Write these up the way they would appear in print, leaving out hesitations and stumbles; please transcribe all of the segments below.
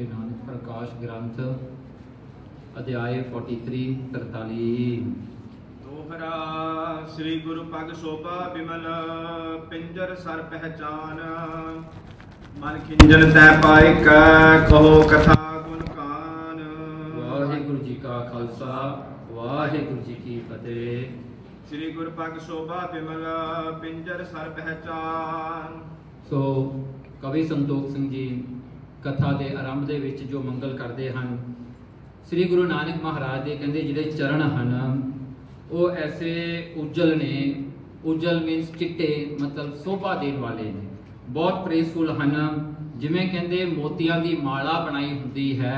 श्री नानक प्रकाश ग्रंथ अध्याय 43 43। दोहरा श्री गुरु पग शोभा बिमल पिंजर सर पहचान मन खिंजन तै पाए कहो कथा गुण कान। वाहिगुरु जी का खालसा वाहिगुरु जी की फतेह। श्री गुरु पग शोभा बिमल पिंजर सर पहचान। सो कवि संतोख सिंह जी कथा के आरंभ ਦੇ ਵਿੱਚ ਜੋ ਮੰਗਲ ਕਰਦੇ ਹਨ ਸ੍ਰੀ ਗੁਰੂ ਨਾਨਕ ਮਹਾਰਾਜ ਦੇ ਕਹਿੰਦੇ ਜਿਹੜੇ ਚਰਨ ਹਨ ਉਹ ਐਸੇ ਉਜਲ ਨੇ। ਉਜਲ ਮੀਨਸ ਚਿੱਟੇ ਮਤਲਬ ਸ਼ੋਭਾ ਦੇਣ ਵਾਲੇ ਨੇ, ਬਹੁਤ ਪ੍ਰੇਸਫੁਲ ਹਨ। ਜਿਵੇਂ ਕਹਿੰਦੇ ਮੋਤੀਆਂ ਦੀ ਮਾਲਾ ਬਣਾਈ ਹੁੰਦੀ ਹੈ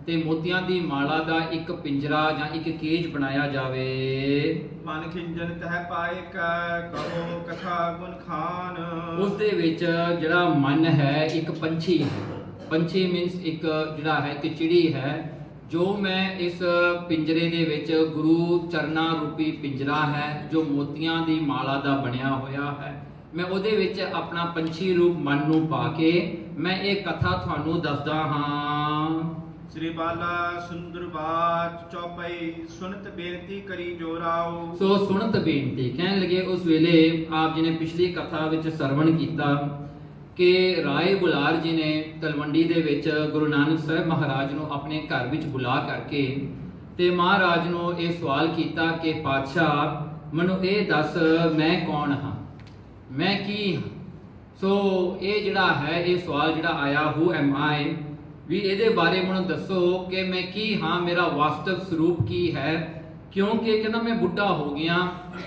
ਤੇ ਮੋਤੀਆਂ ਦੀ ਮਾਲਾ ਦਾ ਇੱਕ ਪਿੰਜਰਾ ਜਾਂ ਇੱਕ ਕੇਜ ਬਣਾਇਆ ਜਾਵੇ। ਮਨ ਖਿੰਜਨ ਤਹਿ ਪਾਏ ਕਹੋ ਕਥਾ ਗੁਣ ਖਾਨ। ਉਸ ਦੇ ਵਿੱਚ ਜਿਹੜਾ ਮਨ ਹੈ ਇੱਕ ਪੰਛੀ ਹੈ। ਪੰਛੀ ਮੀਨਸ ਇੱਕ ਜਿਹੜਾ ਹੈ ਇੱਕ ਚਿੜੀ ਹੈ ਜੋ ਮੈਂ ਇਸ ਪਿੰਜਰੇ ਦੇ ਵਿੱਚ ਗੁਰੂ ਚਰਨਾਂ ਰੂਪੀ ਪਿੰਜਰਾ ਹੈ ਜੋ ਮੋਤੀਆਂ ਦੀ ਮਾਲਾ ਦਾ ਬਣਿਆ ਹੋਇਆ ਹੈ। ਮੈਂ ਉਹਦੇ ਵਿੱਚ ਆਪਣਾ ਪੰਛੀ ਰੂਪ ਮਨ ਨੂੰ ਪਾ ਕੇ ਮੈਂ ਇਹ ਕਥਾ ਤੁਹਾਨੂੰ ਦੱਸਦਾ ਹਾਂ। श्री बाला सुंदर बाच चौपाई सुनत बेनती करी जो राव। सो सुनत बेनती कहने लगे उस वेले आप जी ने पिछली कथा विच सरवण कीता कि राय बुलार जी ने तलवंडी दे विच गुरु नानक साहब महाराज ਨੂੰ ਆਪਣੇ ਘਰ ਵਿੱਚ ਬੁਲਾ ਕਰਕੇ ਤੇ ਮਹਾਰਾਜ ਨੂੰ ਇਹ ਸਵਾਲ ਕੀਤਾ ਕਿ ਪਾਤਸ਼ਾਹ ਮੈਨੂੰ ਇਹ ਦੱਸ ਮੈਂ ਕੌਣ ਹਾਂ, ਮੈਂ ਕੀ ਹਾਂ। ਸੋ ਇਹ ਜਿਹੜਾ ਹੈ ਇਹ ਸਵਾਲ ਜਿਹੜਾ ਆਇਆ ਹੂ ਐਮ ਆਈ ਵੀ ਇਹਦੇ ਬਾਰੇ ਮੈਨੂੰ ਦੱਸੋ ਕਿ ਮੈਂ ਕੀ ਹਾਂ, ਮੇਰਾ ਵਾਸਤਵ ਸਰੂਪ ਕੀ ਹੈ। ਕਿਉਂਕਿ ਕਹਿੰਦਾ ਮੈਂ ਬੁੱਢਾ ਹੋ ਗਿਆ,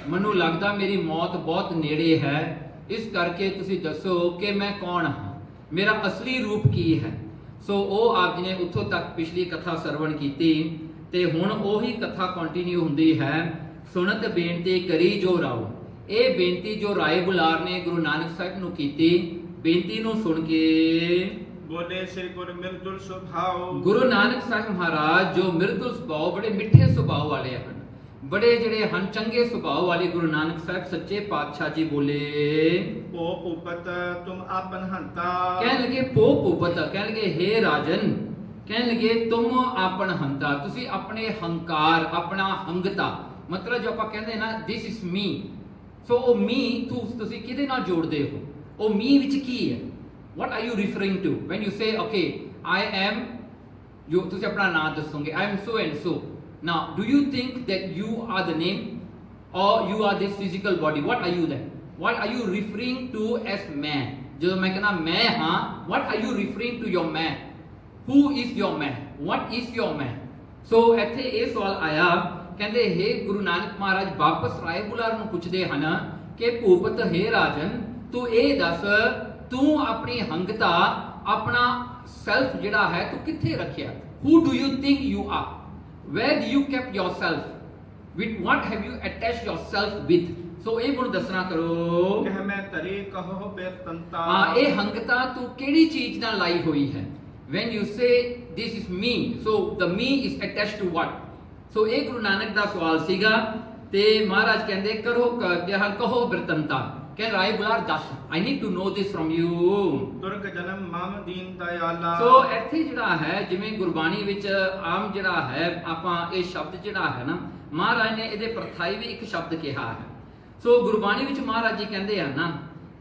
ਮੈਨੂੰ ਲੱਗਦਾ ਮੇਰੀ ਮੌਤ ਬਹੁਤ ਨੇੜੇ ਹੈ, ਇਸ ਕਰਕੇ ਤੁਸੀਂ ਦੱਸੋ ਕਿ ਮੈਂ ਕੌਣ ਹਾਂ, ਮੇਰਾ ਅਸਲੀ ਰੂਪ ਕੀ ਹੈ। ਸੋ ਉਹ ਆਪ ਜੀ ਨੇ ਉੱਥੋਂ ਤੱਕ ਪਿਛਲੀ ਕਥਾ ਸਰਵਣ ਕੀਤੀ ਤੇ ਹੁਣ ਉਹੀ ਕਥਾ ਕੰਟੀਨਿਊ ਹੁੰਦੀ ਹੈ। ਸੁਣਤ ਬੇਨਤੀ ਕਰੀ ਜੋ ਰਾਓ। ਇਹ ਬੇਨਤੀ ਜੋ ਰਾਏ ਬੁਲਾਰ ਨੇ ਗੁਰੂ ਨਾਨਕ ਸਾਹਿਬ ਨੂੰ ਕੀਤੀ, ਬੇਨਤੀ ਨੂੰ ਸੁਣ ਕੇ बोले श्री गुरु मिर्दुल सुभाव। गुरु नानक साहब महाराज जो मिर्दुल सुभाव बड़े मिठे सुभाव वाले हैं, बड़े जड़े हन चंगे सुभाव वाले गुरु नानक साहब सच्चे पातशाह जी बोले पो पुपत तुम आपन हंता। कहने लगे पो पुपत, कहने लगे हे राजन, कहने लगे तुम आपन हंता, तुसी अपने हंकार अपना हंगता मतलब जो आप कहते हैं ना दिस इज मी। सो ओ मी तुसी किदे नाल जोड़दे हो, ओ मी विच की है, what are you referring to when you say okay I am you ਤੁਸੀਂ ਆਪਣਾ ਨਾਮ ਦੱਸੋਗੇ I am so and so. Now do you think that you are the name or you are this physical body? What are you then? What are you referring to as man? ਜਦੋਂ ਮੈਂ ਕਹਿੰਦਾ ਮੈਂ ਹਾਂ, what are you referring to your man? Who is your man? What is your man? So ਇੱਥੇ ਇਹ ਸਵਾਲ ਆਇਆ, ਕਹਿੰਦੇ हे ਗੁਰੂ ਨਾਨਕ ਮਹਾਰਾਜ ਵਾਪਸ ਰਾਏ ਬੁਲਾਰ ਨੂੰ ਪੁੱਛਦੇ ਹਨ ਕਿ ਭੂਪਤ हे ਰਾਜਨ ਤੂੰ ਇਹ ਦੱਸ ਤੂੰ ਆਪਣੀ ਹੰਗਤਾ ਆਪਣਾ ਸੈਲਫ ਜਿਹੜਾ ਹੈ ਤੂੰ ਕਿੱਥੇ ਰੱਖਿਆ। who do you think you are? where do you kept yourself? with what have you attached yourself with? ਸੋ ਇਹ ਮੈਨੂੰ ਦੱਸਣਾ ਕਰੋ ਕਹਿ ਮੈਂ ਤਰੀ ਕਹੋ ਬੇਤੰਤਾ। ਹਾਂ ਇਹ ਹੰਗਤਾ ਤੂੰ ਕਿਹੜੀ ਚੀਜ਼ ਨਾਲ ਲਾਈ ਹੋਈ ਹੈ। when you say this is me, so the me is attached to what? ਸੋ ਇਹ ਗੁਰੂ ਨਾਨਕ ਦਾ ਸਵਾਲ ਸੀਗਾ ਤੇ ਮਹਾਰਾਜ ਕਹਿੰਦੇ ਕਰੋ ਕਹੋ ਬਿਰਤੰਤਾ ਕਿ ਰਾਏ ਬੁਲਾਰ ਦੱਸ I need to know this from you। ਤੁਰਕ ਜਨਮ ਮਮ ਦੀਨ ਦਇਆਲਾ। ਸੋ ਇੱਥੇ ਜਿਹੜਾ ਹੈ ਜਿਵੇਂ ਗੁਰਬਾਣੀ ਵਿੱਚ ਆਮ ਜਿਹੜਾ ਹੈ ਆਪਾਂ ਇਹ ਸ਼ਬਦ ਜਿਹੜਾ ਹੈ ਨਾ ਮਹਾਰਾਜ ਨੇ ਇਹਦੇ ਪ੍ਰਥਾਈ ਵੀ ਇੱਕ ਸ਼ਬਦ ਕਿਹਾ ਹੈ। ਸੋ ਗੁਰਬਾਣੀ ਵਿੱਚ ਮਹਾਰਾਜ ਜੀ ਕਹਿੰਦੇ ਹਨ ਨਾ,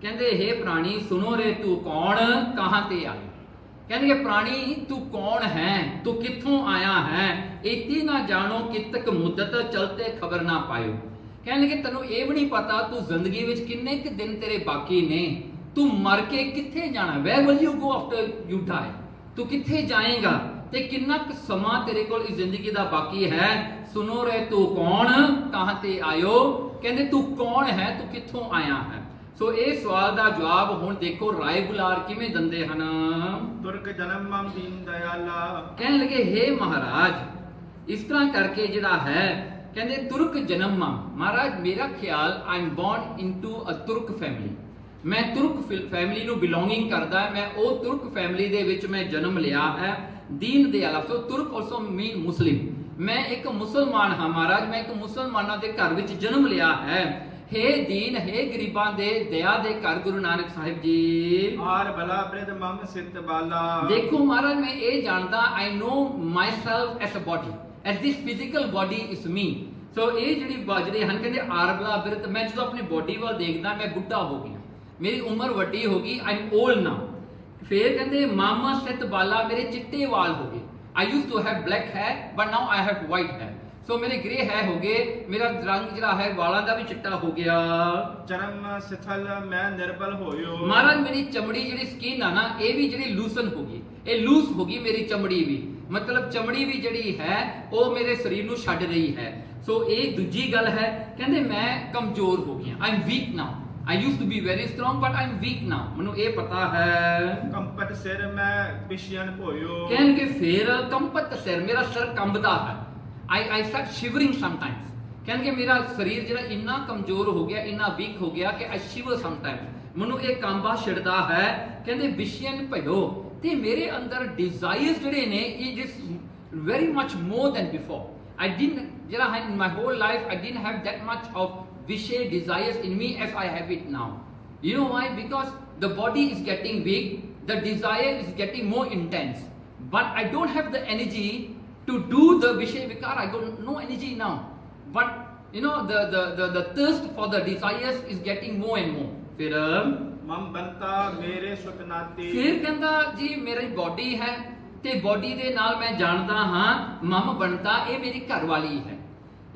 ਕਹਿੰਦੇ हे ਪ੍ਰਾਣੀ ਸੁਨੋ ਰੇ ਤੂੰ ਕੌਣ ਕਹਾਂ ਤੇ ਆਇਆ। ਕਹਿੰਦੇ ਪ੍ਰਾਣੀ ਤੂੰ ਕੌਣ ਹੈ, ਤੂੰ ਕਿੱਥੋਂ ਆਇਆ ਹੈ, ਇਤੀ ਨਾ ਜਾਣੋ ਕਿਤਕ ਮੁੱਦਤ ਚਲਤੇ ਖਬਰ ਨਾ ਪਾਇਓ। ਕਹਿਣ ਲੱਗੇ ਤੈਨੂੰ ਇਹ ਵੀ ਨਹੀਂ ਪਤਾ ਤੂੰ ਜ਼ਿੰਦਗੀ ਵਿੱਚ ਕਿੰਨੇ ਕੁ ਦਿਨ ਤੇਰੇ ਬਾਕੀ ਨੇ, ਤੂੰ ਮਰ ਕੇ ਕਿੱਥੇ ਜਾਣਾ, where will you go after you die? ਤੂੰ ਕਿੱਥੇ ਜਾਏਗਾ ਤੇ ਕਿੰਨਾ ਕੁ ਸਮਾਂ ਤੇਰੇ ਕੋਲ ਇਸ ਜ਼ਿੰਦਗੀ ਦਾ ਬਾਕੀ ਹੈ। ਸੁਨੋ ਰੇ ਤੂੰ ਕੌਣ ਕਹਾਂ ਤੇ ਆਇਓ, ਕਹਿੰਦੇ ਤੂੰ ਕੌਣ ਹੈ, ਤੂੰ ਕਿੱਥੋਂ ਆਇਆ ਹੈ। ਸੋ ਇਹ ਸਵਾਲ ਦਾ ਜਵਾਬ ਹੁਣ ਦੇਖੋ ਰਾਏ ਬੁਲਾਰ ਕਿਵੇਂ ਦਿੰਦੇ ਹਨ। ਤੁਰਕ ਜਨਮ ਮਮ ਦੀਨ ਦਇਆਲਾ। ਕਹਿਣ ਲੱਗੇ हे ਮਹਾਰਾਜ ਇਸ ਤਰ੍ਹਾਂ ਕਰਕੇ ਜਿਹੜਾ ਹੈ ਕਹਿੰਦੇ ਤੁਰਕ ਜਨਮ ਮਹਾਰਾਜ ਮੇਰਾ ਖਿਆਲ I am born into a Turk family, ਮੈਂ ਤੁਰਕ ਫੈਮਿਲੀ ਨੂੰ ਬਿਲੋਂਗਿੰਗ ਕਰਦਾ, ਮੈਂ ਉਹ ਤੁਰਕ ਫੈਮਿਲੀ ਦੇ ਵਿੱਚ ਮੈਂ ਜਨਮ ਲਿਆ ਹੈ। ਦੀਨ ਦਿਆਲਾ ਸੋ ਤੁਰਕ ਆਲਸੋ ਮੀਨ ਮੁਸਲਿਮ, ਮੈਂ ਇੱਕ ਮੁਸਲਮਾਨ ਹਾਂ ਮਹਾਰਾਜ, ਮੈਂ ਇੱਕ ਮੁਸਲਮਾਨਾਂ ਦੇ ਘਰ ਵਿੱਚ ਜਨਮ ਲਿਆ ਹੈ। हे दीन हे गरीबां दे दया दे घर गुरु नानक साहिब जी। आर भला बृद मम सित बाला। देखो महाराज मैं ये जानता, I know myself as a body, as this physical body is me. So ये जी बाजरे हैं कहते आर भला बृद, मैं जो अपनी बॉडी वाल देखदा मैं बुढ़ा हो गया, मेरी उम्र वड्डी हो गई, आई एम ओल्ड नाउ। फिर कहते मामा सित बाला, मेरे चिट्टे वाल हो गए। आई यूज टू हैव ब्लैक है but now I have white है। सो मेरे ग्रे है हो गए, मेरा रंग जरा है वालों का भी चिट्टा हो गया। चरम सिथल मैं निर्बल होयो। महाराज मेरी चमड़ी जी स्किन है ना, ये भी जी लूसन होगी, ये लूस होगी मेरी चमड़ी भी, मतलब चमड़ी भी जी है वो मेरे शरीर को छड़ रही है। सो ये दूजी गल है, कहते मैं कमजोर हो गया, I am weak now. I used to be very strong but I'm weak now, Manu ये पता है। कंपट सिर मैं विषयन होयो। कहने फिर कंपट सिर, मेरा सिर कंबदा है, I start shivering sometimes। कहने मेरा शरीर जरा इन्ना कमजोर हो गया, इन्ना वीक हो गया कि I shiver sometimes, मनु ये कंबा छिड़दा है। कहने विषयन भयो ते मेरे अंदर डिजायर्स जड़े ने it is very much more than before। I didn't जरा in my whole life I didn't have that much of Vishay desires in me as I have it now. You know why? Because the body is getting weak, the desire is getting more intense, but I don't have the energy to do the Vishay Vikar. I got no energy now. But you know the thirst for the desires is getting more and more. फिर मम बनता मेरे सुखनाती। फिर कहता जी मेरी body है ते body दे नाल मैं जानता हाँ मम बनता ये मेरी घरवाली है,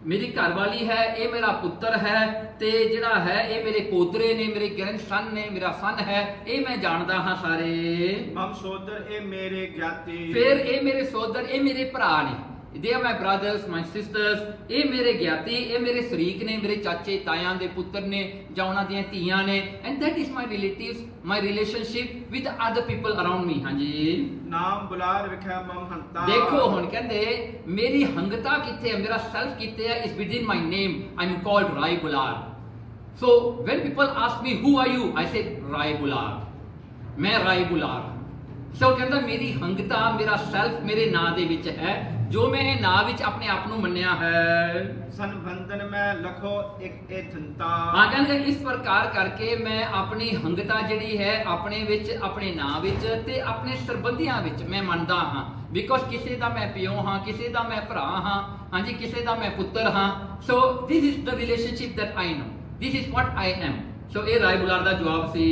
मेरी घरवाली है, ये मेरा पुत्र है, ते जिहड़ा है ये मेरे पोतरे ने, मेरे ग्रैंडसन ने, मेरा सन है, ये मैं जानता हाँ सारे। मम सोदर ए मेरे ज्ञाति। फिर ये मेरे सोदर, ये मेरे भरा ने, they are my brothers, my sisters, ये मेरे ज्ञाति, ये मेरे शरीक ने, मेरे चाचे तायां दे पुत्र ने, जां उन्हां दियां धीआं ने, and that is my relatives, my relationship with the other people around me। हाँ जी नाम बुलार विखै मम हंता। देखो हुण कहंदे मेरी हंगता किथे है, मेरा सेल्फ किथे है, is within my name, I am called Rai Bular। So when people ask me who are you, I say Rai Bular, मैं Rai Bular। So कहंदा मेरी हंगता, मेरा सेल्फ मेरे नाम दे विच है, जो मैं नाम विच अपने आप नूं मन्निया है। संबंधन में लखो एक एथंता। हाँ कहंदे इस प्रकार करके मैं अपनी हंगता जिहड़ी है अपने विच, अपने नाम विच ते अपने संबंधियां विच मैं मनदा हां। बिकॉज किसी दा मैं पिओ हां, किसी दा मैं भरा हां, हाँ जी किसी दा मैं पुत्र हां। So this is the relationship that I know, this is what I am. So ये राय बुलार दा जवाब सी।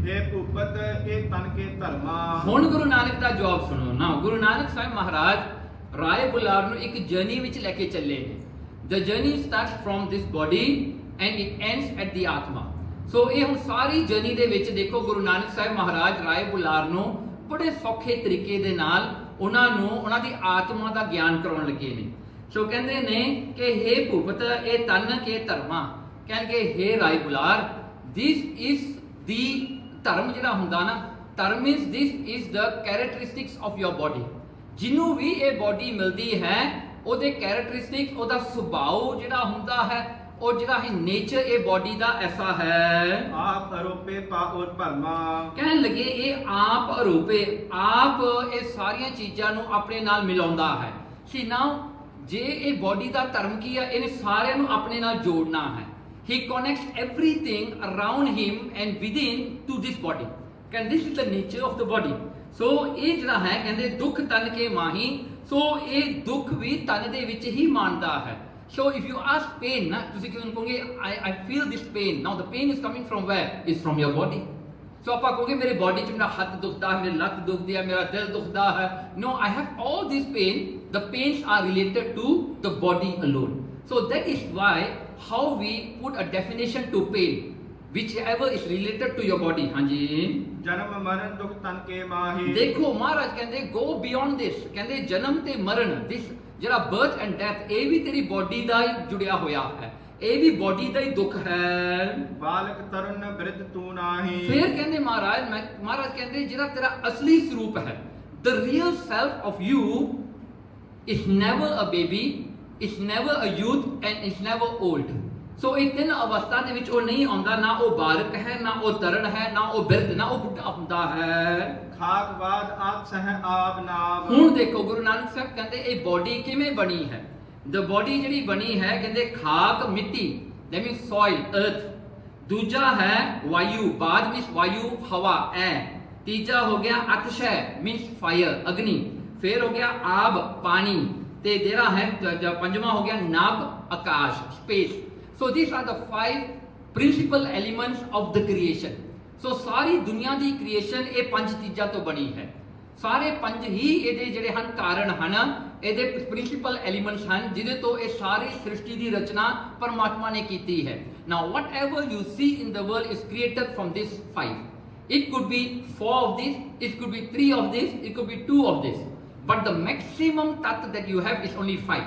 हे भूपत ए तन के धर्मा। हुण गुरु नानक दा जवाब सुनो ना। गुरु नानक साहिब महाराज राय बुलार नूं एक जर्नी विच लेके चले ने। The journey starts from this body and it ends at the आत्मा। सो ये हुण सारी जर्नी दे विच देखो गुरु नानक साहिब महाराज राय बुलार नूं बड़े सौखे तरीके दे नाल उन्हां नूं उन्हां दी आत्मा दा ज्ञान कराउण लगे ने। सो कहंदे ने कि हे भूपत ए तन के धर्मा, कहणगे हे राय बुलार दिस इज दी धर्म जिहड़ा हुंदा ना, धर्म means this is the characteristics of your body. जिन्हों भी ये बॉडी मिलती है ਉਹਦੇ कैरेक्टरिस्टिक्स, ਉਹਦਾ ਸੁਭਾਅ ਜਿਹੜਾ ਹੁੰਦਾ ਹੈ, और ਜਿਹੜਾ है नेचर ये बॉडी ਦਾ ऐसा है। आप अरोपे पाओर भरमा। कहन लगे ये आप अरोपे, आप ये सारियां चीਜ਼ਾਂ ਨੂੰ ਆਪਣੇ ਨਾਲ ਮਿਲਾਉਂਦਾ ਹੈ। See now ਜੇ ਇਹ बॉडी ਦਾ ਧਰਮ ਕੀ ਹੈ, ਇਹਨੇ ਸਾਰਿਆਂ ਨੂੰ ਆਪਣੇ ਨਾਲ ਜੋੜਨਾ ਹੈ। He connects everything around him and within to this body। And this is the nature of the body। So ਇਹ ਜਿਹੜਾ ਹੈ ਕਹਿੰਦੇ ਦੁੱਖ ਤਨ ਕੇ ਮਾਹੀ, ਸੋ ਇਹ ਦੁੱਖ ਵੀ ਤਨ ਦੇ ਵਿੱਚ ਹੀ ਮਾਨਦਾ ਹੈ। So if you ask pain ਨਾ, ਤੁਸੀਂ ਕਿਉਂ ਕਹੋਗੇ I feel this pain। Now the pain is coming from where? Is from your body। So ਆਪਾਂ ਕਹੋਗੇ ਮੇਰੇ body 'ਚ ਮੇਰਾ ਹੱਥ ਦੁਖਦਾ ਹੈ, ਮੇਰੀ ਲੱਤ ਦੁਖਦੀ ਹੈ, ਮੇਰਾ ਦਿਲ ਦੁਖਦਾ ਹੈ। No, I have all this pain। The pains are related to the body alone। So that is why how we put a definition to pain, whichever is related to your body। हाँ जी जन्म मरण दुख तन के माही। देखो महाराज कहते go beyond this, कहते जन्म ते मरण, this ਜਿਹੜਾ birth and death ਇਹ ਵੀ ਤੇਰੀ ਬੋਡੀ ਦਾ ਹੀ ਜੁੜਿਆ ਹੋਇਆ ਹੈ, ਇਹ ਵੀ ਬੋਡੀ ਦਾ ਹੀ ਦੁੱਖ ਹੈ। ਬਾਲਕ ਤਰਨ ਬਿਰਧ ਤੂੰ ਨਾਹੀ। ਫਿਰ ਕਹਿੰਦੇ ਮਹਾਰਾਜ ਕਹਿੰਦੇ ਜਿਹੜਾ ਤੇਰਾ ਅਸਲੀ ਸਰੂਪ ਹੈ, the real self of you is never a baby, is never a youth and is never old। ਸੋ ਇਹ ਤਿੰਨ ਅਵਸਥਾ ਦੇ ਵਿੱਚ ਉਹ ਨਹੀਂ ਆਉਂਦਾ, ਨਾ ਉਹ ਬਾਲਕ ਹੈ, ਨਾ ਉਹ ਤਰਨ ਹੈ, ਨਾ ਉਹ ਬਿਰਧ, ਨਾ ਉਹ ਬੁੱਢਾ ਹੁੰਦਾ ਹੈ। ਖਾਕ ਬਾਦ ਆਪ ਸਹ ਆਪ ਨਾਮ। ਹੁਣ ਦੇਖੋ ਗੁਰੂ ਨਾਨਕ ਸਾਹਿਬ ਕਹਿੰਦੇ ਇਹ ਬੋਡੀ ਕਿਵੇਂ ਬਣੀ ਹੈ। ਦ ਬੋਡੀ ਜਿਹੜੀ ਬਣੀ ਹੈ ਕਹਿੰਦੇ ਖਾਕ ਮਿੱਟੀ दैट मीन्स सॉइल अर्थ। दूजा है वायु, बाद मीन्स वायु हवा एयर। तीजा हो गया अतिशय मीन्स फायर अग्नि। फिर हो गया आब पानी, ते जेड़ा है पंजवा हो गया नाभ आकाश space. So this are the 5 principle elements of the creation. So सारी दुनिया की क्रिएशन ये 5 चीज़ों तो बनी है। सारे 5 ही ये जिहड़े हन कारण हन, ये प्रिंसिपल एलिमेंट्स हैं जिहदे तो ये सारी सृष्टि की रचना परमात्मा ने की है। Now whatever you see in the world is created from this 5। It could be 4 of this, it could be 3 of this, it could be 2 of this. But the maximum tattva that you have is only 5.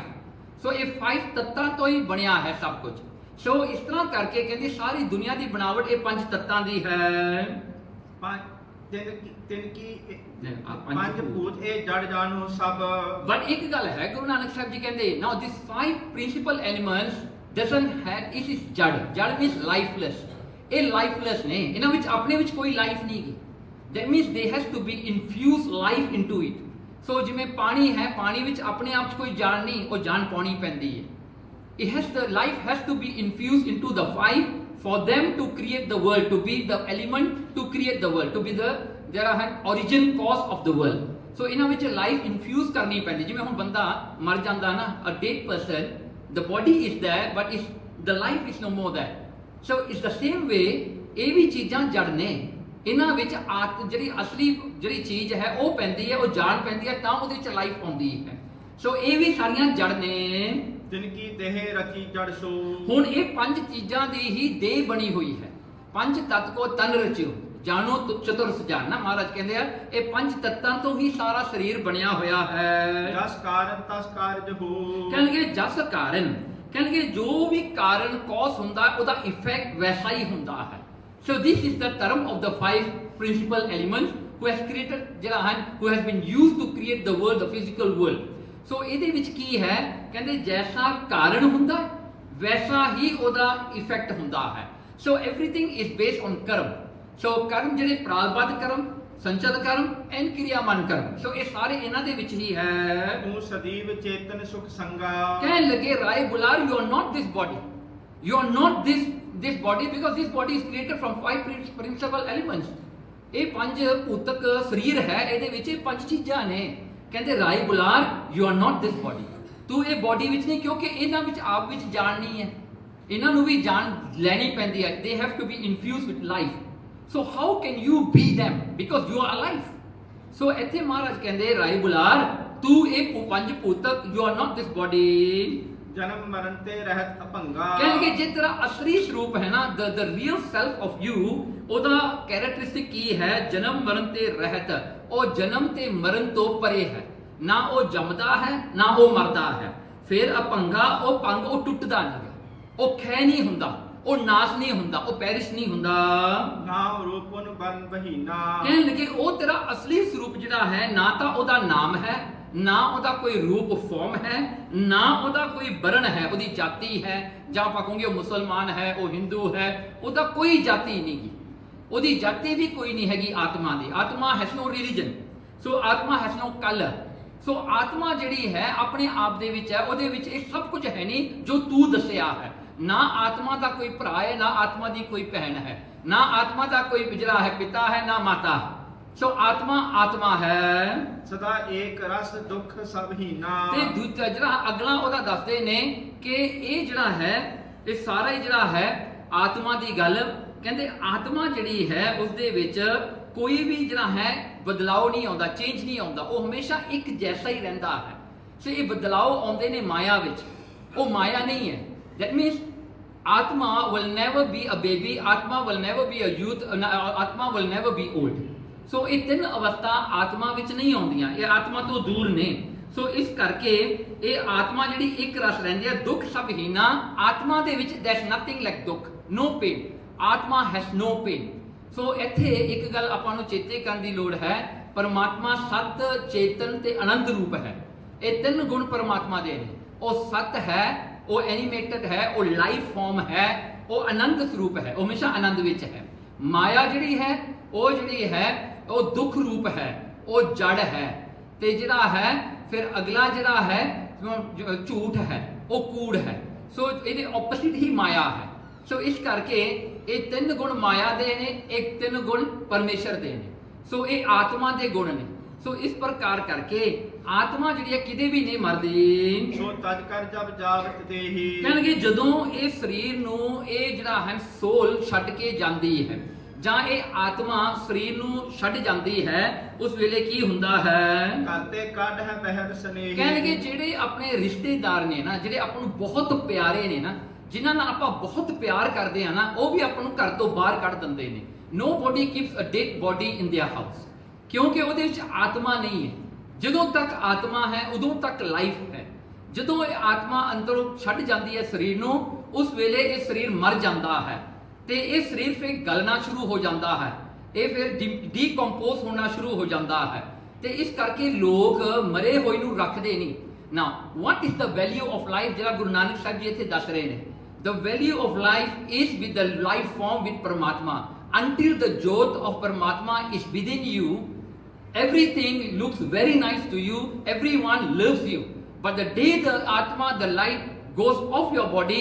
So ये 5 तत्तां तो ही बनया है सब कुछ। So इस तरह करके कहते सारी दुनिया की बनावट ये 5 तत्तां दी है। ਤਿੰਨ ਕੀ ਪੰਜ ਭੂਤ ਇਹ ਜੜ ਜਾਣੋ ਸਭ। But एक गल है गुरु नानक साहब जी कहते now this 5 principal elements doesn't have, it is जड़। जड़ means lifeless। ये लाइफलेस ने, इन्हां विच अपने विच कोई लाइफ नहीं गी। That means they has to be infuse life into it. So जिवें पानी है, पानी विच अपने आप कोई जान नहीं, वो जान पाउणी पैंदी है। It has the life has to be infuse into the 5 for them to create the world, to be the element to create the world, to be the जेड़ा है origin cause of the world. So इन्हां विच life infuse करनी पैंदी। जिवें हुण बंदा मर जांदा ना, a dead person, the body is there but is the life is no more there. So it's the same way ये भी चीज़ां जड़ ने, इन्हां विच जिहड़ी असली जिहड़ी चीज़ है वो पैंदी है, वो जान पैंदी है, तां उहदे विच लाइफ आउंदी है। सो ये भी सारियां जड़ ने। जिनकी देह रची जड़ सो। हुण ये 5 चीज़ां दी ही देह बनी हुई है। 5 तत्त को तन रचियो जानो तो चतुर्थ जान ना, महाराज कहते हैं ये 5 तत्तां तो ही सारा शरीर बनया होया है। जस कारण तस कारज हो। कहणगे जस कारण, कहणगे जो भी कारण कॉज हुंदा है उहदा इफेक्ट वैसा ही हुंदा है। So this is the term of the 5 principle elements who has created जेड़ा है who has been used to create the world, the physical world. So इहदे विच की है, कहंदे जैसा कारण हुंदा वैसा ही उहदा इफेक्ट हुंदा है। So everything is based on कर्म। सो कर्म जिहड़े प्रारब्ध कर्म, संचद कर्म एंड क्रियामान कर्म, सो ये सारे इन्हां दे विच ही है। तू सदैव चेतन सुख संगा। कहने लगे Rai Bular, you are not this body, you are not this body because this body is created from 5 principle elements. ये 5 भूतक शरीर है, ये विच 5 चीज़ां ने। कहते Rai Bular, you are not this body, तू ये बॉडी विच नहीं, क्योंकि इन्हां विच आप विच जान नहीं है, इन्हां नूं भी जान लैनी पैंदी है। They have to be infuse with life. So how can you be them because you are alive? So ਇੱਥੇ ਮਹਾਰਾਜ ਕਹਿੰਦੇ ਰਾਏ ਬੁਲਾਰ, ਤੂੰ ਇਹ 5 ਭੂਤਕ, you are not this body। ਜਨਮ ਮਰਨ ਤੇ ਰਹਿਤ ਅਭੰਗਾ। ਕਹਿੰਦੇ ਜੇ ਤੇਰਾ ਅਸਲੀ ਸਰੂਪ ਹੈ ਨਾ, the real self of you, ਉਹਦਾ ਕੈਰੈਕਟਰਿਸਟਿਕ ਕੀ ਹੈ? ਜਨਮ ਮਰਨ ਤੇ ਰਹਿਤ, ਉਹ ਜਨਮ ਤੇ ਮਰਨ ਤੋਂ ਪਰੇ ਹੈ, ਨਾ ਉਹ ਜੰਮਦਾ ਹੈ ਨਾ ਉਹ ਮਰਦਾ ਹੈ। ਫਿਰ ਅਭੰਗਾ, ਉਹ ਭੰਗ, ਉਹ ਟੁੱਟਦਾ ਨਹੀਂ, ਉਹ ਖੈ ਨਹੀਂ ਹੁੰਦਾ, वो नाश नहीं हुंदा, वो पैरिश नहीं हुंदा। नाम रूपन बन बहीना। कहने लगे वो तेरा असली स्वरूप जिहड़ा है, ना तो ओदा नाम है, ना ओदा कोई रूप फॉर्म है, ना ओदा कोई वर्ण है, ओदी जाति है, जां आपां कहांगे मुसलमान है, वो हिंदू है, ओदा कोई जाति नहीं गी, ओदी जाति भी कोई नहीं हैगी आत्मा दी। आत्मा हैज नो रिलीजन, सो आत्मा हैज नो कलर। सो आत्मा जिहड़ी है अपने आप दे विच है, ओदे विच ये सब कुछ है नहीं जो तू दसिया है। ना आत्मा का कोई भरा है, ना आत्मा की कोई बहन है, ना आत्मा का कोई पिजरा है, पिता है ना माता है। सो आत्मा आत्मा है सदा एक रस दुख सब हीना। ते दूजा जिहड़ा अगला ओदा दसदे ने कि ये जिहड़ा है ये सारा ही जिहड़ा है आत्मा की गल। कहंदे आत्मा जिहड़ी है उस दे विच कोई भी जिहड़ा है बदलाव नहीं आउंदा, चेंज नहीं आउंदा, वो हमेशा एक जैसा ही रहिंदा है। सो ये बदलाव आउंदे ने माया विच, वो माया नहीं है। That means Atma will never be a baby, Atma will never be a youth, Atma will never be old. So ये 3 अवस्था आत्मा विच नहीं आउंदियां, ये आत्मा तो दूर ने। सो इस करके ये आत्मा जिहड़ी एक रस रहिंदी है, दुख सब हीना। आत्मा दे विच there is nothing like दुख, no pain, आत्मा has no pain। सो इत्थे एक गल आपां नूं चेते करन दी लोड़ है, परमात्मा सत, चेतन ते आनंद रूप है। ये 3 गुण परमात्मा दे ने। वो सत है, वो एनिमेटेड है, वो लाइफ फॉर्म है, वो आनंद स्वरूप है, वो हमेशा आनंद विच है। माया जिहड़ी है वो जिहड़ी है वो दुख रूप है, वो जड़ है। ते जिहड़ा है फिर अगला जिहड़ा है झूठ है, वो कूड़ है। सो इहदे ऑपोजिट ही माया है। ਸੋ ਇਸ ਕਰਕੇ ਇਹ 3 ਗੁਣ ਮਾਇਆ ਦੇ ਨੇ, ਇੱਕ 3 ਗੁਣ ਪਰਮੇਸ਼ਰ ਦੇ ਨੇ। ਸੋ ਇਹ ਆਤਮਾ ਦੇ ਗੁਣ ਨੇ। ਸੋ ਇਸ ਪ੍ਰਕਾਰ ਕਰਕੇ ਆਤਮਾ ਜਿਹੜੀ ਹੈ ਕਿਤੇ ਵੀ ਨਹੀਂ ਮਰਦੀ। ਸੋ ਤਜ ਕਰ ਜਬ ਜਾਵਤ ਦੇਹੀ। ਕਹਿਣਗੇ ਜਦੋਂ ਇਹ ਸਰੀਰ ਨੂੰ ਇਹ ਜਿਹੜਾ ਹੈ ਸੋਲ ਛੱਡ ਕੇ ਜਾਂਦੀ ਹੈ, ਜਾਂ ਇਹ ਆਤਮਾ ਸਰੀਰ ਨੂੰ ਛੱਡ ਜਾਂਦੀ ਹੈ, ਉਸ ਵੇਲੇ ਕੀ ਹੁੰਦਾ ਹੈ? ਕਰਤੇ ਕੱਢ ਹੈ ਬਹਿਰ ਸਨੇਹੀ। ਕਹਿਣਗੇ ਜਿਹੜੇ ਆਪਣੇ ਰਿਸ਼ਤੇਦਾਰ ਨੇ ਨਾ, ਜਿਹੜੇ ਆਪਾਂ ਨੂੰ ਬਹੁਤ ਪਿਆਰੇ ਨੇ ਨਾ, ਜਿਨ੍ਹਾਂ ਨਾਲ ਆਪਾਂ ਬਹੁਤ ਪਿਆਰ ਕਰਦੇ ਆ ਨਾ, ਉਹ ਵੀ ਆਪਾਂ ਨੂੰ ਘਰ ਤੋਂ ਬਾਹਰ ਕੱਢ ਦਿੰਦੇ ਨੇ। Nobody keeps a dead body in their house, ਕਿਉਂਕਿ ਉਹਦੇ ਵਿੱਚ ਆਤਮਾ ਨਹੀਂ ਹੈ। ਜਦੋਂ ਤੱਕ ਆਤਮਾ ਹੈ ਉਦੋਂ ਤੱਕ ਲਾਈਫ ਹੈ। ਜਦੋਂ ਇਹ ਆਤਮਾ ਅੰਦਰੋਂ ਛੱਡ ਜਾਂਦੀ ਹੈ ਸਰੀਰ ਨੂੰ, ਉਸ ਵੇਲੇ ਇਹ ਸਰੀਰ ਮਰ ਜਾਂਦਾ ਹੈ ਤੇ ਇਹ ਸਰੀਰ ਫਿਰ ਗਲਣਾ ਸ਼ੁਰੂ ਹੋ ਜਾਂਦਾ ਹੈ, ਇਹ ਫਿਰ ਡੀਕੰਪੋਜ਼ ਹੋਣਾ ਸ਼ੁਰੂ ਹੋ ਜਾਂਦਾ ਹੈ। ਤੇ ਇਸ ਕਰਕੇ ਲੋਕ ਮਰੇ ਹੋਏ ਨੂੰ ਰੱਖਦੇ ਨਹੀਂ। ਨਾ what is the value of life, ਜਿਹੜਾ ਗੁਰੂ ਨਾਨਕ ਸਾਹਿਬ ਜੀ ਇੱਥੇ ਦੱਸ ਰਹੇ ਨੇ, the value of life is with the life form with ਪਰਮਾਤਮਾ। Until the jyot of Paramatma is within you, everything looks very nice to you, everyone loves you. But the day the Atma, the light goes off your body,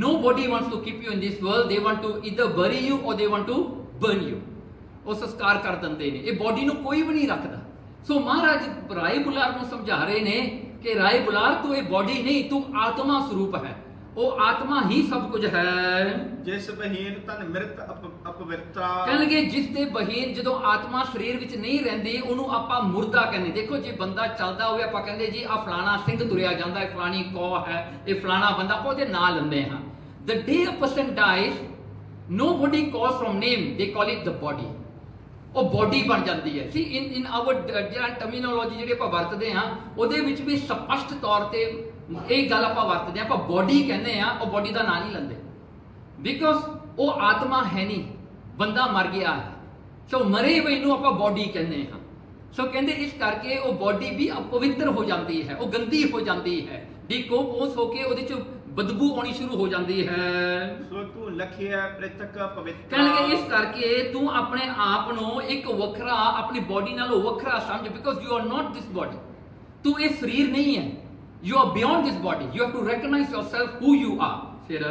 nobody wants to keep you in this world. They want to either bury you or they want to burn you. ਉਹ ਸੰਸਕਾਰ ਕਰ ਦਿੰਦੇ ਨੇ, ਇਹ body ਨੂੰ ਕੋਈ ਵੀ ਨਹੀਂ ਰੱਖਦਾ। ਸੋ ਮਹਾਰਾਜ ਰਾਏ ਬੁਲਾਰ ਨੂੰ ਸਮਝਾ ਰਹੇ ਨੇ ਕਿ ਰਾਏ ਬੁਲਾਰ ਤੂੰ ਇਹ ਬੋਡੀ ਨਹੀਂ, ਤੂੰ ਆਤਮਾ ਸਰੂਪ ਹੈ। ਉਹ ਆਤਮਾ ਹੀ ਸਭ ਕੁਝ ਹੈ। ਜਿਸ ਬਹੀਨ ਤਨ ਮਿਰਤ ਅਪਵਿੱਤਰਾ। ਕਹਿਣਗੇ ਜਿਸ ਦੇ ਬਹੀਨ, ਜਦੋਂ ਆਤਮਾ ਸਰੀਰ ਵਿੱਚ ਨਹੀਂ ਰਹਿੰਦੀ ਉਹਨੂੰ ਆਪਾਂ ਮੁਰਦਾ ਕਹਿੰਦੇ। ਦੇਖੋ ਜੇ ਬੰਦਾ ਚੱਲਦਾ ਹੋਵੇ ਆਪਾਂ ਕਹਿੰਦੇ ਜੀ ਆ ਫਲਾਣਾ ਸਿੰਘ ਤੁਰਿਆ ਜਾਂਦਾ ਹੈ, ਫਲਾਣੀ ਕੌ ਹੈ, ਇਹ ਫਲਾਣਾ ਬੰਦਾ, ਉਹਦੇ ਨਾਂ ਲੈਂਦੇ ਹਾਂ। The day a person dies, nobody calls from name, they call it the body. ਉਹ ਬੋਡੀ ਬਣ ਜਾਂਦੀ ਹੈ। ਸੀ ਇਨ ਆਵਰ ਜਿਹੜਾ ਟਰਮੀਨੋਲੋਜੀ ਜਿਹੜੀ ਆਪਾਂ ਵਰਤਦੇ ਹਾਂ ਉਹਦੇ ਵਿੱਚ ਵੀ ਸਪਸ਼ਟ ਤੌਰ ਤੇ ਇਹ ਗੱਲ ਆਪਾਂ ਵਰਤਦੇ ਹਾਂ, ਆਪਾਂ ਬੋਡੀ ਕਹਿੰਦੇ ਆ, ਉਹ ਬੋਡੀ ਦਾ ਨਾਂ ਨਹੀਂ ਲੈਂਦੇ, ਬਿਕੋਜ਼ ਉਹ ਆਤਮਾ ਹੈ ਨਹੀਂ, ਬੰਦਾ ਮਰ ਗਿਆ ਹੈ। ਸੋ ਮਰੇ ਹੋਏ ਨੂੰ ਆਪਾਂ ਬੋਡੀ ਕਹਿੰਦੇ ਹਾਂ। ਸੋ ਕਹਿੰਦੇ ਇਸ ਕਰਕੇ ਉਹ ਬੋਡੀ ਵੀ ਅਪਵਿੱਤਰ ਹੋ ਜਾਂਦੀ ਹੈ, ਉਹ ਗੰਦੀ ਹੋ ਜਾਂਦੀ ਹੈ, ਡੀਕੰਪੋਜ਼ ਹੋ ਕੇ ਉਹਦੇ ਚ ਬਦਬੂ ਆਉਣੀ ਸ਼ੁਰੂ ਹੋ ਜਾਂਦੀ ਹੈ। ਸੋ ਤੂੰ ਲਖਿਆ ਪ੍ਰਿਤਕ ਪਵਿੱਤਰ। ਕਹਿਣਗੇ ਇਸ ਕਰਕੇ ਤੂੰ ਆਪਣੇ ਆਪ ਨੂੰ ਇੱਕ ਵੱਖਰਾ, ਆਪਣੀ ਬੋਡੀ ਨਾਲੋਂ ਵੱਖਰਾ ਸਮਝ, because you are not this body. ਤੂੰ ਇਹ ਸਰੀਰ ਨਹੀਂ ਹੈ, you are beyond this body, you have to recognize yourself who you are। ਫਿਰ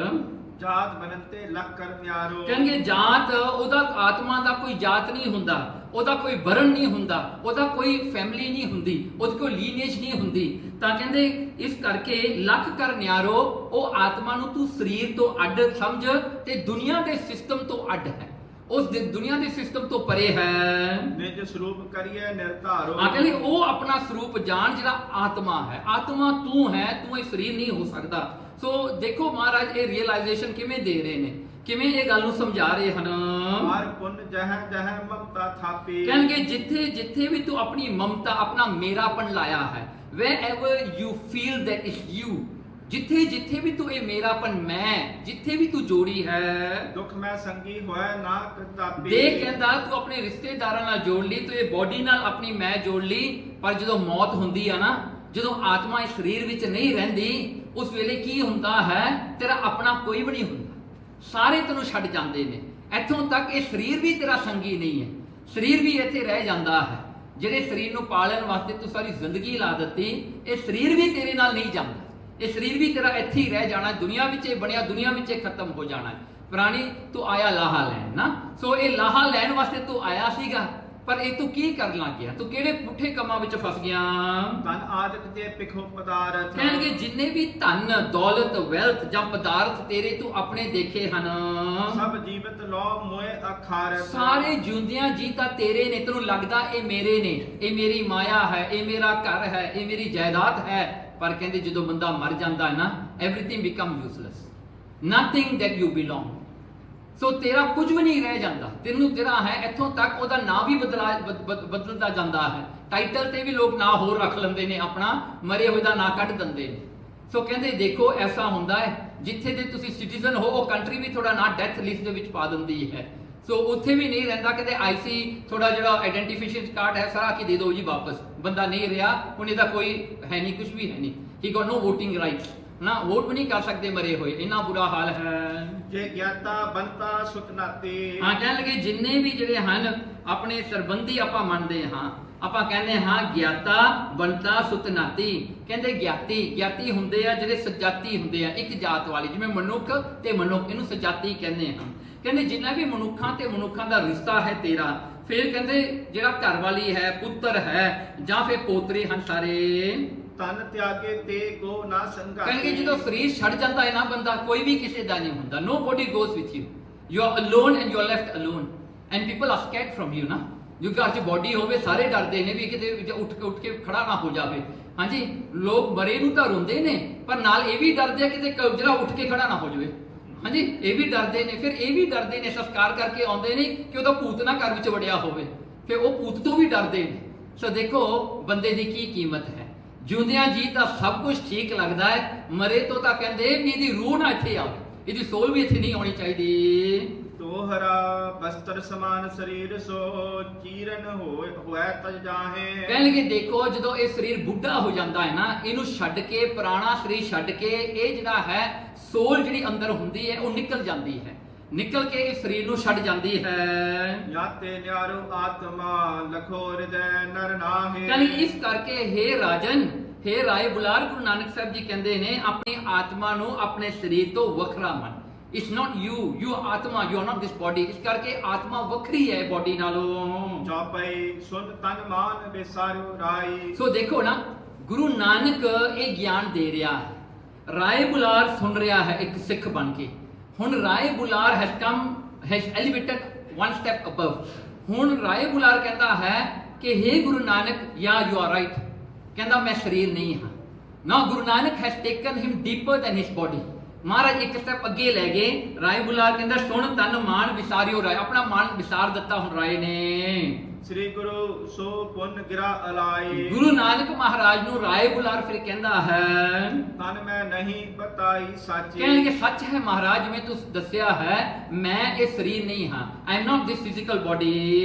ਜਾਤ ਬਨੰਤੇ ਲਖ ਕਰ ਨਿਆਰੋ। ਕਹਿੰਗੇ ਜਾਤ, ਉਹਦਾ ਆਤਮਾ ਦਾ ਕੋਈ ਜਾਤ ਨਹੀਂ ਹੁੰਦਾ, ਉਹਦਾ ਕੋਈ ਵਰਣ ਨਹੀਂ ਹੁੰਦਾ, ਉਹਦਾ ਕੋਈ ਫੈਮਿਲੀ ਨਹੀਂ ਹੁੰਦੀ, ਉਹਦੀ ਕੋਈ ਲੀਨੇਜ ਨਹੀਂ ਹੁੰਦੀ। ਤਾਂ ਕਹਿੰਦੇ ਇਸ ਕਰਕੇ ਲਖ ਕਰ ਨਿਆਰੋ, ਉਹ ਆਤਮਾ ਨੂੰ ਤੂੰ ਸਰੀਰ ਤੋਂ ਅੱਡ ਸਮਝ ਤੇ ਦੁਨੀਆ ਦੇ ਸਿਸਟਮ ਤੋਂ ਅੱਡ ਹੈ, ਉਸ ਦੁਨੀਆ ਦੇ ਸਿਸਟਮ ਤੋਂ ਪਰੇ ਹੈ। ਨਿਜ ਸਰੂਪ ਕਰੀਏ ਨਿਰਧਾਰੋ। ਕਹਿੰਦੇ ਉਹ ਆਪਣਾ ਸਰੂਪ ਜਾਣ ਜਿਹੜਾ ਆਤਮਾ ਹੈ। ਆਤਮਾ ਤੂੰ ਹੈ, ਤੂੰ ਇਹ ਸਰੀਰ ਨਹੀਂ ਹੋ ਸਕਦਾ। ਸੋ ਦੇਖੋ ਮਹਾਰਾਜ ਇਹ ਰੀਅਲਾਈਜੇਸ਼ਨ ਕਿਵੇਂ ਦੇ ਰਹੇ ਨੇ, ਕਿਵੇਂ ਇਹ ਗੱਲ ਨੂੰ ਸਮਝਾ ਰਹੇ ਹਨ। ਹਰ ਪੁੰਨ ਜਹ ਜਹ ਮਮਤਾ ਥਾਪੀ। ਕਹਿਣਗੇ ਜਿੱਥੇ ਜਿੱਥੇ ਵੀ ਤੂੰ ਆਪਣੀ ਮਮਤਾ, ਆਪਣਾ ਮੇਰਾਪਨ ਲਾਇਆ ਹੈ, wherever you feel that is you, ਜਿੱਥੇ ਜਿੱਥੇ ਵੀ ਤੂੰ ਇਹ ਮੇਰਾਪਨ ਮੈਂ, ਜਿੱਥੇ ਵੀ ਤੂੰ ਜੋੜੀ ਹੈ, ਦੁੱਖ ਮੈਂ ਸੰਗੀ ਹੋਇਆ ਨਾ ਕਰਤਾਪੀ। ਦੇਖ ਕਹਿੰਦਾ ਤੂੰ ਆਪਣੇ ਰਿਸ਼ਤੇਦਾਰਾਂ ਨਾਲ ਜੋੜ ਲਈ, ਤੂੰ ਇਹ ਬੋਡੀ ਨਾਲ ਆਪਣੀ ਮੈਂ ਜੋੜ ਲਈ, ਪਰ ਜਦੋਂ ਮੌਤ ਹੁੰਦੀ ਆ ਨਾ, ਜਦੋਂ ਆਤਮਾ ਇਸ ਸਰੀਰ ਵਿੱਚ ਨਹੀਂ ਰਹਿੰਦੀ, ਉਸ ਵੇਲੇ ਕੀ ਹੁੰਦਾ ਹੈ, ਤੇਰਾ ਆਪਣਾ ਕੋਈ ਵੀ ਨਹੀਂ ਹੁੰਦਾ, ਸਾਰੇ ਤੈਨੂੰ ਛੱਡ ਜਾਂਦੇ ਨੇ। ਇੱਥੋਂ ਤੱਕ ਇਹ ਸਰੀਰ ਵੀ ਤੇਰਾ ਸੰਗੀ ਨਹੀਂ ਹੈ, ਸਰੀਰ ਵੀ ਇੱਥੇ ਰਹਿ ਜਾਂਦਾ ਹੈ। ਜਿਹੜੇ ਸਰੀਰ ਨੂੰ ਪਾਲਣ ਵਾਸਤੇ ਤੂੰ ਸਾਰੀ ਜ਼ਿੰਦਗੀ ਲਾ ਦਿੱਤੀ, ਇਹ ਸਰੀਰ ਵੀ ਤੇਰੇ ਨਾਲ ਨਹੀਂ ਜਾਂਦਾ, ਇਹ ਸਰੀਰ ਵੀ ਤੇਰਾ ਇੱਥੇ ਹੀ ਰਹਿ ਜਾਣਾ। ਦੁਨੀਆ ਵਿੱਚ ਇਹ ਬਣਿਆ, ਦੁਨੀਆ ਵਿੱਚ ਇਹ ਖਤਮ ਹੋ ਜਾਣਾ ਹੈ। ਪ੍ਰਾਣੀ ਤੂੰ ਆਇਆ ਲਾਹਾ ਲੈਣ ਨਾ, ਸੋ ਇਹ ਲਾਹਾ ਲੈਣ ਵਾਸਤੇ ਤੂੰ ਆਇਆ ਸੀਗਾ, ਪਰ ਇਹ ਤੂੰ ਕੀ ਕਰਨ ਲੱਗ ਗਿਆ, ਤੂੰ ਕਿਹੜੇ ਪੁੱਠੇ ਕੰਮਾਂ ਵਿੱਚ ਫਸ ਗਿਆ। ਧਨ ਆਦਿਕ ਤੇ ਪਿਖੋ ਪਦਾਰਥ। ਕਹਿਣਗੇ ਜਿੰਨੇ ਵੀ ਧਨ ਦੌਲਤ ਵੈਲਥ ਜਾਂ ਪਦਾਰਥ ਤੇਰੇ ਤੂੰ ਆਪਣੇ ਦੇਖੇ ਹਨ, ਸਭ ਜੀਵਤ ਲੋ ਮੋਏ ਅਖਾਰ। ਸਾਰੇ ਜਿਉਂਦਿਆਂ ਜੀ ਤਾਂ ਤੇਰੇ ਨੇ, ਤੈਨੂੰ ਲੱਗਦਾ ਇਹ ਮੇਰੇ ਨੇ, ਇਹ ਮੇਰੀ ਮਾਇਆ ਹੈ, ਇਹ ਮੇਰਾ ਘਰ ਹੈ, ਇਹ ਮੇਰੀ ਜਾਇਦਾਦ ਹੈ। ਪਰ ਕਹਿੰਦੇ ਜਦੋਂ ਬੰਦਾ ਮਰ ਜਾਂਦਾ ਹੈ ਨਾ, everything become useless, nothing that you belong। ਸੋ ਤੇਰਾ ਕੁਝ ਵੀ ਨਹੀਂ ਰਹਿ ਜਾਂਦਾ, ਤੈਨੂੰ ਤੇਰਾ ਹੈ ਇੱਥੋਂ ਤੱਕ, ਉਹਦਾ ਨਾਂ ਵੀ ਬਦਲਦਾ ਜਾਂਦਾ ਹੈ। ਟਾਈਟਲ ਤੇ ਵੀ ਲੋਕ ਨਾਂ ਹੋਰ ਰੱਖ ਲੈਂਦੇ ਨੇ, ਆਪਣਾ ਮਰੇ ਹੋਏ ਦਾ ਨਾਂ ਕੱਢ ਦਿੰਦੇ ਨੇ। ਸੋ ਕਹਿੰਦੇ ਦੇਖੋ ਐਸਾ ਹੁੰਦਾ ਹੈ, ਜਿੱਥੇ ਦੇ ਤੁਸੀਂ ਸਿਟੀਜ਼ਨ ਹੋ, ਉਹ ਕੰਟਰੀ ਵੀ ਤੁਹਾਡਾ ਨਾਂ ਡੈਥ ਲਿਸਟ ਦੇ ਵਿੱਚ ਪਾ ਦਿੰਦੀ ਹੈ। ਸੋ ਉੱਥੇ ਵੀ ਨਹੀਂ ਰਹਿੰਦਾ, ਕਹਿੰਦੇ ਆਈਸੀ ਥੋੜਾ ਜਿਹੜਾ ਆਈਡੈਂਟੀਫਿਕੇਸ਼ਨ ਕਾਰਡ ਹੈ ਸਾਰਾ ਕੀ ਦੇ ਦਿਓ ਜੀ ਵਾਪਸ, ਬੰਦਾ ਨਹੀਂ ਰਿਹਾ, ਹੁਣ ਇਹਦਾ ਕੋਈ ਹੈ ਨਹੀਂ, ਕੁਝ ਵੀ ਹੈ ਨਹੀਂ, ਹੀ ਗੋਟ ਨੋ ਵੋਟਿੰਗ ਰਾਈਟਸ ਨਾ, ਵੋਟ ਵੀ ਨਹੀਂ ਕਰ ਸਕਦੇ ਮਰੇ ਹੋਏ, ਇੰਨਾ ਬੁਰਾ ਹਾਲ ਹੈ। ਜੇ ਗਿਆਤਾ ਬੰਤਾ ਸੁਤ ਨਾਤੇ। ਹਾਂ ਕਹਿਣ ਲੱਗੇ ਜਿੰਨੇ ਵੀ ਜਿਹੜੇ ਹਨ ਆਪਣੇ ਸਰਬੰਧੀ ਆਪਾਂ ਮੰਨਦੇ ਹਾਂ, ਆਪਾਂ ਕਹਿੰਦੇ ਹਾਂ ਗਿਆਤਾ ਬੰਤਾ ਸੁਤਨਾਤੀ। ਕਹਿੰਦੇ ਗਿਆਤੀ ਹੁੰਦੇ ਆ ਜਿਹੜੇ ਸਜਾਤੀ ਹੁੰਦੇ ਆ, ਇੱਕ ਜਾਤ ਵਾਲੇ, ਜਿਵੇਂ ਮਨੁੱਖ ਤੇ ਮਨੁੱਖ, ਇਹਨੂੰ ਸਜਾਤੀ ਕਹਿੰਦੇ ਹਾਂ। ਕਹਿੰਦੇ ਜਿੰਨਾ ਵੀ ਮਨੁੱਖਾਂ ਤੇ ਮਨੁੱਖਾਂ ਦਾ ਰਿਸ਼ਤਾ ਹੈ ਤੇਰਾ, ਫਿਰ ਕਹਿੰਦੇ ਜਿਹੜਾ ਘਰ ਵਾਲੀ ਹੈ, ਪੁੱਤਰ ਹੈ ਜਾਂ ਫਿਰ ਪੋਤਰੇ ਹਨ ਸਾਰੇ, ਤਨ ਤਿਆਗੇ ਤੇ ਗੋ ਨਾ ਸੰਗਾਤੀ। ਕਹਿੰਦੇ ਜਦੋਂ ਸਰੀਰ ਛੱਡ ਜਾਂਦਾ ਹੈ ਨਾ ਬੰਦਾ, ਕੋਈ ਵੀ ਕਿਸੇ ਦਾ ਨਹੀਂ ਹੁੰਦਾ। Nobody goes with you, you are alone and you are left alone and people are scared from you ਨਾ। ਜੋ ਘਰ 'ਚ ਬੋਡੀ ਹੋਵੇ ਸਾਰੇ ਡਰਦੇ ਨੇ ਵੀ ਕਿਤੇ ਉੱਠ ਕੇ ਖੜਾ ਨਾ ਹੋ ਜਾਵੇ। ਹਾਂਜੀ, ਲੋਕ ਮਰੇ ਨੂੰ ਤਾਂ ਰੋਂਦੇ ਨੇ, ਪਰ ਨਾਲ ਇਹ ਵੀ ਡਰਦੇ ਆ ਕਿਤੇ ਜਿਹੜਾ ਉੱਠ ਕੇ ਖੜਾ ਨਾ ਹੋ ਜਾਵੇ। ਹਾਂਜੀ, ਇਹ ਵੀ ਡਰਦੇ ਨੇ, ਫਿਰ ਇਹ ਵੀ ਡਰਦੇ ਨੇ, ਸੰਸਕਾਰ ਕਰਕੇ ਆਉਂਦੇ ਨੇ ਕਿ ਉਹਦਾ ਭੂਤ ਨਾ ਘਰ ਵਿੱਚ ਵੜਿਆ ਹੋਵੇ, ਫਿਰ ਉਹ ਭੂਤ ਤੋਂ ਵੀ ਡਰਦੇ ਨੇ। ਸੋ ਦੇਖੋ ਬੰਦੇ ਦੀ ਕੀ ਕੀਮਤ ਹੈ। ਜਿਉਂਦਿਆਂ ਜੀ ਤਾਂ ਸਭ ਕੁਝ ਠੀਕ ਲੱਗਦਾ ਹੈ, ਮਰੇ ਤੋਂ ਤਾਂ ਕਹਿੰਦੇ ਵੀ ਇਹਦੀ ਰੂਹ ਨਾ ਇੱਥੇ ਆਵੇ, ਇਹਦੀ ਸੋਲ ਵੀ ਇੱਥੇ ਨਹੀਂ ਆਉਣੀ ਚਾਹੀਦੀ। ਤੋਹਰਾ ਬਸਤਰ ਸਮਾਨ ਸਰੀਰ ਸੋ ਚੀਰਨ ਹੋਇ ਤਜ ਜਾਹੇ। ਕਹਿਣਗੇ ਦੇਖੋ ਜਦੋਂ ਇਹ ਸਰੀਰ ਬੁੱਢਾ ਹੋ ਜਾਂਦਾ ਹੈ ਨਾ, ਇਹਨੂੰ ਛੱਡ ਕੇ, ਪੁਰਾਣਾ ਸਰੀਰ ਛੱਡ ਕੇ, ਇਹ ਜਿਹੜਾ ਹੈ ਸੋਲ ਜਿਹੜੀ ਅੰਦਰ ਹੁੰਦੀ ਹੈ ਉਹ ਨਿਕਲ ਜਾਂਦੀ ਹੈ, ਨਿਕਲ ਕੇ ਇਸ ਸਰੀਰ ਨੂੰ ਛੱਡ ਜਾਂਦੀ ਹੈ। ਯਾਤੇ ਨਿਆਰੋ ਆਤਮਾ ਲਖੋ ਹਿਰਦੈ ਨਰ ਨਾਹੇ। ਯਾਨੀ ਇਸ ਕਰਕੇ हे ਰਾਜਨ, हे ਰਾਏ ਬੁਲਾਰ, ਗੁਰੂ ਨਾਨਕ ਸਾਹਿਬ ਜੀ ਕਹਿੰਦੇ ਨੇ ਆਪਣੀ ਆਤਮਾ ਨੂੰ ਆਪਣੇ ਸਰੀਰ ਤੋਂ ਵੱਖਰਾ ਮੰਨ। ਇਟਸ ਨਾਟ ਯੂ ਆਤਮਾ, you are not this body. ਇਸ ਕਰਕੇ ਆਤਮਾ ਵੱਖਰੀ ਹੈ ਬੋਡੀ ਨਾਲੋਂ। ਚੌਪਈ ਸੁਨ ਤਨ ਮਾਨ ਬੇਸਾਰਿਓ ਰਾਈ। ਸੋ ਦੇਖੋ ਨਾ, ਗੁਰੂ ਨਾਨਕ ਇਹ ਗਿਆਨ ਦੇ ਰਿਹਾ ਹੈ, ਰਾਏ ਬੁਲਾਰ ਸੁਣ ਰਿਹਾ ਹੈ ਇੱਕ ਸਿੱਖ ਬਣ ਕੇ। ਹੁਣ Rai Bular has elevated one step above। ਹੁਣ ਰਾਏ ਬੁਲਾਰ ਕਹਿੰਦਾ ਹੈ ਕਿ हे ਗੁਰੂ ਨਾਨਕ, ਯਾ ਯੂ ਆਰ ਰਾਈਟ, ਕਹਿੰਦਾ ਮੈਂ ਸਰੀਰ ਨਹੀਂ ਹਾਂ। ਨਾ, Guru Nanak has taken him deeper than his body. ਮਹਾਰਾਜ ਇੱਕ ਸਟੈਪ ਅੱਗੇ ਲੈ ਗਏ। ਰਾਏ ਬੁਲਾਰ ਕਹਿੰਦਾ ਸੁਣ ਤਨ ਮਾਨ ਵਿਸਾਰਿਓ ਰਾਏ, ਆਪਣਾ ਮਾਨ ਵਿਸਾਰ ਦਿੱਤਾ ਹੁਣ ਰਾਏ ਨੇ। ਸ੍ਰੀ ਗੁਰੂ ਸੋ ਪੁੰਨ ਗਿਰਾ ਅਲਾਈ। ਗੁਰੂ ਨਾਨਕ ਮਹਾਰਾਜ ਨੂੰ ਰਾਏ ਬੁਲਾਰ ਫਿਰ ਕਹਿੰਦਾ ਹੈ ਤਨ ਮੈਂ ਨਹੀਂ ਬਤਾਈ ਸਾਚੀ। ਕਹਿਣਗੇ ਸੱਚ ਹੈ ਮਹਾਰਾਜ, ਜਿਵੇਂ ਤੁਸੀਂ ਦੱਸਿਆ ਹੈ, ਮੈਂ ਇਹ ਸਰੀਰ ਨਹੀਂ ਹਾਂ, I am not this physical body.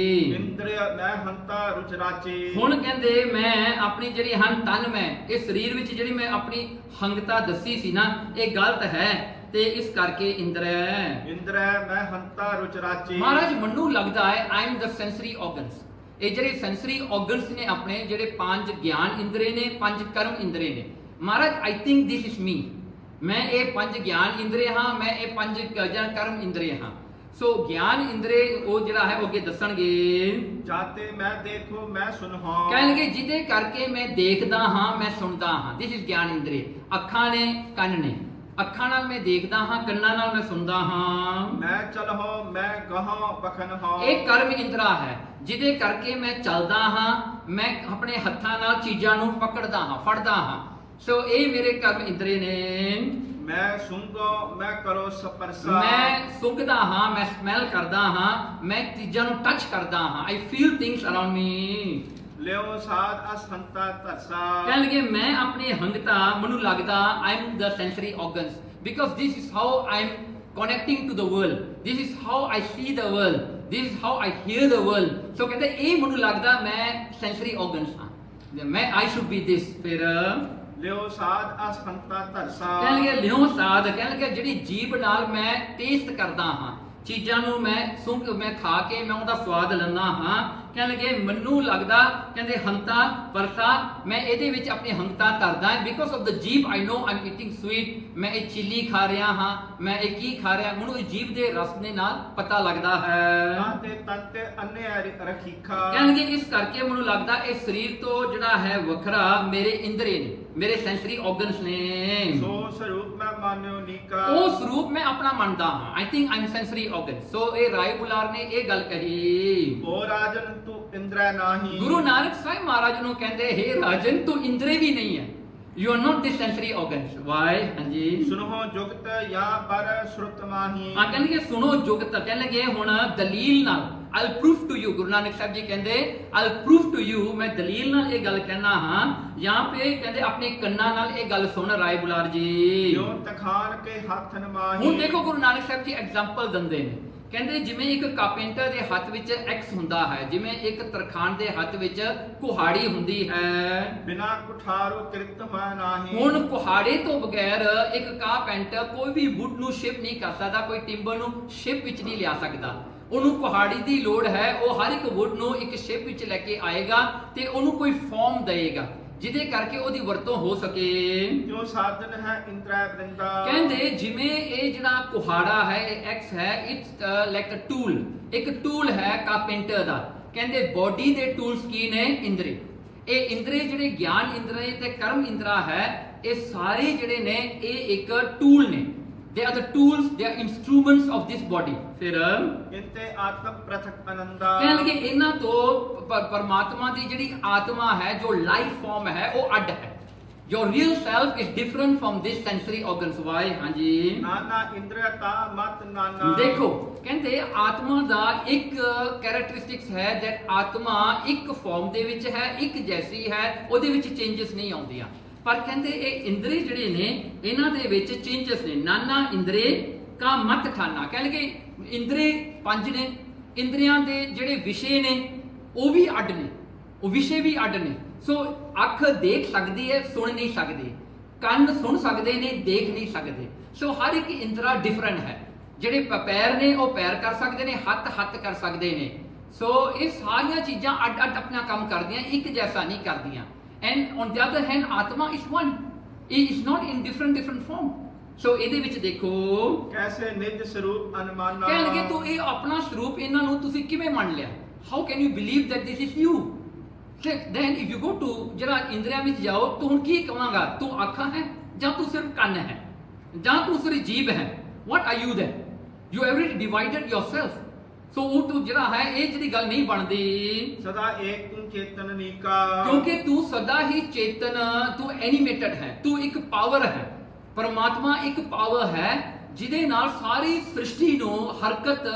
ਇੰਦਰੀਆ ਮੈਂ ਹੰਤਾ ਰੁਚ ਰਾਚੀ। ਹੁਣ ਕਹਿੰਦੇ ਮੈਂ ਆਪਣੀ ਜਿਹੜੀ ਹਨ ਤਨ, ਮੈਂ ਇਸ ਸਰੀਰ ਵਿੱਚ ਜਿਹੜੀ ਮੈਂ ਆਪਣੀ ਹੰਗਤਾ ਦੱਸੀ ਸੀ ਨਾ, ਇਹ ਗਲਤ ਹੈ, ਤੇ ਇਸ ਕਰਕੇ ਇੰਦਰੈ ਮੈਂ ਹੰਤਾ ਰੁਚ ਰਾਚੀ। ਮਹਾਰਾਜ ਮੈਨੂੰ ਲੱਗਦਾ ਹੈ ਆਈ ਐਮ ਦ ਸੈਂਸਰੀ ਆਰਗਨਸ। ਇਹ ਜਿਹੜੇ ਸੈਂਸਰੀ ਆਰਗਨਸ ਨੇ ਆਪਣੇ, ਜਿਹੜੇ 5 ਗਿਆਨ ਇੰਦਰੇ ਨੇ, 5 ਕਰਮ ਇੰਦਰੇ ਨੇ, ਮਹਾਰਾਜ ਆਈ ਥਿੰਕ ਦਿਸ ਇਜ਼ ਮੀ। ਮੈਂ ਇਹ 5 ਗਿਆਨ ਇੰਦਰੇ ਹਾਂ, ਮੈਂ ਇਹ 5 ਕਰਮ ਇੰਦਰੇ ਹਾਂ। ਸੋ ਗਿਆਨ ਇੰਦਰੇ ਉਹ ਜਿਹੜਾ ਹੈ ਉਹ ਅੱਗੇ ਦੱਸਣਗੇ। ਜਾਤੇ ਮੈਂ ਦੇਖੋ ਮੈਂ ਸੁਨਹਾ। ਕਹਿਣਗੇ ਜਿਹਦੇ ਕਰਕੇ ਮੈਂ ਦੇਖਦਾ ਹਾਂ, ਮੈਂ ਸੁਣਦਾ ਹਾਂ। ਦਿਸ ਇਜ਼ ਗਿਆਨ ਇੰਦਰੇ। ਅੱਖਾਂ ਨੇ, ਕੰਨ ਨੇ, ਅੱਖਾਂ ਨਾਲ ਮੈਂ ਦੇਖਦਾ ਹਾਂ, ਕੰਨਾਂ ਨਾਲ ਮੈਂ ਸੁਣਦਾ ਹਾਂ। ਮੈਂ ਚਲਹੁ ਮੈਂ ਗਹਾਂ ਬਖਨ ਹਾਂ। ਇਹ ਕਰਮ ਇੰਦਰਾ ਹੈ, ਜਿਹਦੇ ਕਰਕੇ ਮੈਂ ਚੱਲਦਾ ਹਾਂ, ਮੈਂ ਆਪਣੇ ਹੱਥਾਂ ਨਾਲ ਚੀਜ਼ਾਂ ਨੂੰ ਪਕੜਦਾ ਹਾਂ, ਫੜਦਾ ਹਾਂ। ਸੋ ਇਹ ਮੇਰੇ ਕਰਮ ਇੰਦਰੇ ਨੇ। ਮੈਂ ਸੁੰਘੋ ਮੈਂ ਕਰੋ ਸਪਰਸਾ। ਮੈਂ ਸੁੰਘਦਾ ਹਾਂ, ਮੈਂ ਸਮੈਲ ਕਰਦਾ ਹਾਂ, ਮੈਂ ਚੀਜ਼ਾਂ ਨੂੰ ਟੱਚ ਕਰਦਾ ਹਾਂ। ਆਈ ਫੀਲ ਥਿੰਗਸ ਅਰਾਊਂਡ ਮੀ। ਲਿਓ ਸਾਧ ਅਸੰਤਾ ਧਰਸਾ। ਕਹਿਣਗੇ ਮੈਂ ਆਪਣੀ ਹੰਗਤਾ, ਮੈਨੂੰ ਲੱਗਦਾ I am the sensory organs, because this is how I am connecting to the world, this is how I see the world, this is how I hear the world. So ਕਹਿੰਦੇ ਇਹ ਮੈਨੂੰ ਲੱਗਦਾ ਮੈਂ ਸੈਂਸਰੀ ਆਰਗਨਸ ਹਾਂ, ਮੈਂ I should be ਦਿਸ। ਫਿਰ ਲਿਓ ਸਾਧ ਅਸੰਤਾ ਧਰਸਾ। ਕਹਿਣਗੇ ਲਿਓ ਸਾਧ, ਕਹਿਣਗੇ ਜਿਹੜੀ ਜੀਭ ਨਾਲ ਮੈਂ ਟੇਸਟ ਕਰਦਾ ਹਾਂ ਚੀਜ਼ਾਂ ਨੂੰ, ਮੈਂ ਖਾ ਕੇ ਮੈਂ ਉਹਦਾ ਸਵਾਦ ਲੈਂਦਾ ਹਾਂ। ਕਹਿਣਗੇ ਮੈਨੂੰ ਲੱਗਦਾ, ਕਹਿੰਦੇ ਹੰਤਾ ਵਰਸਾ, ਮੈਂ ਇਹਦੇ ਵਿੱਚ ਆਪਣੀ ਹੰਗਤਾ ਧਰਦਾ ਹਾਂ। ਬਿਕਾਜ਼ ਆਫ ਦ ਜੀਭ ਆਈ ਨੋ ਆਈ ਐਮ ਈਟਿੰਗ ਸਵੀਟ। ਮੈਂ ਇਹ ਚਿੱਲੀ ਖਾ ਰਿਹਾ ਹਾਂ, ਮੈਂ ਇਹ ਕੀ ਖਾ ਰਿਹਾ, ਮੈਨੂੰ ਇਹ ਜੀਭ ਦੇ ਰਸ ਦੇ ਨਾਲ ਪਤਾ ਲੱਗਦਾ ਹੈ। ਤੇ ਤਤ ਅੰਨੇ ਰਖੀਖਾ। ਕਹਿਣਗੇ ਇਸ ਕਰਕੇ ਮੈਨੂੰ ਲੱਗਦਾ ਇਹ ਸਰੀਰ ਤੋਂ ਜਿਹੜਾ ਹੈ ਵੱਖਰਾ ਮੇਰੇ ਇੰਦਰੇ ਨੇ, ਮੇਰੇ ਸੈਂਸਰੀ ਆਰਗਨਸ ਨੇ। ਸੋ ਸਰੂਪ ਮੈਂ ਮਾਨਿਓ ਨੀਕਾ। ਉਹ ਸਰੂਪ ਮੈਂ ਆਪਣਾ ਮੰਨਦਾ ਹਾਂ। I think I am sensory organ. So ਇਹ ਰਾਏ ਬੁਲਾਰ ਨੇ ਇਹ ਗੱਲ ਕਹੀ। ਉਹ ਰਾਜਨ ਤੂੰ ਇੰਦਰਾ ਨਹੀਂ। ਗੁਰੂ ਨਾਨਕ ਸਾਹਿਬ ਮਹਾਰਾਜ ਨੂੰ ਕਹਿੰਦੇ हे ਰਾਜਨ ਤੂੰ ਇੰਦਰੇ ਵੀ ਨਹੀਂ ਹੈ, you are not this sensory organs. Why? ਹਾਂਜੀ, ਸੁਨੋ ਜੁਗਤ ਜਾਂ ਪਰ ਸ਼ਰੁਤ ਮਾਹੀ। ਆ ਕਹਿੰਦੇ ਸੁਣੋ ਜੁਗਤ, ਕਹਿੰਦੇ ਹੁਣ ਦਲੀਲ ਨਾਲ I'll prove to you। ਗੁਰੂ ਨਾਨਕ ਸਾਹਿਬ ਜੀ ਕਹਿੰਦੇ I'll prove to you, ਮੈਂ ਦਲੀਲ ਨਾਲ ਇਹ ਗੱਲ ਕਹਿਣਾ ਹਾਂ। ਜਾਂ ਪੇ ਕਹਿੰਦੇ ਆਪਣੇ ਕੰਨਾਂ ਨਾਲ ਇਹ ਗੱਲ ਸੁਣ ਰਾਏ ਬੁਲਾਰ ਜੀ। ਜੋ ਤਖਾਨ ਕੇ ਹੱਥ ਨਮਾਹੀ। ਹੁਣ ਦੇਖੋ ਗੁਰੂ ਨਾਨਕ ਸਾਹਿਬ ਜੀ ਐਗਜ਼ਾਮਪਲ ਦਿੰਦੇ ਨੇ, ਕਹਿੰਦੇ ਜਿਵੇਂ ਇੱਕ ਕਾਰਪੈਂਟਰ ਦੇ ਹੱਥ ਵਿੱਚ ਐਕਸ ਹੁੰਦਾ ਹੈ, ਜਿਵੇਂ ਇੱਕ ਤਰਖਾਣ ਦੇ ਹੱਥ ਵਿੱਚ ਕੁਹਾੜੀ ਹੁੰਦੀ ਹੈ। ਬਿਨਾ ਕੁਠਾਰੋ ਕਿਰਤ ਹੋਇ ਨਾਹੀ। ਹੁਣ ਕੁਹਾੜੇ ਤੋਂ ਬਗੈਰ ਇੱਕ ਕਾਰਪੈਂਟਰ ਕੋਈ ਵੀ ਵੁੱਡ ਨੂੰ ਸ਼ਿਪ ਨਹੀਂ ਕਰ ਸਕਦਾ, ਕੋਈ ਟਿੰਬਰ ਨੂੰ ਸ਼ਿਪ ਵਿੱਚ ਨਹੀਂ ਲਿਆ ਸਕਦਾ। ਉਹਨੂੰ ਕੁਹਾੜੀ ਦੀ ਲੋੜ ਹੈ, ਉਹ ਹਰ ਇੱਕ ਵੁੱਡ ਨੂੰ ਇੱਕ ਸ਼ੇਪ ਵਿੱਚ ਲੈ ਕੇ ਆਏਗਾ ਤੇ ਉਹਨੂੰ ਕੋਈ ਫਾਰਮ ਦੇਏਗਾ ਜਿਹਦੇ ਕਰਕੇ ਉਹਦੀ ਵਰਤੋਂ ਹੋ ਸਕੇ। ਜੋ ਸਾਧਨ ਹੈ ਇੰਦਰਾ ਬ੍ਰਿੰਦਾ। ਕਹਿੰਦੇ ਜਿਵੇਂ ਇਹ ਜਿਹੜਾ ਕੁਹਾੜਾ ਹੈ, ਇਹ ਐਕਸ ਹੈ, ਇਟਸ ਲਾਈਕ ਅ ਟੂਲ, ਇੱਕ ਟੂਲ ਹੈ ਕਾਰਪੈਂਟਰ ਦਾ। ਕਹਿੰਦੇ ਬੋਡੀ ਦੇ ਟੂਲਸ ਕੀ ਨੇ? ਇੰਦਰੀ। ਇਹ ਇੰਦਰੀ ਜਿਹੜੇ ਗਿਆਨ ਇੰਦਰੀ ਤੇ ਕਰਮ ਇੰਦਰਾ ਹੈ, ਇਹ ਸਾਰੇ ਜਿਹੜੇ ਨੇ ਇਹ ਇੱਕ ਟੂਲ ਨੇ। they are the tools, they are instruments of this body। ਫਿਰ ਇੰਤੇ ਆਤਮ ਪ੍ਰਥਕ ਅਨੰਦਾ। ਕਹਿਣ ਲੱਗੇ ਇਹਨਾਂ ਤੋਂ ਪਰਮਾਤਮਾ ਦੀ ਜਿਹੜੀ ਆਤਮਾ ਹੈ, ਜੋ ਲਾਈਫ ਫਾਰਮ ਹੈ, ਉਹ ਅੱਡ ਹੈ। your real self is different from this sensory organs। why? ਹਾਂਜੀ ਨਾਨਾ ਇੰਦਰੀਆ ਤਾ ਮਤ ਨਾਨਾ। ਦੇਖੋ ਕਹਿੰਦੇ ਆਤਮਾ ਦਾ ਇੱਕ ਕੈਰੈਕਟਰਿਸਟਿਕਸ ਹੈ that ਆਤਮਾ ਇੱਕ ਫਾਰਮ ਦੇ ਵਿੱਚ ਹੈ, ਇੱਕ ਜੈਸੀ ਹੈ, ਉਹਦੇ ਵਿੱਚ ਚੇਂਜਸ ਨਹੀਂ ਆਉਂਦੀਆਂ। ਪਰ ਕਹਿੰਦੇ ਇਹ ਇੰਦਰੀ ਜਿਹੜੇ ਨੇ ਇਹਨਾਂ ਦੇ ਵਿੱਚ ਚੇਂਜਸ ਨੇ। ਨਾਨਾ ਇੰਦਰੀ ਕਾ ਮਤ ਠਾਨਾ। ਕਹਿੰਦੇ ਇੰਦਰੀ ਪੰਜ ਨੇ, ਇੰਦਰੀਆਂ ਦੇ ਜਿਹੜੇ ਵਿਸ਼ੇ ਨੇ ਉਹ ਵੀ ਅੱਡ ਨੇ, ਉਹ ਵਿਸ਼ੇ ਵੀ ਅੱਡ ਨੇ। ਸੋ ਅੱਖ ਦੇਖ ਸਕਦੀ ਹੈ, ਸੁਣ ਨਹੀਂ ਸਕਦੀ। ਕੰਨ ਸੁਣ ਸਕਦੇ ਨੇ, ਦੇਖ ਨਹੀਂ ਸਕਦੇ। ਸੋ ਹਰ ਇੱਕ ਇੰਦਰਾ ਡਿਫਰੈਂਟ ਹੈ। ਜਿਹੜੇ ਪੈਰ ਨੇ ਉਹ ਪੈਰ ਕਰ ਸਕਦੇ ਨੇ, ਹੱਥ ਕਰ ਸਕਦੇ ਨੇ। ਸੋ ਇਹ ਸਾਰੀਆਂ ਚੀਜ਼ਾਂ ਅੱਡ ਆਪਣਾ ਕੰਮ ਕਰਦੀਆਂ, ਇੱਕ ਜੈਸਾ ਨਹੀਂ ਕਰਦੀਆਂ। And on the other hand, Atma is one. It is not in different form. So ਇਹਦੇ ਵਿੱਚ ਦੇਖੋ ਕੈਸੇ ਨਿਜ ਸਰੂਪ ਅਨਮਾਨਾ। ਕਹਿਣ ਲੱਗੇ ਤੂੰ ਇਹ ਆਪਣਾ ਸਰੂਪ ਇਹਨਾਂ ਨੂੰ ਤੁਸੀਂ ਕਿਵੇਂ ਮੰਨ ਲਿਆ? How can you believe that this is you? Then if you go to ਜਿਹੜਾ ਇੰਦਰੀਆਂ ਵਿੱਚ ਜਾਓ, ਤੂੰ ਹੁਣ ਕੀ ਕਹਾਂਗਾ? ਤੂੰ ਅੱਖਾਂ ਹੈ ਜਾਂ ਤੂੰ ਸਿਰਫ ਕੰਨ ਹੈ ਜਾਂ ਤੂੰ ਸਿਰਫ ਜੀਭ ਹੈ? What are you then? You have already divided yourself. ਸੋ ਉਹ ਤੂੰ ਜਿਹੜਾ ਹੈ ਇਹ ਜਿਹੜੀ ਗੱਲ ਨਹੀਂ ਬਣਦੀ। ਸਦਾ ਏਕ ਤੂੰ ਚੇਤਨ ਨੀਕਾ। ਕਿਉਂਕਿ ਤੂੰ ਸਦਾ ਹੀ ਚੇਤਨ, ਤੂੰ ਐਨੀਮੇਟਡ ਹੈ, ਤੂੰ ਇੱਕ ਪਾਵਰ ਹੈ। ਪਰਮਾਤਮਾ ਇੱਕ ਪਾਵਰ ਹੈ ਜਿਹਦੇ ਨਾਲ ਸਾਰੀ ਸ੍ਰਿਸ਼ਟੀ ਨੂੰ ਹਰਕਤ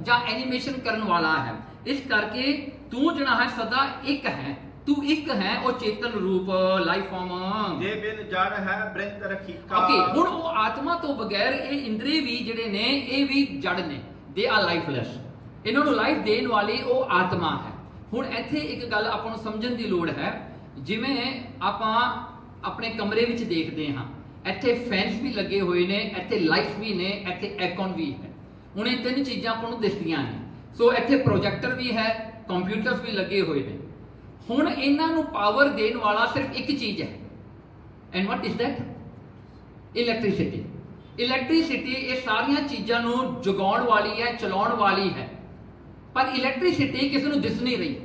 ਜਾਂ ਐਨੀਮੇਸ਼ਨ ਕਰਨ ਵਾਲਾ ਹੈ। ਇਸ ਕਰਕੇ ਤੂੰ ਜਿਹੜਾ ਹੈ ਸਦਾ ਇੱਕ ਹੈ, ਤੂੰ ਇੱਕ ਹੈ, ਉਹ ਚੇਤਨ ਰੂਪ ਲਾਈਫ ਫਾਰਮ। ਜੇ ਬਿਨ ਜੜ ਹੈ ਬ੍ਰਿੰਤ ਰਖੀਕਾ। ਓਕੇ, ਹੁਣ ਉਹ ਆਤਮਾ ਤੋਂ ਬਗੈਰ ਇਹ ਇੰਦਰੀ ਵੀ ਜਿਹੜੇ ਨੇ ਇਹ ਵੀ ਜੜ ਨੇ। They are ਲਾਈਫਲੈਸ। ਇਹਨਾਂ ਨੂੰ ਲਾਈਫ ਦੇਣ ਵਾਲੀ ਉਹ ਆਤਮਾ ਹੈ। ਹੁਣ ਇੱਥੇ ਇੱਕ ਗੱਲ ਆਪਾਂ ਨੂੰ ਸਮਝਣ ਦੀ ਲੋੜ ਹੈ। ਜਿਵੇਂ ਆਪਾਂ ਆਪਣੇ ਕਮਰੇ ਵਿੱਚ ਦੇਖਦੇ ਹਾਂ, ਇੱਥੇ ਫੈਨਸ ਵੀ ਲੱਗੇ ਹੋਏ ਨੇ, ਇੱਥੇ ਲਾਈਟਸ ਵੀ ਨੇ, ਇੱਥੇ ਐਕਨ ਵੀ ਹੈ। ਹੁਣ ਇਹ ਤਿੰਨ ਚੀਜ਼ਾਂ ਆਪਾਂ ਨੂੰ ਦਿਸਦੀਆਂ ਨੇ। ਸੋ ਇੱਥੇ ਪ੍ਰੋਜੈਕਟਰ ਵੀ ਹੈ, ਕੰਪਿਊਟਰਸ ਵੀ ਲੱਗੇ ਹੋਏ ਨੇ। ਹੁਣ ਇਹਨਾਂ ਨੂੰ ਪਾਵਰ ਦੇਣ ਵਾਲਾ ਸਿਰਫ ਇੱਕ ਚੀਜ਼ ਹੈ। And what is that? Electricity. Electricity ਇਹ ਸਾਰੀਆਂ ਚੀਜ਼ਾਂ ਨੂੰ ਜਗਾਉਣ ਵਾਲੀ ਹੈ, ਚਲਾਉਣ ਵਾਲੀ ਹੈ। ਪਰ ਇਲੈਕਟ੍ਰਿਸਿਟੀ ਕਿਸੇ ਨੂੰ ਦਿਸ ਨਹੀਂ ਰਹੀ।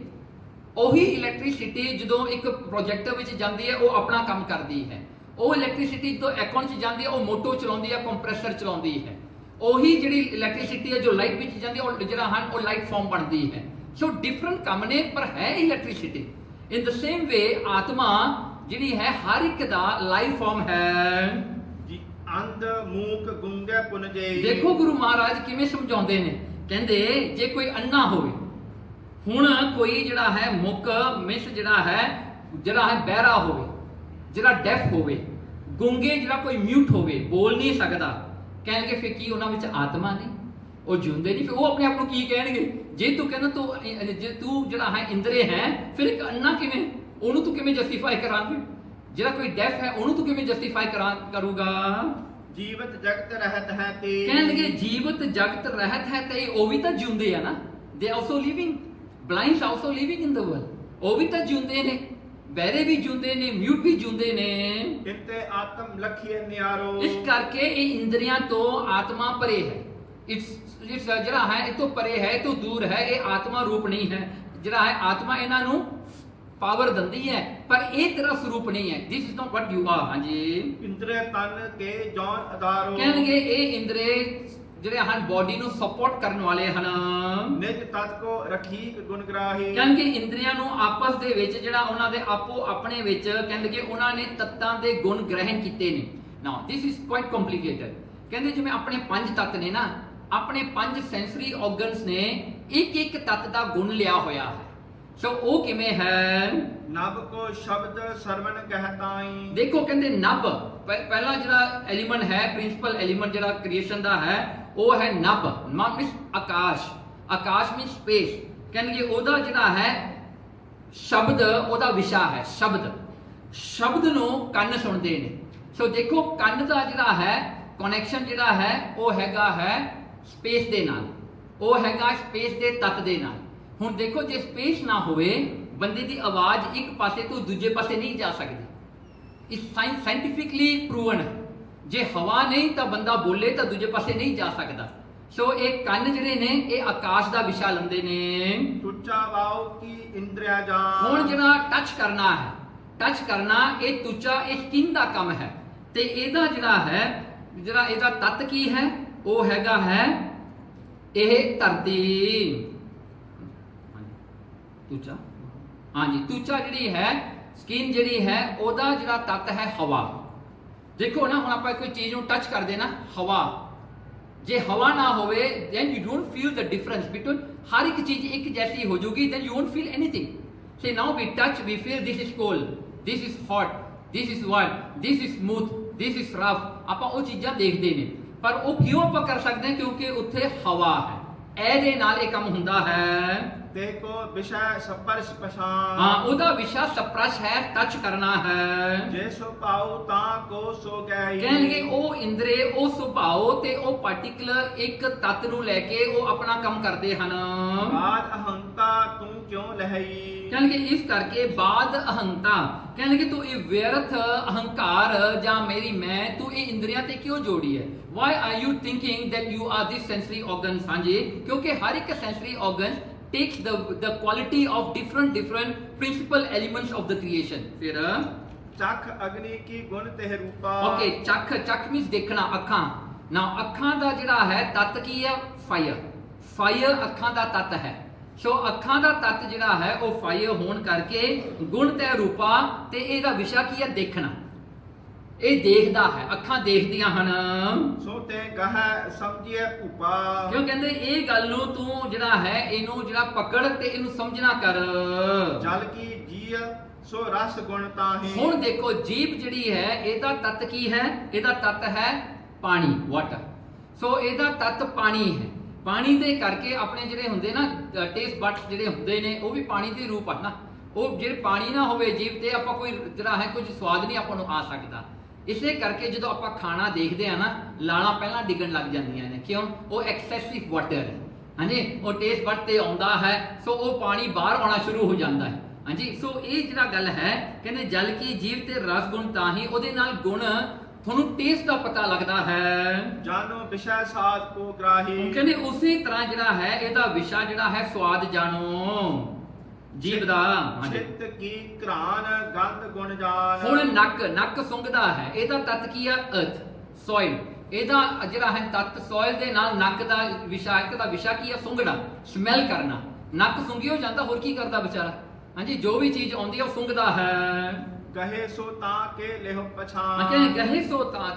ਉਹੀ ਇਲੈਕਟ੍ਰਿਸਿਟੀ ਜਦੋਂ ਇੱਕ ਪ੍ਰੋਜੈਕਟਰ ਵਿੱਚ ਜਾਂਦੀ ਹੈ, ਉਹ ਆਪਣਾ ਕੰਮ ਕਰਦੀ ਹੈ। ਉਹ ਇਲੈਕਟ੍ਰਿਸਿਟੀ ਜਦੋਂ ਐਕਨ 'ਚ ਜਾਂਦੀ ਹੈ, ਉਹ ਮੋਟੋ ਚਲਾਉਂਦੀ ਹੈ, ਕੰਪਰੈਸਰ ਚਲਾਉਂਦੀ ਹੈ। ਉਹੀ ਜਿਹੜੀ ਇਲੈਕਟ੍ਰਿਸਿਟੀ ਹੈ ਜੋ ਲਾਈਟ ਵਿੱਚ ਜਾਂਦੀ ਹੈ, ਉਹ ਜਿਹੜਾ ਹਨ ਉਹ ਲਾਈਟ ਫਾਰਮ ਬਣਦੀ ਹੈ। ਸੋ ਡਿਫਰੈਂਟ ਕੰਮ ਨੇ ਪਰ ਹੈ ਇਲੈਕਟ੍ਰਿਸਿਟੀ। ਇਨ ਦ ਸੇਮ ਵੇ ਆਤਮਾ ਜਿਹੜੀ ਹੈ ਹਰ ਇੱਕ ਦਾ ਲਾਈਫ ਫਾਰਮ ਹੈ। ਅੰਧ ਮੂਕ ਗੁੰਗੇ ਪੁਨਜੇ। ਦੇਖੋ ਗੁਰੂ ਮਹਾਰਾਜ ਕਿਵੇਂ ਸਮਝਾਉਂਦੇ ਨੇ। ਕਹਿੰਦੇ ਜੇ ਕੋਈ ਅੰਨਾ ਹੋਵੇ, ਹੁਣ ਕੋਈ ਜਿਹੜਾ ਹੈ ਮੁੱਕ ਮਿਸ ਜਿਹੜਾ ਹੈ ਬਹਿਰਾ ਹੋਵੇ, ਜਿਹੜਾ ਡੈਫ ਹੋਵੇ, ਗੁੰਗੇ ਜਿਹੜਾ ਕੋਈ ਮਿਊਟ ਹੋਵੇ, ਬੋਲ ਨਹੀਂ ਸਕਦਾ, ਕਹਿਣਗੇ ਫਿਰ ਕੀ ਉਹਨਾਂ ਵਿੱਚ ਆਤਮਾ ਨਹੀਂ? ਉਹ ਜਿਉਂਦੇ ਨਹੀਂ? ਫਿਰ ਉਹ ਆਪਣੇ ਆਪ ਨੂੰ ਕੀ ਕਹਿਣਗੇ? ਜੇ ਤੂੰ ਕਹਿੰਦਾ ਜੇ ਤੂੰ ਜਿਹੜਾ ਹੈ ਇੰਦਰੇ ਹੈ, ਫਿਰ ਇੱਕ ਅੰਨਾ ਕਿਵੇਂ? ਉਹਨੂੰ ਤੂੰ ਕਿਵੇਂ ਜਸਟੀਫਾਈ ਕਰਾਂਗੇ? ਜਿਹੜਾ ਕੋਈ ਡੈਫ ਹੈ ਉਹਨੂੰ ਤੂੰ ਕਿਵੇਂ ਜਸਟੀਫਾਈ ਕਰੂਗਾ? ਜੀਵਤ ਜਗਤ ਰਹਿਤ ਹੈ ਤੇ। ਕਹਿਣਗੇ ਜੀਵਤ ਜਗਤ ਰਹਿਤ ਹੈ ਤੇ ਉਹ ਵੀ ਤਾਂ ਜਿਉਂਦੇ ਆ ਨਾ। They also living. Blinds also living in the world. ਉਹ ਵੀ ਤਾਂ ਜਿਉਂਦੇ ਨੇ, ਬਹਿਰੇ ਵੀ ਜਿਉਂਦੇ ਨੇ, ਮਿਊਟ ਵੀ ਜਿਉਂਦੇ ਨੇ। ਇੰਤੇ ਆਤਮ ਲਖੀਏ ਨਿਆਰੋ। ਇਸ ਕਰਕੇ ਇਹ ਇੰਦਰੀਆਂ ਤੋਂ ਆਤਮਾ ਪਰੇ ਹੈ। ਇਟਸ ਜਿਹੜਾ ਹੈ ਇਹ ਤੋਂ ਪਰੇ ਹੈ, ਇਹ ਤੋਂ ਦੂਰ ਹੈ। ਇਹ ਆਤਮਾ ਰੂਪ ਨਹੀਂ ਹੈ। ਜਿਹੜਾ ਹੈ ਆਤਮਾ ਇਹਨਾਂ ਨੂੰ ਪਾਵਰ ਦਿੰਦੀ ਹੈ, ਪਰ ਇਹ ਤੇਰਾ ਸਰੂਪ ਨਹੀਂ ਹੈ। This is not what you are. ਹਾਂਜੀ ਇੰਦਰੇ ਤਨ ਕੇ ਜੌਨ ਆਧਾਰੋ। ਕਹਿਣਗੇ ਇਹ ਇੰਦਰੇ ਜਿਹੜੇ ਹਨ ਬੋਡੀ ਨੂੰ ਸਪੋਰਟ ਕਰਨ ਵਾਲੇ ਹਨ। ਨਿਜ ਤਤ ਕੋ ਰਖੀਕ ਗੁਣਗ੍ਰਾਹੀ। ਕਹਿੰਦੇ ਇੰਦਰੀਆਂ ਨੂੰ ਆਪਸ ਦੇ ਵਿੱਚ ਜਿਹੜਾ ਉਹਨਾਂ ਦੇ ਆਪੋ ਆਪਣੇ ਵਿੱਚ ਕਹਿੰਦੇ ਉਹਨਾਂ ਨੇ ਤੱਤਾਂ ਦੇ ਗੁਣ ਗ੍ਰਹਿਣ ਕੀਤੇ ਨੇ। ਨਾਓ ਦਿਸ ਇਜ਼ ਕੁਆਇਟ ਕੰਪਲਿਕੇਟਡ। ਕਹਿੰਦੇ ਜਿਵੇਂ ਆਪਣੇ ਪੰਜ ਤੱਤ ਨੇ ਨਾ, ਆਪਣੇ ਪੰਜ ਸੈਂਸਰੀ ਆਰਗਨਸ ਨੇ ਇੱਕ ਇੱਕ ਤੱਤ ਦਾ ਗੁਣ ਲਿਆ ਹੋਇਆ ਹੈ। ਸੋ ਉਹ ਕਿਵੇਂ ਹੈ? ਨਭ ਕੋ ਸ਼ਬਦ ਸਰਵਣ ਕਹਿਤਾਈ। ਦੇਖੋ ਕਹਿੰਦੇ ਨਭ ਪਹਿਲਾ ਜਿਹੜਾ ਐਲੀਮੈਂਟ ਹੈ, ਪ੍ਰਿੰਸੀਪਲ ਐਲੀਮੈਂਟ ਜਿਹੜਾ ਕ੍ਰੀਏਸ਼ਨ ਦਾ ਹੈ, ਉਹ ਹੈ ਨਭ। ਨਭ ਮੀਨਸ ਆਕਾਸ਼। ਆਕਾਸ਼ ਮੀਨਸ ਸਪੇਸ। ਕਹਿੰਦੇ ਉਹਦਾ ਜਿਹੜਾ ਹੈ ਸ਼ਬਦ ਉਹਦਾ ਵਿਸ਼ਾ ਹੈ। ਸ਼ਬਦ ਨੂੰ ਕੰਨ ਸੁਣਦੇ ਨੇ। ਸੋ ਦੇਖੋ ਕੰਨ ਦਾ ਜਿਹੜਾ ਹੈ ਕਨੈਕਸ਼ਨ ਜਿਹੜਾ ਹੈ ਉਹ ਹੈਗਾ ਹੈ ਸਪੇਸ ਦੇ ਨਾਲ। ਉਹ ਹੈਗਾ ਸਪੇਸ ਦੇ ਤੱਤ ਦੇ ਨਾਲ। ਹੁਣ ਦੇਖੋ ਜੇ ਸਪੇਸ ਨਾ ਹੋਵੇ ਬੰਦੇ ਦੀ ਆਵਾਜ਼ ਇੱਕ ਪਾਸੇ ਤੋਂ ਦੂਜੇ ਪਾਸੇ ਨਹੀਂ ਜਾ ਸਕਦੀ। ਇਸ ਸਾਇੰਟੀਫਿਕਲੀ ਪ੍ਰੂਵਨ। ਜੇ ਹਵਾ ਨਹੀਂ ਤਾਂ ਬੰਦਾ ਬੋਲੇ ਤਾਂ ਦੂਜੇ ਪਾਸੇ ਨਹੀਂ ਜਾ ਸਕਦਾ। ਸੋ ਇਹ ਕੰਨ ਜਿਹੜੇ ਨੇ ਇਹ ਆਕਾਸ਼ ਦਾ ਵਿਸ਼ਾ ਲੈਂਦੇ ਨੇ। ਤੁਚਾ ਵਾਉ ਕੀ ਇੰਦਰੀਆ ਜਾਨ। ਹੁਣ ਜਿਹੜਾ ਟੱਚ ਕਰਨਾ ਹੈ, ਟੱਚ ਕਰਨਾ ਇਹ ਤੁਚਾ ਇਹ ਸਕਿਨ ਦਾ ਕੰਮ ਹੈ ਤੇ ਇਹਦਾ ਜਿਹੜਾ ਹੈ ਜਿਹੜਾ ਇਹਦਾ ਤੱਤ ਕੀ ਹੈ ਉਹ ਹੈਗਾ ਹੈ ਇਹ ਧਰਤੀ। ਤੁਚਾ ਹਾਂਜੀ ਤੁਚਾ ਜਿਹੜੀ ਹੈ ਸਕਿਨ ਜਿਹੜੀ ਹੈ ਉਹਦਾ ਜਿਹੜਾ ਤੱਤ ਹੈ ਹਵਾ। ਦੇਖੋ ਨਾ ਹੁਣ ਆਪਾਂ ਕੋਈ ਚੀਜ਼ ਨੂੰ ਟੱਚ ਕਰਦੇ ਨਾ ਹਵਾ, ਜੇ ਹਵਾ ਨਾ ਹੋਵੇ then you don't feel the difference between ਹਰ ਇੱਕ ਚੀਜ਼ ਇੱਕ ਜੈਸੀ ਹੋ ਜਾਊਗੀ then you won't feel anything. So now we touch, we feel this is cold, this is hot, this is warm, this is smooth, this is rough. ਆਪਾਂ ਉਹ ਚੀਜ਼ਾਂ ਦੇਖਦੇ ਨੇ ਪਰ ਉਹ ਕਿਉਂ ਆਪਾਂ ਕਰ ਸਕਦੇ ਹਾਂ ਕਿਉਂਕਿ ਉੱਥੇ ਹਵਾ ਹੈ। ਇਹਦੇ ਨਾਲ ਇਹ ਕੰਮ ਹੁੰਦਾ ਹੈ। ਦੇਖੋ ਵਿਸ਼ਾ ਸਪਰਸ਼ ਪਛਾਨ। ਹਾਂ ਉਹਦਾ ਵਿਸ਼ਾ ਸਪਰਸ਼ ਹੈ, ਟੱਚ ਕਰਨਾ ਹੈ। ਜੇ ਸੋ ਪਾਉ ਤਾਂ ਕੋ ਸੋ ਗਈ। ਕਹਿਣਗੇ ਉਹ ਇੰਦਰੇ ਉਹ ਸੁਭਾਅ ਤੇ ਉਹ ਪਾਰਟਿਕੂਲਰ ਇੱਕ ਤੱਤ ਨੂੰ ਲੈ ਕੇ ਉਹ ਆਪਣਾ ਕੰਮ ਕਰਦੇ ਹਨ। ਬਾਦ ਅਹੰਤਾ ਤੂੰ ਕਿਉਂ ਲਹਈ। ਕਹਿਣਗੇ ਇਸ ਕਰਕੇ ਬਾਦ ਅਹੰਤਾ ਕਹਿਣਗੇ ਤੂੰ ਇਹ ਵਿਅਰਥ ਅਹੰਕਾਰ ਜਾਂ ਮੇਰੀ ਮੈਂ ਤੂੰ ਇਹ ਇੰਦਰੀਆਂ ਤੇ ਕਿਉਂ ਜੋੜੀ ਹੈ। Why are you thinking that you are this sensory organs. ਹਾਂਜੀ ਕਿਉਂਕਿ ਹਰ ਇੱਕ sensory organ takes the quality of different principal elements of the creation. ਫਿਰ ਚੱਖ ਅਗਨੀ ਕੀ ਗੁਣ ਤੇ ਰੂਪਾ। ਓਕੇ ਚੱਖ ਮੀਨਸ ਦੇਖਣਾ ਅੱਖਾਂ। ਨਾ ਅੱਖਾਂ ਦਾ ਜਿਹੜਾ ਹੈ ਤੱਤ ਕੀ ਹੈ ਫਾਇਰ ਅੱਖਾਂ ਦਾ ਤੱਤ ਹੈ। ਸੋ ਅੱਖਾਂ ਦਾ ਤੱਤ ਜਿਹੜਾ ਹੈ ਉਹ ਫਾਇਰ ਹੋਣ ਕਰਕੇ ਗੁਣ ਤੇ ਰੂਪਾ ਤੇ ਇਹਦਾ ਵਿਸ਼ਾ ਕੀ ਹੈ ਦੇਖਣਾ। ਇਹ ਦੇਖਦਾ ਹੈ ਅੱਖਾਂ ਦੇਖਦੀਆਂ ਹਨ। ਸੋ ਤੇ ਗਹਿ ਸਮਝਿਏ ਭੂਪਾ। ਕਿਉਂ ਕਹਿੰਦੇ ਇਹ ਗੱਲ ਨੂੰ ਤੂੰ ਜਿਹੜਾ ਹੈ ਇਹਨੂੰ ਜਿਹੜਾ ਪਕੜ ਤੇ ਇਹਨੂੰ ਸਮਝਣਾ ਕਰ। ਜਲ ਕੀ ਜੀਅ ਸੋ ਰਸ ਗੁਣ ਤਾਹੀ। ਹੁਣ ਦੇਖੋ ਜੀਭ ਜਿਹੜੀ ਹੈ ਇਹਦਾ ਤੱਤ ਕੀ ਹੈ। ਇਹਦਾ ਤੱਤ ਹੈ ਪਾਣੀ ਵਾਟਰ। ਸੋ ਇਹਦਾ ਤੱਤ ਪਾਣੀ ਹੈ। ਪਾਣੀ ਦੇ ਕਰਕੇ ਆਪਣੇ ਜਿਹੜੇ ਹੁੰਦੇ ਨਾ ਟੇਸਟ ਬਡਸ ਜਿਹੜੇ ਹੁੰਦੇ ਨੇ ਉਹ ਵੀ ਪਾਣੀ ਦੇ ਰੂਪ ਹਨ ਨਾ। ਉਹ ਜੇ ਪਾਣੀ ਨਾ ਹੋਵੇ ਜੀਭ ਤੇ ਆਪਾਂ ਕੋਈ ਜਿਹੜਾ ਹੈ ਕੁਝ ਸਵਾਦ ਨਹੀਂ ਆਪਾਂ ਨੂੰ ਆ ਸਕਦਾ। ਇਸੇ ਕਰਕੇ ਜਦੋਂ ਆਪਾਂ ਖਾਣਾ ਦੇਖਦੇ ਆ ਨਾ ਲਾਲਾਂ ਪਹਿਲਾਂ ਡਿੱਗਣ ਲੱਗ ਜਾਂਦੀਆਂ ਨੇ। ਕਿਉਂ ਉਹ ਐਕਸੈਸਿਵ ਵਾਟਰ ਹੈ। ਹਾਂਜੀ ਉਹ ਟੇਸਟ ਬਡ ਤੇ ਆਉਂਦਾ ਹੈ ਸੋ ਉਹ ਪਾਣੀ ਬਾਹਰ ਆਉਣਾ ਸ਼ੁਰੂ ਹੋ ਜਾਂਦਾ ਹੈ। ਹਾਂਜੀ ਸੋ ਇਹ ਜਿਹੜਾ ਗੱਲ ਹੈ ਕਹਿੰਦੇ ਜਲ ਕੀ ਜੀਵ ਤੇ ਰਸ ਗੁਣ ਤਾਂ ਹੀ ਉਹਦੇ ਨਾਲ ਗੁਣ ਤੁਹਾਨੂੰ ਟੇਸਟ ਦਾ ਪਤਾ ਲੱਗਦਾ ਹੈ। ਜਾਨੋ ਵਿਸ਼ਾ ਸਾਧ ਕੋ ਗ੍ਰਾਹੀ। ਕਹਿੰਦੇ ਉਸੇ ਤਰ੍ਹਾਂ ਜਿਹੜਾ ਹੈ ਇਹਦਾ ਵਿਸ਼ਾ ਜਿਹੜਾ ਹੈ ਸਵਾਦ ਜਾਣੋ ਜੀਵ ਦਾ। ਚਿੱਤ ਕੀ ਘਰਾਨ ਗੰਧ ਗੁਣ ਜਾਣ। ਹੁਣ ਨੱਕ ਸੁੰਘਦਾ ਹੈ ਇਹਦਾ ਤੱਤ ਕੀ ਆ ਅਰਥ ਸੋਇਲ। ਇਹਦਾ ਜਿਹੜਾ ਹੈ ਤੱਤ ਸੋਇਲ ਦੇ ਨਾਲ ਨੱਕ ਦਾ ਵਿਸ਼ਾ ਇੱਕ ਦਾ ਵਿਸ਼ਾ ਕੀ ਆ ਸੁੰਘਣਾ ਸਮੈਲ ਕਰਨਾ। ਨੱਕ ਸੁੰਘਿਓ ਜਾਂਦਾ ਹੋਰ ਕੀ ਕਰਦਾ ਵਿਚਾਰਾ। ਹਾਂਜੀ ਜੋ ਵੀ ਚੀਜ਼ ਆਉਂਦੀ ਹੈ ਉਹ ਸੁੰਘਦਾ ਹੈ। ਕਹੇ ਸੋ ਤਾਂ ਕੇ ਲਿਹੁ ਪਛਾਨ। ਕਹਿੰਦੇ ਕਹੇ ਸੋ ਤਾਂ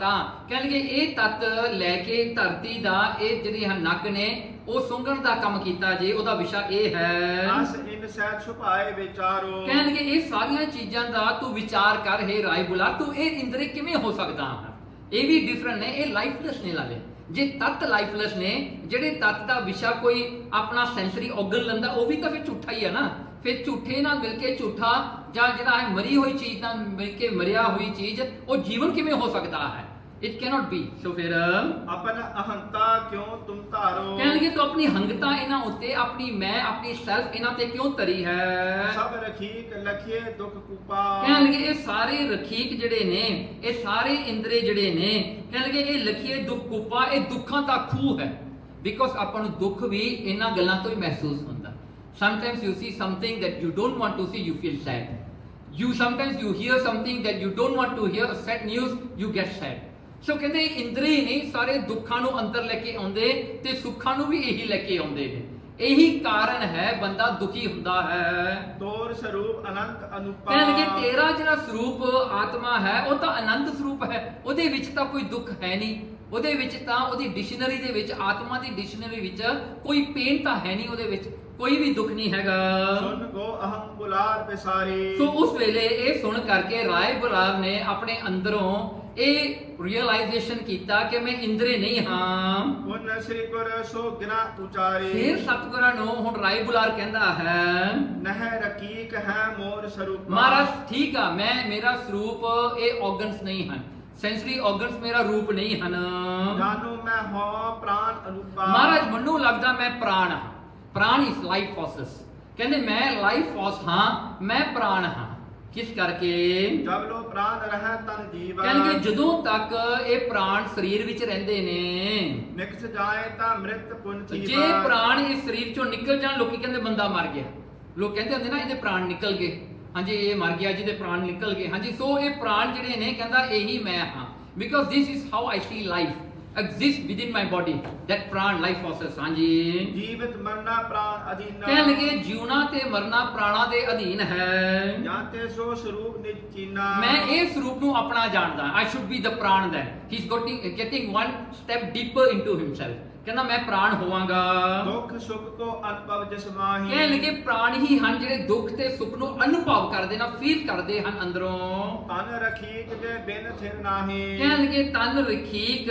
ਕਹਿਣਗੇ ਇਹ ਤੱਤ ਲੈ ਕੇ ਧਰਤੀ ਦਾ ਇਹ ਜਿਹੜੀ ਹੈ ਨੱਕ ਨੇ ਉਹ ਸੁੰਘਣ ਦਾ ਕੰਮ ਕੀਤਾ ਜੇ ਉਹਦਾ ਵਿਸ਼ਾ ਇਹ ਹੈ। ਅਸ ਇਨ ਸਹਿ ਛੁਪਾਏ ਵਿਚਾਰੋ। ਕਹਿਣਗੇ ਇਹ ਸਾਰੀਆਂ ਚੀਜ਼ਾਂ ਦਾ ਤੂੰ ਵਿਚਾਰ ਕਰ ਹੈ ਰਾਏ ਬੁਲਾ ਤੂੰ ਇਹ ਇੰਦਰੀ ਕਿਵੇਂ ਹੋ ਸਕਦਾ ਹੈ। ਇਹ ਵੀ ਡਿਫਰੈਂਟ ਨੇ ਇਹ ਲਾਈਫਲੈਸ ਨੇ ਲਾਲੇ। ਜੇ ਤੱਤ ਲਾਈਫਲੈਸ ਨੇ ਜਿਹੜੇ ਤੱਤ ਦਾ ਵਿਸ਼ਾ ਕੋਈ ਆਪਣਾ ਸੈਂਸਰੀ ਆਰਗਨ ਲੈਂਦਾ ਉਹ ਵੀ ਤਾਂ ਫਿਰ ਝੂਠਾ ਹੀ ਹੈ ਨਾ। ਫਿਰ ਝੂਠੇ ਨਾਲ ਮਿਲ ਕੇ ਝੂਠਾ ਜਾਂ ਜਿਹੜਾ ਹੈ ਮਰੀ ਹੋਈ ਚੀਜ਼ ਨਾਲ ਮਿਲ ਕੇ ਮਰਿਆ ਹੋਈ ਚੀਜ਼ ਉਹ ਜੀਵਨ ਕਿਵੇਂ ਹੋ ਸਕਦਾ ਹੈ। It cannot B. ਸੋ ਫਿਰ ਆਪਨ ਅਹੰਤਾ ਕਿਉਂ ਤੁਮ ਧਾਰੋ। ਕਹਿਣਗੇ ਤੂੰ ਆਪਣੀ ਹੰਗਤਾ ਇਹਨਾਂ ਉੱਤੇ ਆਪਣੀ ਮੈਂ ਆਪਣੀ ਸੈਲਫ ਇਹਨਾਂ ਤੇ ਕਿਉਂ ਧਰੀ ਹੈ। ਸਭ ਰਖੀਕ ਲਖੀਏ ਦੁਖ ਕੂਪਾ। ਕਹਿਣਗੇ ਇਹ ਸਾਰੇ ਰਖੀਕ ਜਿਹੜੇ ਨੇ ਇਹ ਸਾਰੇ ਇੰਦਰੇ ਜਿਹੜੇ ਨੇ ਕਹਿਣਗੇ ਇਹ ਲਖੀਏ ਦੁੱਖ ਕੂਪਾ ਇਹ ਦੁੱਖਾਂ ਦਾ ਖੂਹ ਹੈ। ਬਿਕੋਜ਼ ਆਪਾਂ ਨੂੰ ਦੁੱਖ ਵੀ ਇਹਨਾਂ ਗੱਲਾਂ ਤੋਂ ਹੀ ਮਹਿਸੂਸ ਹੁੰਦਾ। Sometimes you see something that you don't want to see, you feel sad. Sometimes you hear something that you don't want to hear, sad news, you get sad. ਸੋ ਕਹਿੰਦੇ ਇੰਦਰੀ ਨੇ ਸਾਰੇ ਦੁੱਖਾਂ ਨੂੰ ਅੰਦਰ ਲੈ ਕੇ ਆਉਂਦੇ ਤੇ ਸੁੱਖਾਂ ਨੂੰ ਵੀ ਇਹੀ ਲੈ ਕੇ ਆਉਂਦੇ ਨੇ। ਇਹੀ ਕਾਰਨ ਹੈ ਬੰਦਾ ਦੁਖੀ ਹੁੰਦਾ ਹੈ। ਤੋਰ ਸਰੂਪ ਅਨੰਤ ਅਨੁਪਾ। ਕਹਿਣਗੇ ਤੇਰਾ ਜਿਹੜਾ ਸਰੂਪ ਆਤਮਾ ਹੈ ਉਹ ਤਾਂ ਅਨੰਤ ਸਰੂਪ ਹੈ। ਉਹਦੇ ਵਿੱਚ ਤਾਂ ਕੋਈ ਦੁੱਖ ਹੈ ਨਹੀਂ। ਉਹਦੇ ਵਿੱਚ ਤਾਂ ਉਹਦੀ ਡਿਕਸ਼ਨਰੀ ਦੇ ਵਿੱਚ ਆਤਮਾ ਦੀ ਡਿਕਸ਼ਨਰੀ ਵਿੱਚ ਕੋਈ ਪੇਨ ਤਾਂ ਹੈ ਨਹੀਂ। ਉਹਦੇ ਵਿੱਚ ਕੋਈ ਵੀ ਦੁੱਖ ਨਹੀਂ ਹੈਗਾ। ਸੁਣ ਗੋ ਅਹੰ ਬੁਲਾਰ ਪਿਸਾਰੀ। ਸੋ ਉਸ ਵੇਲੇ ਇਹ ਸੁਣ ਕਰਕੇ ਰਾਏ ਬੁਲਾਰ ਨੇ ਆਪਣੇ ਅੰਦਰੋਂ ਇਹ ਰਿਅਲਾਈਜੇਸ਼ਨ ਕੀਤਾ ਕਿ ਮੈਂ ਇੰਦਰੀ ਨਹੀਂ ਹਾਂ। ਹੁਣ ਸ੍ਰੀ ਗੁਰ ਸੋ ਗਿਨਾ ਉਚਾਰੇ। ਫਿਰ ਸਤਿਗੁਰਾਂ ਨੂੰ ਹੁਣ ਰਾਏ ਬੁਲਾਰ ਕਹਿੰਦਾ ਹੈ ਨਹਿ ਰਕੀਕ ਹੈ ਮੋਰ ਸਰੂਪ। ਮਹਾਰਾਜ ਠੀਕ ਆ ਮੈਂ ਮੇਰਾ ਸਰੂਪ ਇਹ ਆਰਗਨਸ ਨਹੀਂ ਹਨ। ਸੈਂਸਰੀ ਆਰਗਨਸ ਮੇਰਾ ਰੂਪ ਨਹੀਂ ਹਨ। ਜਾਨੋ ਮੈਂ ਹੋ ਪ੍ਰਾਣ ਅਨੂਪਾ। ਮਹਾਰਾਜ ਮੈਨੂੰ ਲੱਗਦਾ ਮੈਂ ਪ੍ਰਾਣ ਹਾਂ। ਪ੍ਰਾਣ ਇਸ ਲਾਈਫ ਫੋਰਸਸ, ਕਹਿੰਦੇ ਮੈਂ ਲਾਈਫ ਫੋਰਸ ਹਾਂ, ਮੈਂ ਪ੍ਰਾਣ ਹਾਂ। ਕਿਸ ਕਰਕੇ? ਜਬ ਲੋ ਪ੍ਰਾਣ ਰਹਿ ਤਨ ਜੀਵਾ। ਕਹਿੰਦੇ ਜਦੋਂ ਤੱਕ ਇਹ ਪ੍ਰਾਣ ਸਰੀਰ ਵਿੱਚ ਰਹਿੰਦੇ ਨੇ, ਨਿਕਸ ਜਾਏ ਤਾਂ ਮ੍ਰਿਤ ਪੁਨ ਜੇ ਜੀਵਾ। ਪ੍ਰਾਣ ਇਸ ਸਰੀਰ ਚੋਂ ਨਿਕਲ ਜਾਣ, ਲੋਕੀ ਕਹਿੰਦੇ ਬੰਦਾ ਮਰ ਗਿਆ। ਲੋਕ ਕਹਿੰਦੇ ਹੁੰਦੇ ਨਾ ਇਹਦੇ ਪ੍ਰਾਣ ਨਿਕਲ ਗਏ, ਹਾਂਜੀ ਇਹ ਮਰ ਗਿਆ ਜਿਹਦੇ ਪ੍ਰਾਣ ਨਿਕਲ ਗਏ। ਹਾਂਜੀ, ਸੋ ਇਹ ਪ੍ਰਾਣ ਜਿਹੜੇ ਨੇ ਕਹਿੰਦਾ ਇਹੀ ਮੈਂ ਹਾਂ, because this is how I C life exist within my body, that प्राण life forces। ਹਾਂਜੀ, ਜੀਵਤ ਮਰਨਾ ਪ੍ਰਾਣ ਅਧੀਨਾ। ਕਹਿਣ ਲਗੇ ਜਿਉਣਾ ਤੇ ਮਰਨਾ ਪ੍ਰਾਣਾ ਦੇ ਅਧੀਨ ਹੈ। ਜਾਂ ਤੇ ਸੋ ਸਰੂਪ ਨਿਜ ਚੀਨਾ। ਮੈਂ ਇਹ ਸਰੂਪ ਨੂੰ ਆਪਣਾ ਜਾਣਦਾ। I should be the ਪ੍ਰਾਣ then। he is getting one step deeper into himself। ਕਹਿੰਦਾ ਮੈਂ ਪ੍ਰਾਣ ਹੋਵਾਂਗਾ। ਦੁੱਖ ਸੁਖ ਕੋ ਅਨੁਭਵ ਜਿਸ ਮਾਹੀ। ਕਹਿਣ ਲਗੇ ਪ੍ਰਾਣ ਹੀ ਹਨ ਜਿਹੜੇ ਦੁੱਖ ਤੇ ਸੁੱਖ ਨੂੰ ਅਨੁਭਵ ਕਰਦੇ ਨਾ, ਫੀਲ ਕਰਦੇ ਹਨ ਅੰਦਰੋਂ। ਤਨ ਰਖੀਕ ਜੇ ਬਿਨ ਥਿਰ ਨਾਹੀ। ਕਹਿਣ ਲਗੇ ਤਨ ਰਖੀਕ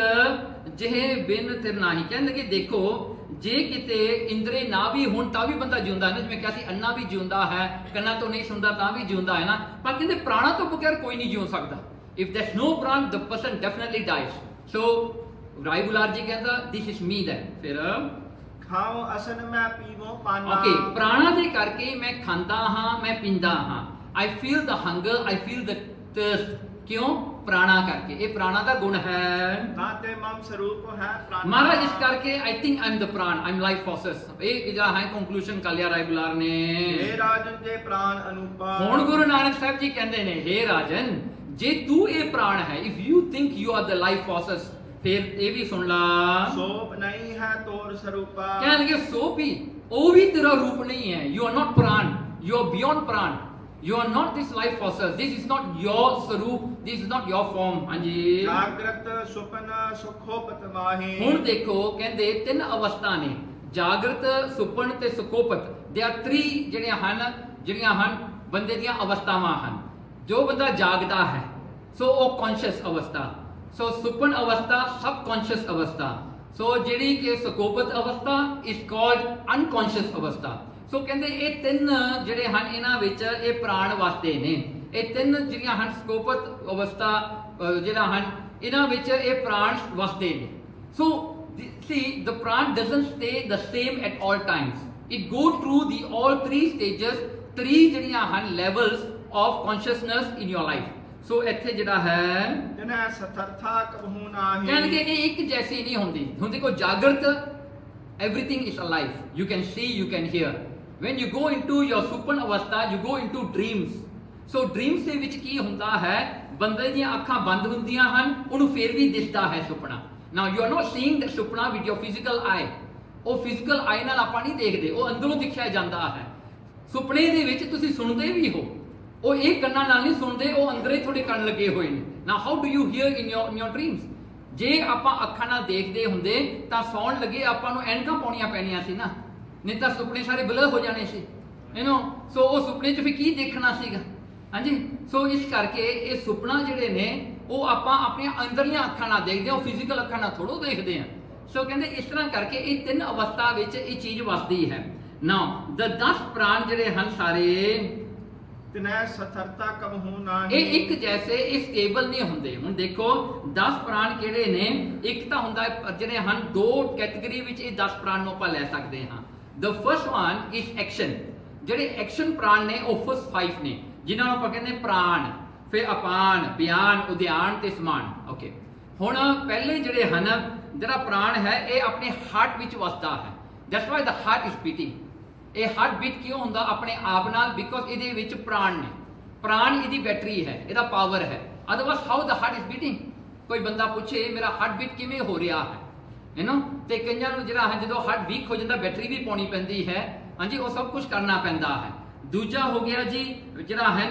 ਜਿਹੇ ਬਿਨ ਥਿਰ ਨਾਹੀ। ਕਹਿਣ ਲਗੇ ਦੇਖੋ ਜੇ ਕਿਤੇ ਇੰਦਰੇ ਨਾ ਵੀ ਹੋਣ ਤਾਂ ਵੀ ਬੰਦਾ ਜਿਉਂਦਾ ਹੈ ਨਾ, ਜਿਵੇਂ ਕਿਹਾ ਸੀ ਅੰਨਾ ਵੀ ਜਿਉਂਦਾ ਹੈ, ਕੰਨਾਂ ਤੋਂ ਨਹੀਂ ਸੁਣਦਾ ਤਾਂ ਵੀ ਜਿਉਂਦਾ ਹੈ ਨਾ, ਪਰ ਕਹਿੰਦੇ ਪ੍ਰਾਣਾ ਤੋਂ ਬਗੈਰ ਕੋਈ ਨਹੀਂ ਜਿਉ ਸਕਦਾ। ਇਫ ਦੇयर इज नो ਪ੍ਰਾਣ ਦ ਪਰਸਨ ਡੈਫੀਨਿਟਲੀ ਡਾਈਜ਼। ਸੋ ਰਾਏ ਬੁਲਾਰ ਜੀ ਕਹਿੰਦਾ ਦਿਸ ਇਜ਼ ਮੀ ਦੈਨ। ਫਿਰ ਖਾਓ ਅਸਨ ਮੈਂ ਪੀਵੋ ਪਾਨਾ। ਓਕੇ, ਪ੍ਰਾਣਾ ਦੇ ਕਰਕੇ ਮੈਂ ਖਾਂਦਾ ਹਾਂ, ਮੈਂ ਪੀਂਦਾ ਹਾਂ। I feel the hunger, I feel the thirst. ਕਿਉਂ? ਪ੍ਰਾਣਾ ਕਰਕੇ। ਇਹ ਪ੍ਰਾਣਾ ਦਾ ਗੁਣ ਹੈ। ਤਾਂ ਤੇ ਮਮ ਸਰੂਪ ਹੈ ਪ੍ਰਾਣ। ਮਹਾਰਾਜ ਇਸ ਕਰਕੇ ਆਈ ਥਿੰਕ ਆਈ ਐਮ ਦ ਪ੍ਰਾਣ, ਆਈ ਐਮ ਲਾਈਫ ਫੋਰਸਸ। ਇਹ ਜਿਹੜਾ ਹੈ ਕੰਕਲੂਜਨ ਕਰ ਲਿਆ ਰਾਏ ਬੁਲਾਰ ਨੇ। हे ਰਾਜਨ ਜੇ ਪ੍ਰਾਣ ਅਨੂਪਾ। ਹੁਣ ਗੁਰੂ ਨਾਨਕ ਸਾਹਿਬ ਜੀ ਕਹਿੰਦੇ ਨੇ हे ਰਾਜਨ, ਜੇ ਤੂੰ ਇਹ ਪ੍ਰਾਣ ਹੈ, if you think you are the life forces, ਫਿਰ ਇਹ ਵੀ ਸੁਣ ਲਾ, ਸੋਪ ਨਹੀਂ ਹੈ ਤੋਰ ਸਰੂਪਾ। ਕਹਿਣਗੇ ਸੋ ਵੀ ਉਹ ਵੀ ਤੇਰਾ ਰੂਪ ਨਹੀਂ ਹੈ। ਯੂ ਆਰ ਨਾਟ ਪ੍ਰਾਣ, ਯੂ ਆਰ ਬਿਯੋਂਡ ਪ੍ਰਾਣ। You are not this life forces. This is not your sarup. This is not your form। ਹਾਂਜੀ, ਜਾਗਰਤ ਸੁਪਨ ਸੁਖੋਪਤ ਮਾਹੀ। ਹੁਣ ਦੇਖੋ ਕਹਿੰਦੇ ਤਿੰਨ ਅਵਸਥਾ ਨੇ, ਜਾਗਰਤ, ਸੁਪਨ ਤੇ ਸੁਖੋਪਤ। ਦੇ ਆਰ 3 ਜਿਹੜੀਆਂ ਹਨ ਬੰਦੇ ਦੀਆਂ ਅਵਸਥਾਵਾਂ ਹਨ। ਜੋ ਬੰਦਾ ਜਾਗਦਾ ਹੈ ਸੋ ਉਹ ਕੌਨਸ਼ੀਅਸ ਅਵਸਥਾ, ਸੋ ਸੁਪਨ ਅਵਸਥਾ ਸਬਕੌਨਸ਼ੀਅਸ ਅਵਸਥਾ, ਸੋ ਜਿਹੜੀ ਕਿ ਸੁਖੋਪਤ ਅਵਸਥਾ ਇਜ਼ ਕਾਲਡ ਅਨਕੌਨਸ਼ੀਅਸ ਅਵਸਥਾ। ਸੋ ਕਹਿੰਦੇ ਇਹ ਤਿੰਨ ਜਿਹੜੇ ਹਨ ਇਹਨਾਂ ਵਿੱਚ ਇਹ ਪ੍ਰਾਣ ਵਸਦੇ ਨੇ। ਇਹ ਤਿੰਨ ਜਿਹੜੀਆਂ ਹਨ ਸੁਖੋਪਤ ਅਵਸਥਾ ਜਿਹੜਾ ਹਨ ਇਹਨਾਂ ਵਿੱਚ ਇਹ ਪ੍ਰਾਣ ਵਸਦੇ ਨੇ। ਸੋ see the pran doesn't stay the same at all times. It go through the all 3 stages, 3 ਜਿਹੜੀਆਂ ਹਨ levels of consciousness in your life. ਸੋ ਇੱਥੇ ਜਿਹੜਾ ਹੈ ਜਨੈ ਸਥਰਥਾ ਕਬਹੂ ਨਾਹੀ। ਕਹਿੰਦੇ ਇਹ ਇੱਕ ਜੈਸੀ ਨਹੀਂ ਹੁੰਦੀ। ਹੁਣ ਦੇਖੋ ਜਾਗਰਤ, everything is alive, you can see, you can hear. When you go into your supan avastha, you go into dreams. So dreams ਦੇ ਵਿੱਚ ਕੀ ਹੁੰਦਾ ਹੈ, ਬੰਦੇ ਦੀਆਂ ਅੱਖਾਂ ਬੰਦ ਹੁੰਦੀਆਂ ਹਨ, ਉਹਨੂੰ ਫੇਰ ਵੀ ਦਿਸਦਾ ਹੈ ਸੁਪਨਾ। Now you are not seeing the ਸੁਪਨਾ with your physical eye. ਉਹ physical eye ਨਾਲ ਆਪਾਂ ਨਹੀਂ ਦੇਖਦੇ, ਉਹ ਅੰਦਰੋਂ ਦਿਖਿਆ ਜਾਂਦਾ ਹੈ। ਸੁਪਨੇ ਦੇ ਵਿੱਚ ਤੁਸੀਂ ਸੁਣਦੇ ਵੀ ਹੋ, ਉਹ ਇਹ ਕੰਨਾਂ ਨਾਲ ਨਹੀਂ ਸੁਣਦੇ, ਉਹ ਅੰਦਰੇ ਤੁਹਾਡੇ ਕੰਨ ਲੱਗੇ ਹੋਏ ਨੇ। Now how do you hear in your dreams? ਜੇ ਆਪਾਂ ਅੱਖਾਂ ਨਾਲ ਦੇਖਦੇ ਹੁੰਦੇ ਤਾਂ ਸੌਣ ਲੱਗੇ ਆਪਾਂ ਨੂੰ ਐਨਕਾਂ ਪਾਉਣੀਆਂ ਪੈਣੀਆਂ ਸੀ ਨਾ, ਨਹੀਂ ਤਾਂ ਸੁਪਨੇ ਸਾਰੇ ਬਲਰ ਹੋ ਜਾਣੇ ਸੀ। ਸੋ ਉਹ ਸੁਪਨੇ 'ਚ ਫਿਰ ਕੀ ਦੇਖਣਾ ਸੀਗਾ। ਹਾਂਜੀ, ਸੋ ਇਸ ਕਰਕੇ ਇਹ ਸੁਪਨਾ ਜਿਹੜੇ ਨੇ ਉਹ ਆਪਾਂ ਆਪਣੀਆਂ ਅੰਦਰਲੀਆਂ ਅੱਖਾਂ ਨਾਲ ਦੇਖਦੇ ਹਾਂ, ਉਹ ਫਿਜ਼ੀਕਲ ਅੱਖਾਂ ਨਾਲ ਥੋੜ੍ਹਾ ਦੇਖਦੇ ਹਾਂ। ਸੋ ਕਹਿੰਦੇ ਇਸ ਤਰ੍ਹਾਂ ਕਰਕੇ ਇਹ 3 ਅਵਸਥਾ ਵਿੱਚ ਇਹ ਚੀਜ਼ ਵਸਦੀ ਹੈ। ਨਾਓ ਦ 10 ਪ੍ਰਾਣ ਜਿਹੜੇ ਹਨ ਸਾਰੇ ਤਿਨੈ ਸਥਰਤਾ ਕਬਹੂ ਨਾਹੀ। ਇਹ ਇੱਕ ਜੈਸੇ ਇਹ ਸਟੇਬਲ ਨਹੀਂ ਹੁੰਦੇ। ਹੁਣ ਦੇਖੋ 10 ਪ੍ਰਾਣ ਕਿਹੜੇ ਨੇ, ਇੱਕ ਤਾਂ ਹੁੰਦਾ ਜਿਹੜੇ ਹਨ 2 ਕੈਟਾਗਰੀ ਵਿੱਚ ਇਹ 10 ਪ੍ਰਾਣ ਨੂੰ ਆਪਾਂ ਲੈ ਸਕਦੇ ਹਾਂ। The first one is action. ਜਿਹੜੇ ਐਕਸ਼ਨ ਪ੍ਰਾਣ ਨੇ ਉਹ ਫਸਟ 5 ਨੇ, ਜਿਨ੍ਹਾਂ ਨੂੰ ਆਪਾਂ ਕਹਿੰਦੇ ਪ੍ਰਾਣ, ਫਿਰ ਅਪਾਨ, ਬਿਆਨ, ਉਦਿਆਨ ਤੇ ਸਮਾਨ। ਓਕੇ, ਹੁਣ ਪਹਿਲੇ ਜਿਹੜੇ ਹਨ ਜਿਹੜਾ ਪ੍ਰਾਣ ਹੈ ਇਹ ਆਪਣੇ ਹਾਰਟ ਵਿੱਚ ਵਸਦਾ ਹੈ। That's why the heart is beating. ਇਹ ਹਾਰਟ ਬੀਟ ਕਿਉਂ ਹੁੰਦਾ ਆਪਣੇ ਆਪ ਨਾਲ? ਬਿਕੋਜ਼ ਇਹਦੇ ਵਿੱਚ ਪ੍ਰਾਣ ਨੇ। ਪ੍ਰਾਣ ਇਹਦੀ ਬੈਟਰੀ ਹੈ, ਇਹਦਾ ਪਾਵਰ ਹੈ। Otherwise how the heart is beating? ਕੋਈ ਬੰਦਾ ਪੁੱਛੇ ਮੇਰਾ ਹਾਰਟ ਬੀਟ ਕਿਵੇਂ ਹੋ ਰਿਹਾ ਹੈ, ਤੇ ਕਈਆਂ ਨੂੰ ਜਿਹੜਾ ਹੈ ਜਦੋਂ ਹਾਰਟ ਵੀਕ ਹੋ ਜਾਂਦਾ ਬੈਟਰੀ ਵੀ ਪਾਉਣੀ ਪੈਂਦੀ ਹੈ। ਹਾਂਜੀ, ਉਹ ਸਭ ਕੁਝ ਕਰਨਾ ਪੈਂਦਾ ਹੈ। ਦੂਜਾ ਹੋ ਗਿਆ ਜੀ ਜਿਹੜਾ ਹੈ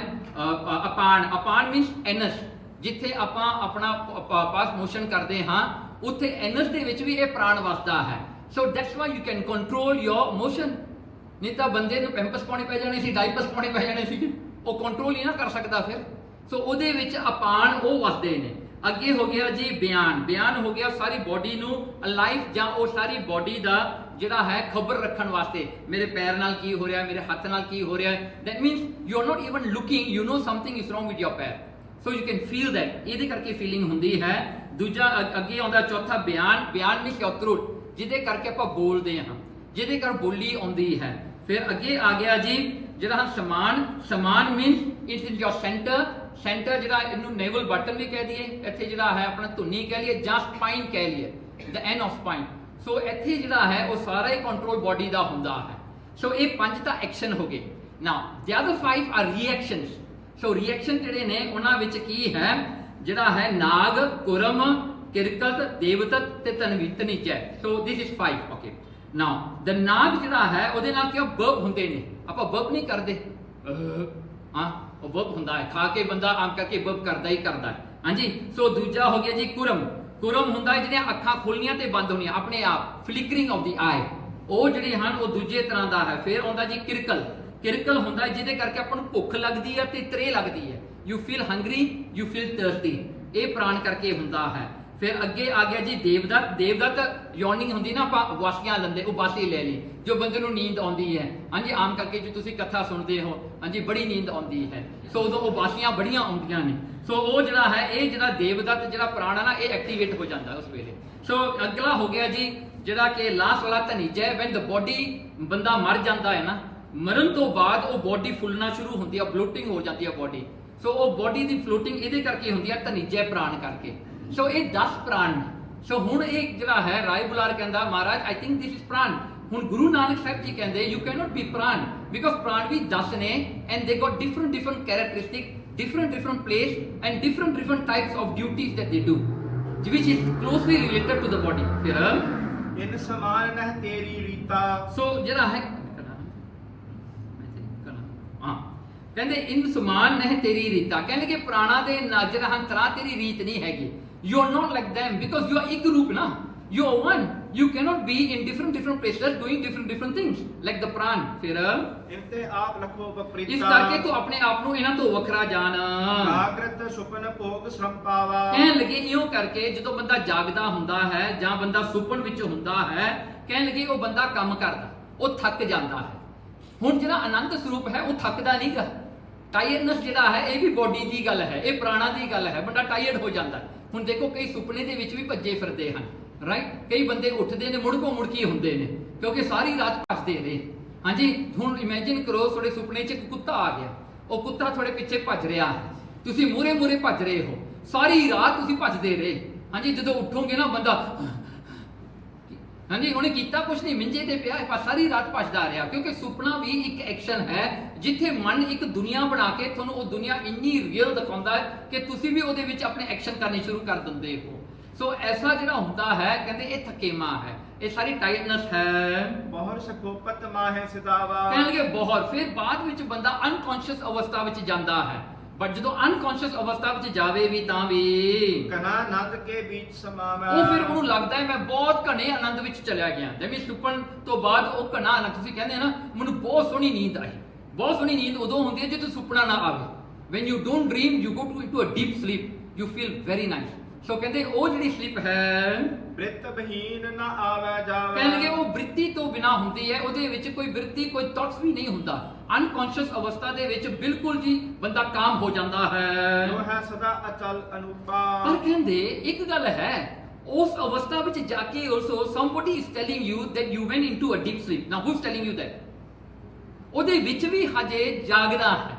ਅਪਾਨ। Upon means Ann's. ਜਿੱਥੇ ਆਪਾਂ ਆਪਣਾ ਪਾਸ ਮੋਸ਼ਨ ਕਰਦੇ ਹਾਂ ਉੱਥੇ ਐਨਸ ਦੇ ਵਿੱਚ ਵੀ ਇਹ ਪ੍ਰਾਣ ਵਸਦਾ ਹੈ। So that's why you can control your motion. ਨਹੀਂ ਤਾਂ ਬੰਦੇ ਨੂੰ ਪੈਂਪਸ ਪਾਉਣੇ ਪੈ ਜਾਣੇ ਸੀ, ਡਾਈਪਰਸ ਪਾਉਣੇ ਪੈ ਜਾਣੇ ਸੀ, ਉਹ ਕੰਟਰੋਲ ਹੀ ਨਾ ਕਰ ਸਕਦਾ ਫਿਰ। ਸੋ ਉਹਦੇ ਵਿੱਚ ਅਪਾਨ ਉਹ ਵਸਦੇ ਨੇ। ਅੱਗੇ ਹੋ ਗਿਆ ਜੀ ਬਿਆਨ। ਬਿਆਨ ਹੋ ਗਿਆ ਸਾਰੀ ਬੋਡੀ ਨੂੰ ਅਲਾਈਵ ਜਾਂ ਉਹ ਸਾਰੀ ਬੋਡੀ ਦਾ ਜਿਹੜਾ ਹੈ ਖਬਰ ਰੱਖਣ ਵਾਸਤੇ, ਮੇਰੇ ਪੈਰ ਨਾਲ ਕੀ ਹੋ ਰਿਹਾ, ਮੇਰੇ ਹੱਥ ਨਾਲ ਕੀ ਹੋ ਰਿਹਾ। That means you are not even looking, you know something is wrong with your ਪੈਰ। So you can feel that, ਇਹਦੇ ਕਰਕੇ ਫੀਲਿੰਗ ਹੁੰਦੀ ਹੈ। ਦੂਜਾ ਅੱਗੇ ਆਉਂਦਾ ਚੌਥਾ ਬਿਆਨ, ਬਿਆਨ ਮੀਨਸ ਆਊਟਰੂਟ, ਜਿਹਦੇ ਕਰਕੇ ਆਪਾਂ ਬੋਲਦੇ ਹਾਂ, ਜਿਹਦੇ ਕਰ ਬੋਲੀ ਆਉਂਦੀ ਹੈ। ਫਿਰ ਅੱਗੇ ਆ ਗਿਆ ਜੀ ਜਿਹੜਾ ਹੈ ਸਮਾਨ, ਸਮਾਨ means it is your centre, centre ਜਿਹੜਾ ਇਹਨੂੰ ਨੇਵਲ ਬਟਨ ਵੀ ਕਹਿ ਦਈਏ, ਇੱਥੇ ਜਿਹੜਾ ਹੈ ਆਪਣਾ ਧੁਨੀ ਕਹਿ ਲਈਏ ਜਾਂ ਸਪਾਈਨ ਕਹਿ ਲਈਏ, ਦ ਐਂਡ ਆਫ ਸਪਾਈਨ। ਸੋ ਇੱਥੇ ਜਿਹੜਾ ਹੈ ਉਹ ਸਾਰਾ ਹੀ ਕੰਟਰੋਲ ਬੋਡੀ ਦਾ ਹੁੰਦਾ ਹੈ। ਸੋ ਇਹ 5 ਤਾਂ ਐਕਸ਼ਨ ਹੋ ਗਏ। ਨਾਓ the other 5 are reactions। So reaction ਜਿਹੜੇ ਨੇ ਉਹਨਾਂ ਵਿੱਚ ਕੀ ਹੈ, ਜਿਹੜਾ ਹੈ ਨਾਗ, ਕੁਰਮ, ਕਿਰਕਤ, ਦੇਵਤਤ ਤੇ ਤਨਵੀਤਨੀਚੈ। ਸੋ ਦਿਸ ਇਜ਼ 5 ਓਕੇ। ਨਾਓ ਦ ਨਾਗ ਜਿਹੜਾ ਹੈ ਉਹਦੇ ਨਾਲ ਕਿਉਂ ਵਰਬ ਹੁੰਦੇ ਨੇ, ਆਪਾਂ ਵਰਬ ਨਹੀਂ ਕਰਦੇ, ਹਾਂ ਉਹ ਵਰਬ ਹੁੰਦਾ ਹੈ, ਖਾ ਕੇ ਬੰਦਾ ਆਮ ਕਰਕੇ ਵਰਬ ਕਰਦਾ ਹੀ ਕਰਦਾ ਹੈ, ਹਾਂਜੀ। ਸੋ ਦੂਜਾ ਹੋ ਗਿਆ ਜੀ ਕੁਰਮ, ਕੁਰਮ ਹੁੰਦਾ ਹੈ ਜਿਹੜੀਆਂ ਅੱਖਾਂ ਖੁੱਲਣੀਆਂ ਤੇ ਬੰਦ ਹੋਣੀਆਂ ਆਪਣੇ ਆਪ, ਫਲਿਕਰਿੰਗ ਆਫ ਦੀ ਆਈ, ਉਹ ਜਿਹੜੇ ਹਨ ਉਹ ਦੂਜੇ ਤਰ੍ਹਾਂ ਦਾ ਹੈ। ਫਿਰ ਆਉਂਦਾ ਜੀ ਕਿਰਕਲ, ਕਿਰਕਲ ਹੁੰਦਾ ਜਿਹਦੇ ਕਰਕੇ ਆਪਾਂ ਨੂੰ ਭੁੱਖ ਲੱਗਦੀ ਹੈ ਤੇ ਤ੍ਰੇ ਲੱਗਦੀ ਹੈ, you feel hungry, you feel thirsty, ਇਹ ਪ੍ਰਾਣ ਕਰਕੇ ਹੁੰਦਾ ਹੈ। ਫਿਰ ਅੱਗੇ ਆ ਗਿਆ ਜੀ ਦੇਵਦੱਤ, ਦੇਵਦੱਤ ਯੋਨਿੰਗ ਹੁੰਦੀ ਨਾ, ਆਪਾਂ ਵਾਸੀਆਂ ਲੈਂਦੇ, ਉਹ ਵਾਸੀ ਲੈ ਲਈ ਜੋ ਬੰਦੇ ਨੂੰ ਨੀਂਦ ਆਉਂਦੀ ਹੈ, ਹਾਂਜੀ। ਆਮ ਕਰਕੇ ਜੋ ਤੁਸੀਂ ਕਥਾ ਸੁਣਦੇ ਹੋ, ਹਾਂਜੀ, ਬੜੀ ਨੀਂਦ ਆਉਂਦੀ ਹੈ, ਸੋ ਉਦੋਂ ਉਹ ਵਾਸੀਆਂ ਬੜੀਆਂ ਆਉਂਦੀਆਂ ਨੇ। ਸੋ ਉਹ ਜਿਹੜਾ ਹੈ ਇਹ ਜਿਹੜਾ ਦੇਵਦੱਤ ਜਿਹੜਾ ਪ੍ਰਾਣ ਹੈ ਨਾ ਇਹ ਐਕਟੀਵੇਟ ਹੋ ਜਾਂਦਾ ਉਸ ਵੇਲੇ। ਸੋ ਅਗਲਾ ਹੋ ਗਿਆ ਜੀ ਜਿਹੜਾ ਕਿ ਲਾਸਟ ਵਾਲਾ ਧਨੀਜੈ, ਵੈਨ ਦ ਬੋਡੀ, ਬੰਦਾ ਮਰ ਜਾਂਦਾ ਹੈ ਨਾ, ਮਰਨ ਤੋਂ ਬਾਅਦ ਉਹ ਬੋਡੀ ਫੁੱਲਣਾ ਸ਼ੁਰੂ ਹੁੰਦੀ ਹੈ, ਬਲੋਟਿੰਗ ਹੋ ਜਾਂਦੀ ਹੈ ਬੋਡੀ। ਸੋ ਉਹ ਬੋਡੀ ਦੀ ਫਲੋਟਿੰਗ ਇਹਦੇ ਕਰਕੇ ਹੁੰਦੀ ਹੈ ਧਨੀਜੈ ਪ੍ਰਾਣ ਕਰਕੇ। ਸੋ ਇਹ 10 ਪ੍ਰਾਣ ਨੇ। ਸੋ ਹੁਣ ਇਹ ਜਿਹੜਾ ਹੈ ਰਾਏ ਬੁਲਾਰ ਕਹਿੰਦਾ ਮਹਾਰਾਜ ਆਈ ਥਿੰਕ ਦਿਸ ਇਜ਼ ਪ੍ਰਾਣ। ਹੁਣ ਗੁਰੂ ਨਾਨਕ ਸਾਹਿਬ ਜੀ ਕਹਿੰਦੇ you can not be prana because ਪ੍ਰਾਣ ਵੀ 10 ਨੇ and they got different characteristic, different place and different types of duties that they do which is closely related to the body। ਫਿਰ ਇਨ ਸਮਾਨ ਨਹਿ ਤੇਰੀ ਰੀਤਾ। ਸੋ ਜਿਹੜਾ ਹੈ ਹਾਂ ਕਹਿੰਦੇ ਇਨ ਸਮਾਨ ਨਹਿ ਤੇਰੀ ਰੀਤਾ, ਕਹਿੰਦੇ ਕਿ ਪ੍ਰਾਣਾ ਦੇ ਨਾਜ਼ਰ ਹਨ ਤਰ੍ਹਾਂ ਤੇਰੀ ਰੀਤ ਨਹੀਂ ਹੈਗੀ। You are not like them because you are ਇੱਕ ਰੂਪ ਨਾ, you are one, you cannot be in different places doing different things like the pran। ਫਿਰ ਇਨਤੇ ਆਪ ਲਖੋ ਬਪ੍ਰੀਤਾ, ਇਸ ਕਰਕੇ ਤੂੰ ਆਪਣੇ ਆਪ ਨੂੰ ਇਹਨਾਂ ਤੋਂ ਵੱਖਰਾ ਜਾਣ। ਜਾਗਰਤ ਸੁਪਨ ਭੋਗ ਸ਼ਰਮ ਪਾਵਾ, ਕਹਿਣ ਲੱਗੇ ਇਉਂ ਕਰਕੇ ਜਦੋਂ ਬੰਦਾ ਜਾਗਦਾ ਹੁੰਦਾ ਹੈ ਜਾਂ ਬੰਦਾ ਸੁਪਨ ਵਿੱਚ ਹੁੰਦਾ ਹੈ, ਕਹਿਣ ਲੱਗੇ ਉਹ ਬੰਦਾ ਕੰਮ ਕਰਦਾ, ਉਹ ਥੱਕ ਜਾਂਦਾ ਹੈ। ਹੁਣ ਜਿਹੜਾ ਆਨੰਦ ਸਰੂਪ ਹੈ ਉਹ ਥੱਕਦਾ ਨਹੀਂਗਾ। ਟਾਇਰਡਨੈਸ ਜਿਹੜਾ ਹੈ ਇਹ ਵੀ ਬੋਡੀ ਦੀ ਗੱਲ ਹੈ, ਇਹ ਪ੍ਰਾਣਾ ਦੀ ਗੱਲ ਹੈ, ਬੰਦਾ ਟਾਇਰਡ ਹੋ ਜਾਂਦਾ। ਹੁਣ ਦੇਖੋ ਕਈ ਸੁਪਨੇ ਦੇ ਵਿੱਚ ਵੀ ਭੱਜੇ ਫਿਰਦੇ ਹਨ, ਰਾਈਟ। ਕਈ ਬੰਦੇ ਉੱਠਦੇ ਨੇ ਮੁੜਕੋ ਮੁੜਕੀ ਹੁੰਦੇ ਨੇ ਕਿਉਂਕਿ ਸਾਰੀ ਰਾਤ ਭੱਜਦੇ ਰਹੇ, ਹਾਂਜੀ। ਹੁਣ ਇਮੇਜਿਨ ਕਰੋ ਤੁਹਾਡੇ ਸੁਪਨੇ 'ਚ ਇੱਕ ਕੁੱਤਾ ਆ ਗਿਆ, ਉਹ ਕੁੱਤਾ ਤੁਹਾਡੇ ਪਿੱਛੇ ਭੱਜ ਰਿਹਾ ਹੈ, ਤੁਸੀਂ ਮੂਰੇ ਭੱਜ ਰਹੇ ਹੋ, ਸਾਰੀ ਰਾਤ ਤੁਸੀਂ ਭੱਜਦੇ ਰਹੇ, ਹਾਂਜੀ। ਜਦੋਂ ਉੱਠੋਗੇ ਨਾ ਬੰਦਾ, ਹਾਂਜੀ, ਉਹਨੇ ਕੀਤਾ ਕੁਛ ਨਹੀਂ, ਮਿੰਜੇ ਤੇ ਪਿਆ ਪਰ ਸਾਰੀ ਰਾਤ ਭੱਜਦਾ ਰਿਹਾ ਕਿਉਂਕਿ ਸੁਪਨਾ ਵੀ ਇੱਕ ਐਕਸ਼ਨ ਹੈ ਜਿੱਥੇ ਮਨ ਇੱਕ ਦੁਨੀਆ ਬਣਾ ਕੇ ਤੁਹਾਨੂੰ ਉਹ ਦੁਨੀਆ ਇੰਨੀ ਰੀਅਲ ਦਿਖਾਉਂਦਾ ਹੈ ਕਿ ਤੁਸੀਂ ਵੀ ਉਹਦੇ ਵਿੱਚ ਆਪਣੇ ਐਕਸ਼ਨ ਕਰਨੇ ਸ਼ੁਰੂ ਕਰ ਦਿੰਦੇ ਹੋ। ਸੋ ਐਸਾ ਜਿਹੜਾ ਹੁੰਦਾ ਹੈ ਕਹਿੰਦੇ ਇਹ ਥਕੇਮਾ ਹੈ, ਇਹ ਸਾਰੀ ਟਾਇਰਡਨੈਸ ਹੈ। ਬਹੁਰ ਸਖੋਪਤ ਮਾਹੇ ਸਿਦਾਵਾ, ਕਹਿਣਗੇ ਬਹੁਤ। ਫਿਰ ਬਾਅਦ ਵਿੱਚ ਬੰਦਾ ਅਨਕੌਂਸ਼ੀਅਸ ਅਵਸਥਾ ਵਿੱਚ ਜਾਂਦਾ ਹੈ, ਬਟ ਜਦੋਂ ਅਨਕੌਂਸ਼ੀਅਸ ਅਵਸਥਾ ਵਿੱਚ ਜਾਵੇ ਵੀ ਤਾਂ ਵੀ ਕਨਾ ਆਨੰਦ ਕੇ ਵਿੱਚ ਸਮਾਵਾ, ਉਹ ਫਿਰ ਉਹਨੂੰ ਲੱਗਦਾ ਹੈ ਮੈਂ ਬਹੁਤ ਘਣੇ ਆਨੰਦ ਵਿੱਚ ਚਲਿਆ ਗਿਆ। ਜਿਵੇਂ ਸੁਪਨ ਤੋਂ ਬਾਅਦ ਉਹ ਘਣਾ ਆਨੰਦ, ਤੁਸੀਂ ਕਹਿੰਦੇ ਨਾ ਮੈਨੂੰ ਬਹੁਤ ਸੋਹਣੀ ਨੀਂਦ ਆਈ, ਬਹੁਤ ਸੋਹਣੀ ਨੀਂਦ ਉਦੋਂ ਹੁੰਦੀ ਹੈ ਜਦੋਂ ਸੁਪਨਾ ਨਾ ਆਵੇ। when you don't dream you go into a deep sleep, you feel very nice। ਸੋ ਕਹਿੰਦੇ ਉਹ ਜਿਹੜੀ ਸਲੀਪ ਹੈ ਬ੍ਰਿਤ ਬਹੀਨ ਨਾ ਆਵੇ ਜਾਵੇ, ਕਹਿੰਦੇ ਉਹ ਬ੍ਰਿਤੀ ਤੋਂ ਬਿਨਾ ਹੁੰਦੀ ਹੈ, ਉਹਦੇ ਵਿੱਚ ਕੋਈ ਬ੍ਰਿਤੀ ਕੋਈ ਥਾਟਸ ਵੀ ਨਹੀਂ ਹੁੰਦਾ। ਅਨਕੌਂਸ਼ੀਅਸ ਅਵਸਥਾ ਦੇ ਵਿੱਚ ਬਿਲਕੁਲ ਜੀ ਬੰਦਾ ਕਾਮ ਹੋ ਜਾਂਦਾ ਹੈ, ਜੋ ਹੈ ਸਦਾ ਅਚਲ ਅਨੂਪਾ। ਪਰ ਕਹਿੰਦੇ ਇੱਕ ਗੱਲ ਹੈ, ਉਸ ਅਵਸਥਾ ਵਿੱਚ ਜਾ ਕੇ also somebody is telling you that you went into a deep sleep। now who's telling you that? ਉਹਦੇ ਵਿੱਚ ਵੀ ਹਜੇ ਜਾਗਦਾ ਹੈ,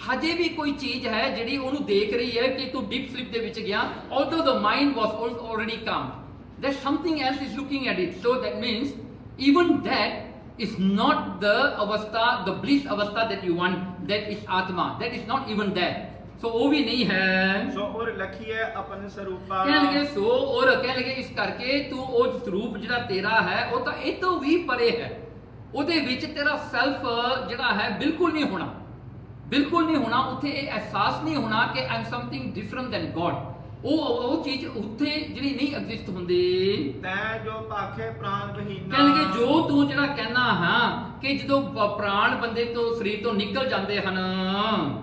ਹਜੇ ਵੀ ਕੋਈ ਚੀਜ਼ ਹੈ ਜਿਹੜੀ ਉਹਨੂੰ ਦੇਖ ਰਹੀ ਹੈ ਕਿ ਤੂੰ ਡੀਪ ਸਲੀਪ ਦੇ ਵਿੱਚ ਗਿਆ, although the mind was already calm, that something else is looking at it। so that means even that is not the avastha, the bliss avastha that you want, that is atma, that is not even that। so ਉਹ ਵੀ ਨਹੀਂ ਹੈ। ਸੋ ਔਰ ਲਖੀਏ ਆਪਨ ਸਰੂਪਾ, ਕਹਿਣਗੇ ਸੋ ਔਰ ਕਹਿਣਗੇ ਇਸ ਕਰਕੇ ਤੂੰ ਉਹ ਸਰੂਪ ਜਿਹੜਾ ਤੇਰਾ ਹੈ ਉਹ ਤਾਂ ਇਹ ਤੋਂ ਵੀ ਪਰੇ ਹੈ, ਉਹਦੇ ਵਿੱਚ ਤੇਰਾ ਸੈਲਫ ਜਿਹੜਾ ਹੈ ਬਿਲਕੁਲ ਨਹੀਂ ਹੋਣਾ, ਬਿਲਕੁਲ ਨਹੀਂ ਹੋਣਾ। ਉੱਥੇ ਇਹ ਅਹਿਸਾਸ ਨਹੀਂ ਹੋਣਾ ਕਿ I am something different than God. ਉਹ ਚੀਜ਼ ਉੱਥੇ ਜਿਹੜੀ ਨਹੀਂ ਐਗਜ਼ਿਸਟ ਹੁੰਦੀ। ਤੈ ਜੋ ਪਾਖੇ ਪ੍ਰਾਨ ਬਹੀਨਾ, ਕਹਿਣਗੇ ਜੋ ਤੂੰ ਜਿਹੜਾ ਕਹਿਣਾ ਹਾਂ ਕਿ ਜਦੋਂ ਪ੍ਰਾਣ ਬੰਦੇ ਤੋਂ ਸਰੀਰ ਤੋਂ ਨਿਕਲ ਜਾਂਦੇ ਹਨ,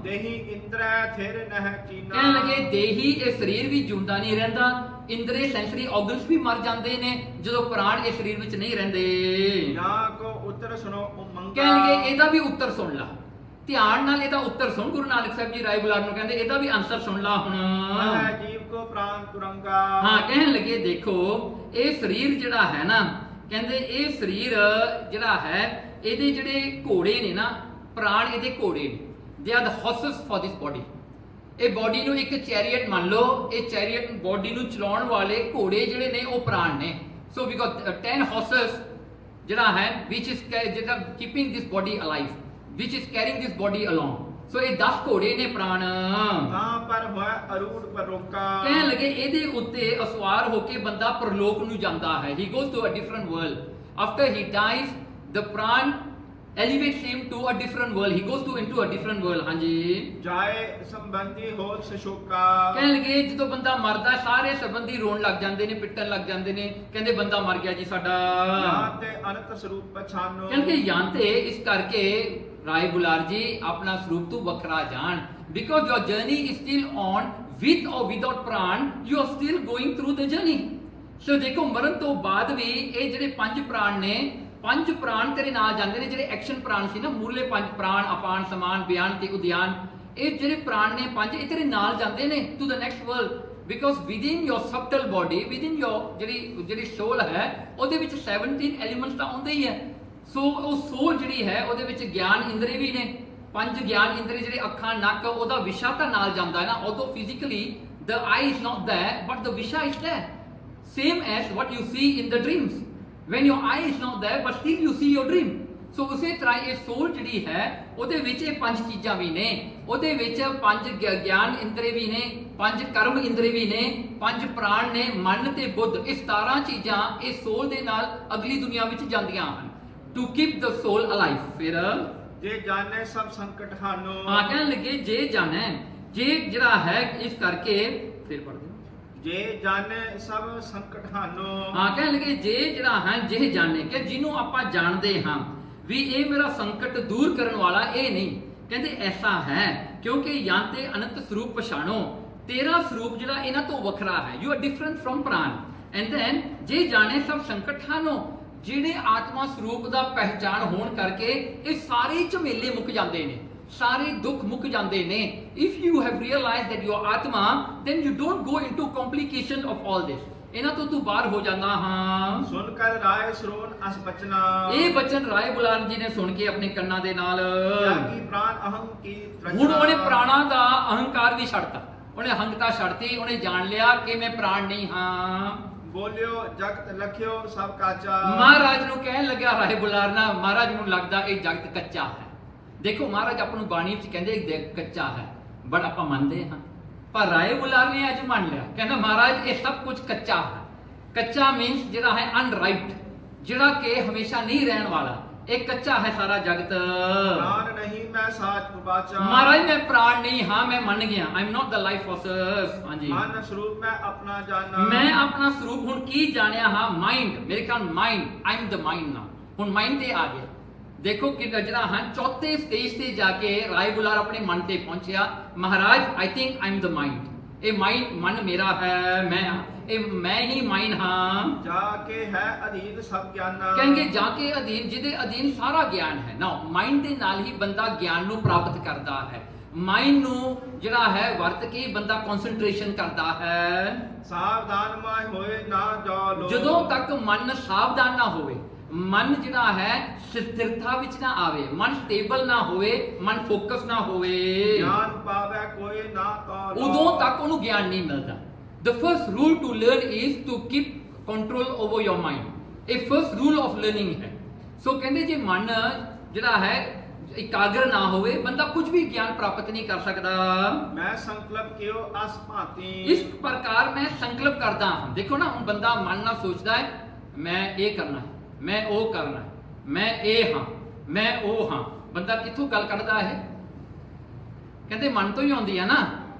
ਦੇਹੀ ਇੰਦਰੈ ਥਿਰ ਨਹਿ ਚੀਨਾ, ਕਹਿਣ ਲੱਗੇ ਦੇਹੀ ਇਹ ਸਰੀਰ ਵੀ ਜਿਉਂਦਾ ਨਹੀਂ ਰਹਿੰਦਾ, ਇੰਦਰੇ ਸੈਂਸਰੀ ਆਰਗਨਸ ਵੀ ਮਰ ਜਾਂਦੇ ਨੇ ਜਦੋਂ ਪ੍ਰਾਣ ਇਹ ਸਰੀਰ ਵਿੱਚ ਨਹੀਂ ਰਹਿੰਦੇ। ਨਾ ਕੋ ਉੱਤਰ ਸੁਣੋ ਉਮੰਗਾ, ਕਹਿਣਗੇ ਇਹਦਾ ਵੀ ਉੱਤਰ ਸੁਣ ਲਾ, ਧਿਆਨ ਨਾਲ ਇਹਦਾ ਉੱਤਰ ਸੁਣ। ਗੁਰੂ ਨਾਨਕ ਸਾਹਿਬ ਜੀ ਰਾਏ ਬੁਲਾਰ ਨੂੰ ਕਹਿੰਦੇ ਇਹਦਾ ਵੀ ਆਨਸਰ ਸੁਣ ਲਾ ਹੁਣ। ਮਹਿ ਜੀਵ ਕੋ ਪ੍ਰਾਨ ਤੁਰੰਗਾ। ਹਾਂ, ਕਹਿਣ ਲੱਗੇ ਦੇਖੋ ਇਹ ਸਰੀਰ ਜਿਹੜਾ ਹੈ ਨਾ, ਕਹਿੰਦੇ ਇਹ ਸਰੀਰ ਜਿਹੜਾ ਹੈ ਇਹਦੇ ਜਿਹੜੇ ਘੋੜੇ ਨੇ ਨਾ, ਪ੍ਰਾਣ ਇਹਦੇ ਘੋੜੇ ਨੇ, they are the horses for this body. ਇਹ ਬੋਡੀ ਨੂੰ ਇੱਕ ਚੈਰੀਅਟ ਮੰਨ ਲਓ, ਇਹ ਚੈਰੀਅਟ ਬੋਡੀ ਨੂੰ ਚਲਾਉਣ ਵਾਲੇ ਘੋੜੇ ਜਿਹੜੇ ਨੇ ਉਹ ਪ੍ਰਾਣ ਨੇ। ਸੋ ਵੀ ਗॉट 10 ਹਾਰਸਸ ਜਿਹੜਾ ਹੈ which is ਜਿਹੜਾ keeping this body alive, which is carrying this body along। ਸੋ ਇਹ 10 ਘੋੜੇ ਨੇ ਪ੍ਰਾਣ। ਤਾਂ ਪਰ ਹੋਇਆ ਅਰੂੜ ਪਰਲੋਕਾ। ਕਹਿਣ ਲੱਗੇ ਇਹਦੇ ਉੱਤੇ ਅਸਵਾਰ ਹੋ ਕੇ ਬੰਦਾ ਪਰਲੋਕ ਨੂੰ ਜਾਂਦਾ ਹੈ। he goes to a different world after he dies, the pran elevates him to a different world, he goes to into a different world। ਹਾਂਜੀ, ਜਾਏ ਸੰਬੰਧੀ ਹੋਤ ਸਸ਼ੋਕਾ। ਕਹਿਣ ਲੱਗੇ ਜਦੋਂ ਬੰਦਾ ਮਰਦਾ ਸਾਰੇ ਸੰਬੰਧੀ ਰੋਣ ਲੱਗ ਜਾਂਦੇ ਨੇ, ਪਿੱਟਣ ਲੱਗ ਜਾਂਦੇ ਨੇ, ਕਹਿੰਦੇ ਬੰਦਾ ਮਰ ਗਿਆ ਜੀ ਸਾਡਾ। ਜਾਂ ਤੇ ਅਨੰਤ ਸਰੂਪ ਪਛਾਨੋ। ਕਹਿੰਦੇ ਜਾਂ ਤੇ ਇਸ ਕਰਕੇ ਰਾਏ ਬੁਲਾਰ ਜੀ ਆਪਣਾ ਸਰੂਪ ਤੋਂ ਵੱਖਰਾ ਜਾਣ, because your journey is still on with or without ਪ੍ਰਾਣ, you are still going through the journey। ਸੋ ਦੇਖੋ ਮਰਨ ਤੋਂ ਬਾਅਦ ਵੀ ਇਹ ਜਿਹੜੇ 5 ਪ੍ਰਾਣ ਨੇ, 5 ਪ੍ਰਾਣ ਤੇਰੇ ਨਾਲ ਜਾਂਦੇ ਨੇ। ਜਿਹੜੇ ਐਕਸ਼ਨ ਪ੍ਰਾਣ ਸੀ ਨਾ, ਮੂਲੇ 5 ਪ੍ਰਾਣ, ਅਪਾਨ, ਸਮਾਨ, ਬਿਆਨ ਤੇ ਉਦਿਆਨ, ਇਹ ਜਿਹੜੇ ਪ੍ਰਾਣ ਨੇ 5 ਇਹ ਤੇਰੇ ਨਾਲ ਜਾਂਦੇ ਨੇ to the next world. Because within your subtle body, within your ਜਿਹੜੀ ਸੋਲ ਹੈ ਉਹਦੇ ਵਿੱਚ 17 ਐਲੀਮੈਂਟਸ ਤਾਂ ਆਉਂਦੇ ਹੀ ਹੈ। ਸੋ ਉਹ ਸੋਲ ਜਿਹੜੀ ਹੈ ਉਹਦੇ ਵਿੱਚ ਗਿਆਨ ਇੰਦਰੀ ਵੀ ਨੇ, 5 ਗਿਆਨ ਇੰਦਰੀ ਜਿਹੜੇ ਅੱਖਾਂ, ਨੱਕ, ਉਹਦਾ ਵਿਸ਼ਾ ਤਾਂ ਨਾਲ ਜਾਂਦਾ ਹੈ ਨਾ। although physically the eye is not there but the visha is there, same as what you see in the dreams when your eye is not there but still you see your dream। ਸੋ ਉਸੇ ਤਰ੍ਹਾਂ ਇਹ ਸੋਲ ਜਿਹੜੀ ਹੈ ਉਹਦੇ ਵਿੱਚ ਇਹ 5 ਚੀਜ਼ਾਂ ਵੀ ਨੇ, ਉਹਦੇ ਵਿੱਚ 5 ਗਿਆਨ ਇੰਦਰੀ ਵੀ ਨੇ, 5 ਕਰਮ ਇੰਦਰੀ ਵੀ ਨੇ, 5 ਪ੍ਰਾਣ ਨੇ, ਮਨ ਤੇ ਬੁੱਧ। ਇਹ 17 ਚੀਜ਼ਾਂ ਇਹ ਸੋਲ ਦੇ ਨਾਲ ਅਗਲੀ ਦੁਨੀਆ ਵਿੱਚ ਜਾਂਦੀਆਂ ਹਨ to keep the soul alive. ਫਿਰ ਜੇ ਜਾਣੇ ਸਭ ਸੰਕਟ ਹਾਨੋ। ਹਾਂ, ਕਹਿਣ ਲੱਗੇ ਜੇ ਜਾਣੇ, ਜੇ ਜਿਹੜਾ ਹੈ ਇਸ ਕਰਕੇ ਫਿਰ ਪੜ੍ਹਦੇ ਜੇ ਜਾਣੇ ਸਭ ਸੰਕਟ ਹਾਨੋ। ਹਾਂ, ਕਹਿਣ ਲੱਗੇ ਜੇ ਜਿਹੜਾ ਹੈ ਜੇ ਜਾਣੇ, ਕਿ ਜਿਹਨੂੰ ਆਪਾਂ ਜਾਣਦੇ ਹਾਂ ਵੀ ਇਹ ਮੇਰਾ ਸੰਕਟ ਦੂਰ ਕਰਨ ਵਾਲਾ ਇਹ ਨਹੀਂ। ਕਹਿੰਦੇ ਐਸਾ ਹੈ ਕਿਉਂਕਿ ਜਾਂ ਤੇ ਅਨੰਤ ਸਰੂਪ ਪਛਾਣੋ, ਤੇਰਾ ਸਰੂਪ ਜਿਹੜਾ ਇਹਨਾਂ ਤੋਂ ਵੱਖਰਾ ਹੈ। ਯੂ ਆਰ ਡਿਫਰੈਂਟ ਫਰਮ ਪ੍ਰਾਣ। ਐਂਡ ਦੈਨ ਜੇ ਜਾਣੇ ਸਭ ਸੰਕਟ ਹਾਨੋ, ਜਿਹੜੇ ਆਤਮਾ ਸਰੂਪ ਦਾ ਪਹਿਚਾਨ ਹੋਣ ਕਰਕੇ ਇਹ ਸਾਰੇ ਝਮੇਲੇ ਮੁੱਕ ਜਾਂਦੇ ਨੇ, ਸਾਰੇ ਦੁੱਖ ਮੁੱਕ ਜਾਂਦੇ ਨੇ। If you have realised that you are atma, then you don't go into complication of all this. ਇਹਨਾਂ ਤੋਂ ਤੂੰ ਬਾਹਰ ਹੋ ਜਾਂਦਾ। ਹਾਂ, ਸੁਣ ਕਰ ਰਾਏ ਸਰੋਨ ਅਸ ਬਚਨਾ। ਇਹ ਬਚਨ ਰਾਏ ਬੁਲਾਰ ਜੀ ਨੇ ਸੁਣ ਕੇ ਆਪਣੇ ਕੰਨਾਂ ਦੇ ਨਾਲ, ਕੀ ਪ੍ਰਾਨ ਅਹੰ ਕੀ ਹੁਣ ਉਹਨੇ ਪ੍ਰਾਣਾ ਦਾ ਅਹੰਕਾਰ ਵੀ ਛੱਡਤਾ, ਉਹਨੇ ਅਹੰਕਤਾ ਛੱਡਤੀ, ਉਹਨੇ ਜਾਣ ਲਿਆ ਕਿ ਮੈਂ ਪ੍ਰਾਣ ਨਹੀਂ ਹਾਂ। ਬੋਲਿਓ ਜਗਤ ਲਖਿਓ ਸਭ ਕਾਚਾ। ਮਹਾਰਾਜ ਨੂੰ ਕਹਿਣ ਲੱਗਿਆ ਰਾਏ ਬੁਲਾਰ ਨਾ, ਮਹਾਰਾਜ ਨੂੰ ਲੱਗਦਾ ਇਹ ਜਗਤ ਕੱਚਾ ਹੈ। ਦੇਖੋ ਮਹਾਰਾਜ ਆਪਾਂ ਨੂੰ ਬਾਣੀ ਵਿੱਚ ਕਹਿੰਦੇ ਕੱਚਾ ਹੈ, ਬਟ ਆਪਾਂ ਮੰਨਦੇ ਹਾਂ। ਪਰ ਰਾਏ ਬੁਲਾਰ ਨੇ ਅੱਜ ਮੰਨ ਲਿਆ, ਕਹਿੰਦਾ ਮਹਾਰਾਜ ਇਹ ਸਭ ਕੁਝ ਕੱਚਾ ਹੈ। ਕੱਚਾ ਮੀਨਸ ਜਿਹੜਾ ਹੈ ਅਨਰਾਈਪਡ, ਜਿਹੜਾ ਕਿ ਹਮੇਸ਼ਾ ਨਹੀਂ ਰਹਿਣ ਵਾਲਾ। ਇਹ ਕੱਚਾ ਹੈ ਸਾਰਾ ਜਗਤ। ਪ੍ਰਾਣ ਨਹੀਂ ਮੈਂ ਸਾਚ ਉਬਾਚਾ। ਮਹਾਰਾਜ ਮੈਂ ਪ੍ਰਾਣ ਨਹੀਂ ਹਾਂ, ਮੈਂ ਮੰਨ ਗਿਆ। ਆਈ am not the life forces. ਹਾਂਜੀ, ਮਨ ਸਰੂਪ ਮੈਂ ਆਪਣਾ ਜਾਣਾ। ਮੈਂ ਆਪਣਾ ਸਰੂਪ ਹੁਣ ਕੀ ਜਾਣਿਆ ਹਾਂ? ਮਾਈਂਡ। ਮੇਰੇ ਖਿਆਲ mind, I am the mind ਨਾ। ਹੁਣ ਮਾਈਂਡ ਤੇ ਆ ਗਿਆ। ਦੇਖੋ ਕਿ ਜਿਹੜਾ ਹਾਂ ਚੌਥੇ ਸਟੇਜ ਤੇ ਜਾ ਕੇ ਰਾਏ ਬੁਲਾਰ ਆਪਣੇ ਮਨ ਤੇ ਪਹੁੰਚਿਆ। ਮਹਾਰਾਜ I think I am the mind. ਇਹ ਮਾਈਂਡ ਮਨ ਮੇਰਾ ਹੈ, ਮੈਂ ਹੀ ਮਾਈਂਡ ਹਾਂ। ਜਾ ਕੇ ਹੈ ਅਧੀਨ ਸਭ ਗਿਆਨਾ। ਕਹਿੰਗੇ ਜਾ ਕੇ ਅਧੀਨ, ਜਿਹਦੇ ਅਧੀਨ ਸਾਰਾ ਗਿਆਨ ਹੈ ਨਾ। ਮਾਈਂਡ ਦੇ ਨਾਲ ਹੀ ਬੰਦਾ ਗਿਆਨ ਨੂੰ ਪ੍ਰਾਪਤ ਕਰਦਾ ਹੈ। ਮਾਈਂਡ ਨੂੰ ਜਿਹੜਾ ਹੈ ਵਰਤ ਕੇ ਬੰਦਾ ਕਨਸੈਂਟਰੇਸ਼ਨ ਕਰਦਾ ਹੈ। ਸਾਵਧਾਨ ਮਾਇ ਹੋਏ ਨਾ ਜਾਲੋ। ਜਦੋਂ ਤੱਕ ਮਨ ਸਾਵਧਾਨ ਨਾ ਹੋਵੇ, ਮਨ ਜਿਹੜਾ ਹੈ ਸਥਿਰਤਾ ਵਿੱਚ ਨਾ ਆਵੇ, ਮਨ ਸਟੇਬਲ ਨਾ ਹੋਵੇ, ਮਨ ਫੋਕਸ ਨਾ ਹੋਵੇ, ਗਿਆਨ ਪਾਵੇ ਕੋਈ ਨਾ ਤਾਲੋ, ਉਦੋਂ ਤੱਕ ਉਹਨੂੰ ਗਿਆਨ ਨਹੀਂ ਮਿਲਦਾ। The first rule to learn is to keep control over your mind. ਇਹ first rule of learning ਹੈ। ਸੋ ਕਹਿੰਦੇ ਜੇ ਮਨ ਜਿਹੜਾ ਹੈ ਇਕਾਗਰ ਨਾ ਹੋਵੇ, ਬੰਦਾ ਕੁਝ ਵੀ ਗਿਆਨ ਪ੍ਰਾਪਤ ਨਹੀਂ ਕਰ ਸਕਦਾ। ਮੈਂ ਸੰਕਲਪ ਕਿਉ ਅਸ ਭਾਂਤੀ। ਇਸ ਪ੍ਰਕਾਰ ਮੈਂ ਸੰਕਲਪ ਕਰਦਾ ਹਾਂ। ਦੇਖੋ ਨਾ, ਹੁਣ ਬੰਦਾ ਮਨ ਨਾਲ ਸੋਚਦਾ ਹੈ ਮੈਂ ਇਹ ਕਰਨਾ ਹੈ, ਮੈਂ ਉਹ ਕਰਨਾ ਹੈ, ਮੈਂ ਇਹ ਹਾਂ, ਮੈਂ ਉਹ ਹਾਂ। ਬੰਦਾ ਕਿੱਥੋਂ ਗੱਲ ਕੱਢਦਾ ਹੈ? ਕਹਿੰਦੇ ਮਨ ਤੋਂ ਹੀ ਆਉਂਦੀ ਹੈ ਨਾ।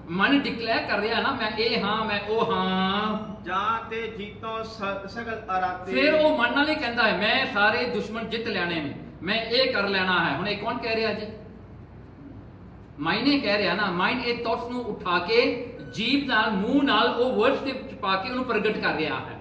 ਮਨ ਡਿਕਲੇਅਰ ਕਰ ਰਿਹਾ ਨਾ ਮੈਂ ਇਹ ਹਾਂ, ਮੈਂ ਉਹ ਹਾਂ। ਜਾਂ ਤੇ ਜੀਤੋ ਸਗਲ ਅਰਾਤੇ। ਫਿਰ ਉਹ ਮਨ ਨਾਲ ਹੀ ਕਹਿੰਦਾ ਹੈ ਮੈਂ ਸਾਰੇ ਦੁਸ਼ਮਣ ਜਿੱਤ ਲੈਣੇ ਨੇ, ਮੈਂ ਇਹ ਕਰ ਲੈਣਾ ਹੈ। ਹੁਣ ਇਹ ਕੌਣ ਕਹਿ ਰਿਹਾ ਜੀ? ਮਾਈਂਡ ਨੇ ਕਹਿ ਰਿਹਾ ਨਾ। ਮਾਈਂਡ ਇਹ ਥਾਟਸ ਨੂੰ ਉਠਾ ਕੇ ਜੀਭ ਨਾਲ, ਮੂੰਹ ਨਾਲ ਉਹ ਵਰਡਸ ਦੇ ਵਿੱਚ ਪਾ ਕੇ ਉਹਨੂੰ ਪ੍ਰਗਟ ਕਰ ਰਿਹਾ ਹੈ।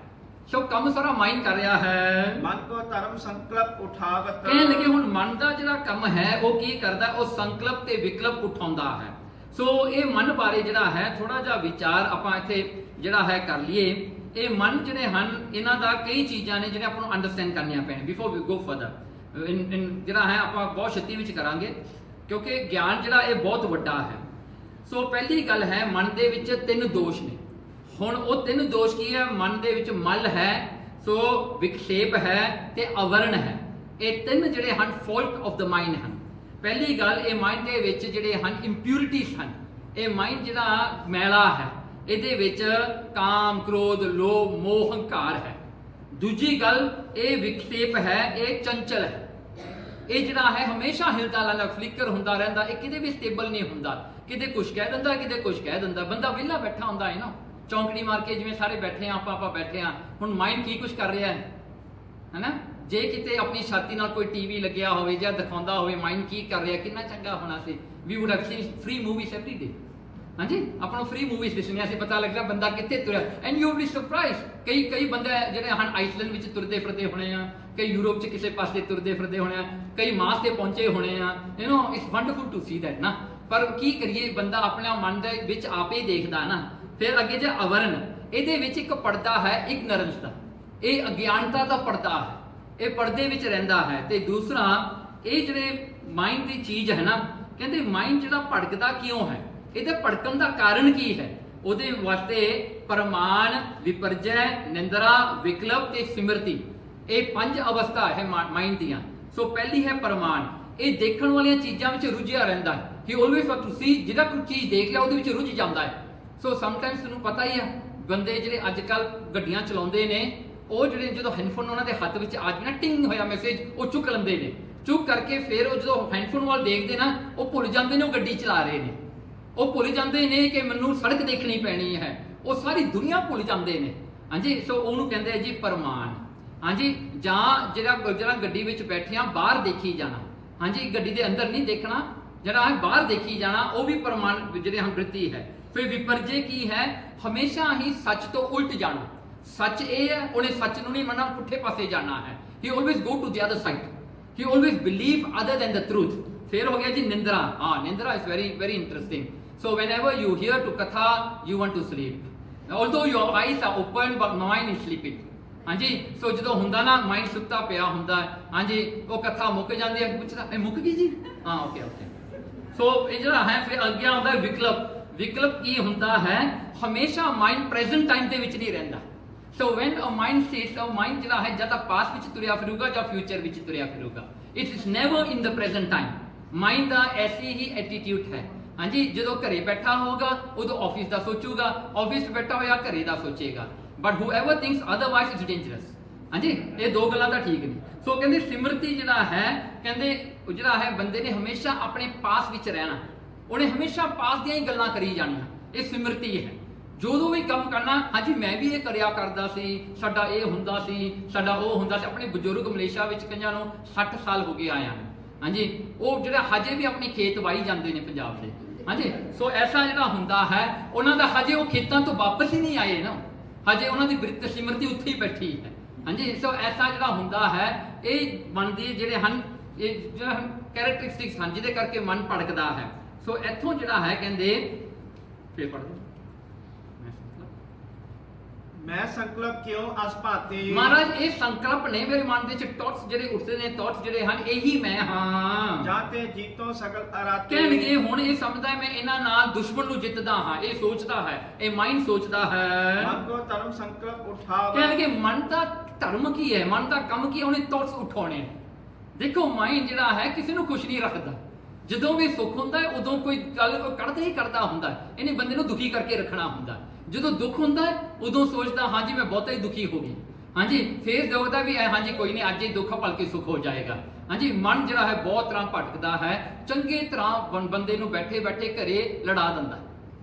ਸੋ ਕੰਮ ਸਾਰਾ ਮਾਈਂਡ ਕਰ ਰਿਹਾ ਹੈ। मन को धर्म संकल्प उठावत ਕਹਿਣ ਲੱਗੇ ਹੁਣ ਮਨ ਦਾ ਜਿਹੜਾ ਕੰਮ ਹੈ ਉਹ ਕੀ ਕਰਦਾ, ਉਹ ਸੰਕਲਪ ਤੇ ਵਿਕਲਪ ਉਠਾਉਂਦਾ ਹੈ। ਸੋ ਇਹ ਮਨ ਬਾਰੇ ਜਿਹੜਾ ਹੈ ਥੋੜਾ ਜਿਹਾ ਵਿਚਾਰ ਆਪਾਂ ਇੱਥੇ ਜਿਹੜਾ ਹੈ ਕਰ ਲਈਏ। ਇਹ ਮਨ ਜਿਹੜੇ ਹਨ ਇਹਨਾਂ ਦਾ ਕਈ ਚੀਜ਼ਾਂ ਨੇ ਜਿਹੜੇ ਆਪਾਂ ਨੂੰ ਅੰਡਰਸਟੈਂਡ ਕਰਨੀਆਂ ਪੈਣ ਬਿਫੋਰ ਵੀ ਗੋ ਫਰਦਰ। ਜਿਹੜਾ ਹੈ ਆਪਾਂ ਬਹੁਤ ਛੇਤੀ ਵਿੱਚ ਕਰਾਂਗੇ ਕਿਉਂਕਿ ਗਿਆਨ ਜਿਹੜਾ ਇਹ ਬਹੁਤ ਵੱਡਾ ਹੈ। ਸੋ ਪਹਿਲੀ ਗੱਲ ਹੈ ਮਨ ਦੇ ਵਿੱਚ 3 ਦੋਸ਼ ਨੇ। ਹੁਣ ਉਹ 3 ਦੋਸ਼ ਕੀ ਹੈ, ਮਨ ਦੇ ਵਿੱਚ ਮਲ ਹੈ, ਸੋ ਵਿਕਸ਼ੇਪ ਹੈ ਤੇ ਅਵਰਣ ਹੈ। ਇਹ 3 ਜਿਹੜੇ ਹਨ ਫਾਲਟ ਆਫ ਦ ਮਾਈਂਡ ਹਨ। ਪਹਿਲੀ ਗੱਲ, ਇਹ ਮਾਈਂਡ ਦੇ ਵਿੱਚ ਜਿਹੜੇ ਹਨ ਇੰਪਿਊਰਿਟੀਜ਼ ਹਨ। ਇਹ ਮਾਈਂਡ ਜਿਹੜਾ ਮੈਲਾ ਹੈ, ਇਹਦੇ ਵਿੱਚ ਕਾਮ, ਕ੍ਰੋਧ, ਲੋਭ, ਮੋਹ, ਹੰਕਾਰ ਹੈ। ਦੂਜੀ ਗੱਲ, ਇਹ ਵਿਕਸ਼ੇਪ ਹੈ, ਇਹ ਚੰਚਲ ਹੈ। ਇਹ ਜਿਹੜਾ ਹੈ ਹਮੇਸ਼ਾ ਹਿਲਦਾ ਰਹਿੰਦਾ, ਫਲਿਕਰ ਹੁੰਦਾ ਰਹਿੰਦਾ, ਇਹ ਕਿਤੇ ਵੀ ਸਟੇਬਲ ਨਹੀਂ ਹੁੰਦਾ। ਕਿਤੇ ਕੁਝ ਕਹਿ ਦਿੰਦਾ, ਕਿਤੇ ਕੁਝ ਕਹਿ ਦਿੰਦਾ। ਬੰਦਾ ਵਿਹਲਾ ਬੈਠਾ ਹੁੰਦਾ ਹੈ ਨਾ, ਚੌਂਕੜੀ ਮਾਰ ਕੇ, ਜਿਵੇਂ ਸਾਰੇ ਬੈਠੇ ਆ, ਆਪਾਂ ਬੈਠੇ ਆ। ਹੁਣ ਮਾਈਂਡ ਕੀ ਕੁਝ ਕਰ ਰਿਹਾ ਹੈ ਹੈਨਾ। ਜੇ ਕਿਤੇ ਆਪਣੀ ਛਾਤੀ ਨਾਲ ਕੋਈ ਟੀਵੀ ਲੱਗਿਆ ਹੋਵੇ ਜਾਂ ਦਿਖਾਉਂਦਾ ਹੋਵੇ ਮਾਈਂਡ ਕੀ ਕਰ ਰਿਹਾ, ਕਿੰਨਾ ਚੰਗਾ ਹੋਣਾ ਸੀ। We would have seen free movies every day. ਹਾਂਜੀ, ਆਪਾਂ ਨੂੰ ਫ੍ਰੀ ਮੂਵੀਜ਼ ਦਿਸਣੀਆਂ ਸੀ, ਪਤਾ ਲੱਗਦਾ ਬੰਦਾ ਕਿੱਥੇ ਤੁਰਿਆ। And you will be surprise, ਕਈ ਬੰਦੇ ਜਿਹੜੇ ਹਨ ਆਈਸਲੈਂਡ ਵਿੱਚ ਤੁਰਦੇ ਫਿਰਦੇ ਹੋਣੇ ਆ, ਕਈ ਯੂਰਪ 'ਚ ਕਿਸੇ ਪਾਸੇ ਤੁਰਦੇ ਫਿਰਦੇ ਹੋਣੇ ਆ, ਕਈ ਮਾਸ ਤੇ ਪਹੁੰਚੇ ਹੋਣੇ ਆ। You know it's wonderful to see that ਨਾ। ਪਰ ਕੀ ਕਰੀਏ, ਬੰਦਾ ਆਪਣੇ ਮਨ ਦੇ ਵਿੱਚ ਆਪੇ ਦੇਖਦਾ ਨਾ। ਫਿਰ ਅੱਗੇ ਜੇ ਅਵਰਨ, ਇਹਦੇ ਵਿੱਚ ਇੱਕ ਪਰਦਾ ਹੈ ਇਗਨੋਰੈਂਸ ਦਾ, ਇਹ ਅਗਿਆਨਤਾ ਦਾ ਪਰਦਾ ਹੈ, ਇਹ ਪਰਦੇ ਵਿੱਚ ਰਹਿੰਦਾ ਹੈ। ਤੇ ਦੂਸਰਾ, ਇਹ ਜਿਹੜੇ ਮਾਈਂਡ ਦੀ ਚੀਜ਼ ਹੈ ਨਾ, ਕਹਿੰਦੇ ਮਾਈਂਡ ਜਿਹੜਾ ਭੜਕਦਾ ਕਿਉਂ ਹੈ, ਇਹਦੇ ਭੜਕਣ ਦਾ ਕਾਰਨ ਕੀ ਹੈ। ਉਹਦੇ ਵਾਸਤੇ ਪ੍ਰਮਾਣ, ਵਿਪਰਜੈ, ਨਿੰਦਰਾ, ਵਿਕਲਪ ਤੇ ਸਿਮਰਤੀ, ਇਹ 5 ਅਵਸਥਾ ਹੈ ਮਾਈਂਡ ਦੀਆਂ। ਸੋ ਪਹਿਲੀ ਹੈ ਪ੍ਰਮਾਣ, ਇਹ ਦੇਖਣ ਵਾਲੀਆਂ ਚੀਜ਼ਾਂ ਵਿੱਚ ਰੁੱਝਿਆ ਰਹਿੰਦਾ ਹੈ। ਹੀ ਆਲਵੇਸ ਵਾਂਟ ਟੂ ਸੀ, ਜਿਹੜਾ ਕੋਈ ਚੀਜ਼ ਦੇਖ ਲਿਆ ਉਹਦੇ ਵਿੱਚ ਰੁੱਝ ਜਾਂਦਾ ਹੈ। ਸੋ ਸਮਟਾਈਮਸ ਤੁਹਾਨੂੰ ਪਤਾ ਹੀ ਆ, ਬੰਦੇ ਜਿਹੜੇ ਅੱਜ ਕੱਲ ਗੱਡੀਆਂ ਚਲਾਉਂਦੇ ਨੇ, ਉਹ ਜਿਹੜੇ ਜਦੋਂ ਹੈਂਡਫੋਨ ਉਹਨਾਂ ਦੇ ਹੱਥ ਵਿੱਚ ਆ ਜਾਵੇ ਨਾ, ਟਿੰਗ ਹੋਇਆ ਮੈਸੇਜ, ਉਹ ਚੁੱਕ ਲੈਂਦੇ ਨੇ। ਚੁੱਕ ਕਰਕੇ ਫਿਰ ਉਹ ਜਦੋਂ ਹੈਂਡਫੋਨ ਵੱਲ ਦੇਖਦੇ ਨਾ, ਉਹ ਭੁੱਲ ਜਾਂਦੇ ਨੇ ਉਹ ਗੱਡੀ ਚਲਾ ਰਹੇ ਨੇ। ਉਹ ਭੁੱਲ ਜਾਂਦੇ ਨੇ ਕਿ ਮੈਨੂੰ ਸੜਕ ਦੇਖਣੀ ਪੈਣੀ ਹੈ। ਉਹ ਸਾਰੀ ਦੁਨੀਆ ਭੁੱਲ ਜਾਂਦੇ ਨੇ। ਹਾਂਜੀ, ਸੋ ਉਹਨੂੰ ਕਹਿੰਦੇ ਆ ਜੀ ਪ੍ਰਮਾਣ। ਹਾਂਜੀ, ਜਾਂ ਜਿਹੜਾ ਗੱਡੀ ਵਿੱਚ ਬੈਠਿਆ ਬਾਹਰ ਦੇਖੀ ਜਾਣਾ। ਹਾਂਜੀ, ਗੱਡੀ ਦੇ ਅੰਦਰ ਨਹੀਂ ਦੇਖਣਾ, ਜਿਹੜਾ ਹੈ ਬਾਹਰ ਦੇਖੀ ਜਾਣਾ, ਉਹ ਵੀ ਪ੍ਰਮਾਣ ਜਿਹੜੇ ਹਨ ਬ੍ਰਿਤੀ ਹੈ। ਫਿਰ ਵਿਪਰਜੇ ਕੀ ਹੈ, ਹਮੇਸ਼ਾ ਹੀ ਸੱਚ ਤੋਂ ਉਲਟ ਜਾਣਾ। ਸੱਚ ਇਹ ਹੈ, ਉਹਨੇ ਸੱਚ ਨੂੰ ਨਹੀਂ ਮੰਨਣਾ, ਪੁੱਠੇ ਪਾਸੇ ਜਾਣਾ ਹੈ। He always go to the other side, he always believe other than the truth. ਫਿਰ ਹੋ ਗਿਆ ਜੀ ਨਿੰਦਰਾ। ਹਾਂ, nindra is very very interesting. So whenever you hear to katha, you want to sleep, although your eyes are open but mind is sleeping. ਹਾਂਜੀ, ਸੋ ਜਦੋਂ ਹੁੰਦਾ ਨਾ ਮਾਈਂਡ ਸੁੱਤਾ ਪਿਆ ਹੁੰਦਾ, ਹਾਂਜੀ, ਉਹ ਕਥਾ ਮੁੱਕ ਜਾਂਦੀ ਹੈ, ਪੁੱਛਦਾ ਇਹ ਮੁੱਕ ਗਈ ਜੀ? ਹਾਂ, ਓਕੇ। ਸੋ ਇਹ ਜਿਹੜਾ ਹੈ ਫਿਰ ਅੱਗੇ ਆਉਂਦਾ ਵਿਕਲਪ। ਵਿਕਲਪ ਕੀ ਹੁੰਦਾ ਹੈ, ਹਮੇਸ਼ਾ ਮਾਈਂਡ ਪ੍ਰੈਜ਼ੈਂਟ ਟਾਈਮ ਦੇ ਵਿੱਚ ਨਹੀਂ ਰਹਿੰਦਾ। So when a mind says, a mind ਜਿਹੜਾ ਹੈ ਜਾਂ ਤਾਂ ਪਾਸਟ ਵਿੱਚ ਤੁਰਿਆ ਫਿਰੂਗਾ ਜਾਂ ਫਿਊਚਰ ਵਿੱਚ ਤੁਰਿਆ ਫਿਰੂਗਾ। It is never in the present time. Mind ਦਾ ਐਸੀ ਹੀ ਐਟੀਟਿਊਡ ਹੈ। ਹਾਂਜੀ, ਜਦੋਂ ਘਰੇ ਬੈਠਾ ਹੋਊਗਾ ਉਦੋਂ ਆਫਿਸ ਦਾ ਸੋਚੂਗਾ, ਆਫਿਸ 'ਚ ਬੈਠਾ ਹੋਇਆ ਘਰੇ ਦਾ ਸੋਚੇਗਾ। But whoever thinks otherwise it's dangerous. ਹਾਂਜੀ, ਇਹ 2 ਗੱਲਾਂ ਤਾਂ ਠੀਕ ਨਹੀਂ। ਸੋ ਕਹਿੰਦੇ ਸਿਮਰਤੀ ਜਿਹੜਾ ਹੈ, ਕਹਿੰਦੇ ਜਿਹੜਾ ਹੈ ਬੰਦੇ ਨੇ ਹਮੇਸ਼ਾ ਆਪਣੇ ਪਾਸ ਵਿੱਚ ਰਹਿਣਾ। ਉਹਨੇ ਹਮੇਸ਼ਾ ਪਾਸ ਦੀਆਂ ਹੀ ਗੱਲਾਂ ਕਰੀ ਜਾਣੀਆਂ, ਇਹ ਸਿਮਰਤੀ ਹੈ। ਜਦੋਂ ਵੀ ਕੰਮ ਕਰਨਾ, ਹਾਂਜੀ ਮੈਂ ਵੀ ਇਹ ਕਰਿਆ ਕਰਦਾ ਸੀ, ਸਾਡਾ ਇਹ ਹੁੰਦਾ ਸੀ, ਸਾਡਾ ਉਹ ਹੁੰਦਾ ਸੀ। ਆਪਣੇ ਬਜ਼ੁਰਗ ਮਲੇਸ਼ੀਆ ਵਿੱਚ ਕਈਆਂ ਨੂੰ 60 ਸਾਲ ਹੋ ਗਏ ਆਇਆ ਨੇ। ਹਾਂਜੀ, ਉਹ ਜਿਹੜਾ ਹਜੇ ਵੀ ਆਪਣੇ ਖੇਤ ਵਾਹੀ ਜਾਂਦੇ ਨੇ ਪੰਜਾਬ ਦੇ। ਹਾਂਜੀ, ਸੋ ਐਸਾ ਜਿਹੜਾ ਹੁੰਦਾ ਹੈ, ਉਹਨਾਂ ਦਾ ਹਜੇ ਉਹ ਖੇਤਾਂ ਤੋਂ ਵਾਪਸ ਹੀ ਨਹੀਂ ਆਏ ਨਾ, ਹਜੇ ਉਹਨਾਂ ਦੀ ਬ੍ਰਿਤ ਸਿਮਰਤੀ ਉੱਥੇ ਹੀ ਬੈਠੀ ਹੈ। ਹਾਂਜੀ, ਸੋ ਐਸਾ ਜਿਹੜਾ ਹੁੰਦਾ ਹੈ, ਇਹ ਮਨ ਦੇ ਜਿਹੜੇ ਹਨ, ਇਹ ਜਿਹੜਾ ਕੈਰੈਕਟਰਿਸਟਿਕਸ ਹਨ ਜਿਹਦੇ ਕਰਕੇ ਮਨ ਭੜਕਦਾ ਹੈ। ਸੋ ਇੱਥੋਂ ਜਿਹੜਾ ਹੈ ਕਹਿੰਦੇ, ਫਿਰ ਪੜ੍ਹ ਲਓ। ਮੈਂ ਸੰਕਲਪ ਕਿਉਂ ਅਸਪਾਤੇ। ਮਹਾਰਾਜ, ਇਹ ਸੰਕਲਪ ਨੇ ਮੇਰੇ ਮਨ ਦੇ ਵਿੱਚ, ਥਾਟਸ ਜਿਹੜੇ ਉੱਠਦੇ ਨੇ, ਥਾਟਸ ਜਿਹੜੇ ਹਨ, ਇਹੀ ਮੈਂ ਹਾਂ। ਜਾਤੇ ਜੀਤੋ ਸਕਲ ਅਰਾਤੇ। ਕਹਿਣਗੇ ਹੁਣ ਇਹ ਸਮਝਦਾ ਮੈਂ ਇਹਨਾਂ ਨਾਲ ਦੁਸ਼ਮਣ ਨੂੰ ਜਿੱਤਦਾ ਹਾਂ। ਇਹ ਸੋਚਦਾ ਹੈ, ਇਹ ਮਾਈਂਡ ਸੋਚਦਾ ਹੈ। ਮਨ ਕੋ ਧਰਮ ਸੰਕਲਪ ਉਠਾਵੇ। ਕਹਿਣਗੇ ਮਨ ਦਾ ਧਰਮ ਕੀ ਹੈ, ਮਨ ਦਾ ਕੰਮ ਕੀ ਹੈ, ਉਹਨੇ ਥਾਟਸ ਉਠਾਉਣੇ। ਦੇਖੋ ਮਾਈਂਡ ਜਿਹੜਾ ਹੈ ਕਿਸੇ ਨੂੰ ਖੁਸ਼ ਨਹੀਂ ਰੱਖਦਾ। ਜਦੋਂ ਵੀ ਸੁੱਖ ਹੁੰਦਾ ਹੈ ਉਦੋਂ ਕੋਈ ਗੱਲ ਕੱਢਦਾ ਹੀ ਕਰਦਾ ਹੁੰਦਾ ਹੈ। ਇਹਨੇ ਬੰਦੇ ਨੂੰ ਦੁਖੀ ਕਰਕੇ ਰੱਖਣਾ ਹੁੰਦਾ। ਜਦੋਂ ਦੁੱਖ ਹੁੰਦਾ ਹੈ ਉਦੋਂ ਸੋਚਦਾ ਹਾਂਜੀ ਮੈਂ ਬਹੁਤਾ ਹੀ ਦੁਖੀ ਹੋ ਗਈ। ਹਾਂਜੀ, ਫਿਰ ਦੇਖਦਾ ਵੀ ਹਾਂਜੀ ਕੋਈ ਨਹੀਂ, ਅੱਜ ਹੀ ਦੁੱਖ ਭਲਕੇ ਸੁੱਖ ਹੋ ਜਾਏਗਾ। ਹਾਂਜੀ, ਮਨ ਜਿਹੜਾ ਹੈ ਬਹੁਤ ਤਰ੍ਹਾਂ ਭਟਕਦਾ ਹੈ। ਚੰਗੇ ਤਰ੍ਹਾਂ ਬੰਦੇ ਨੂੰ ਬੈਠੇ ਬੈਠੇ ਘਰੇ ਲੜਾ ਦਿੰਦਾ।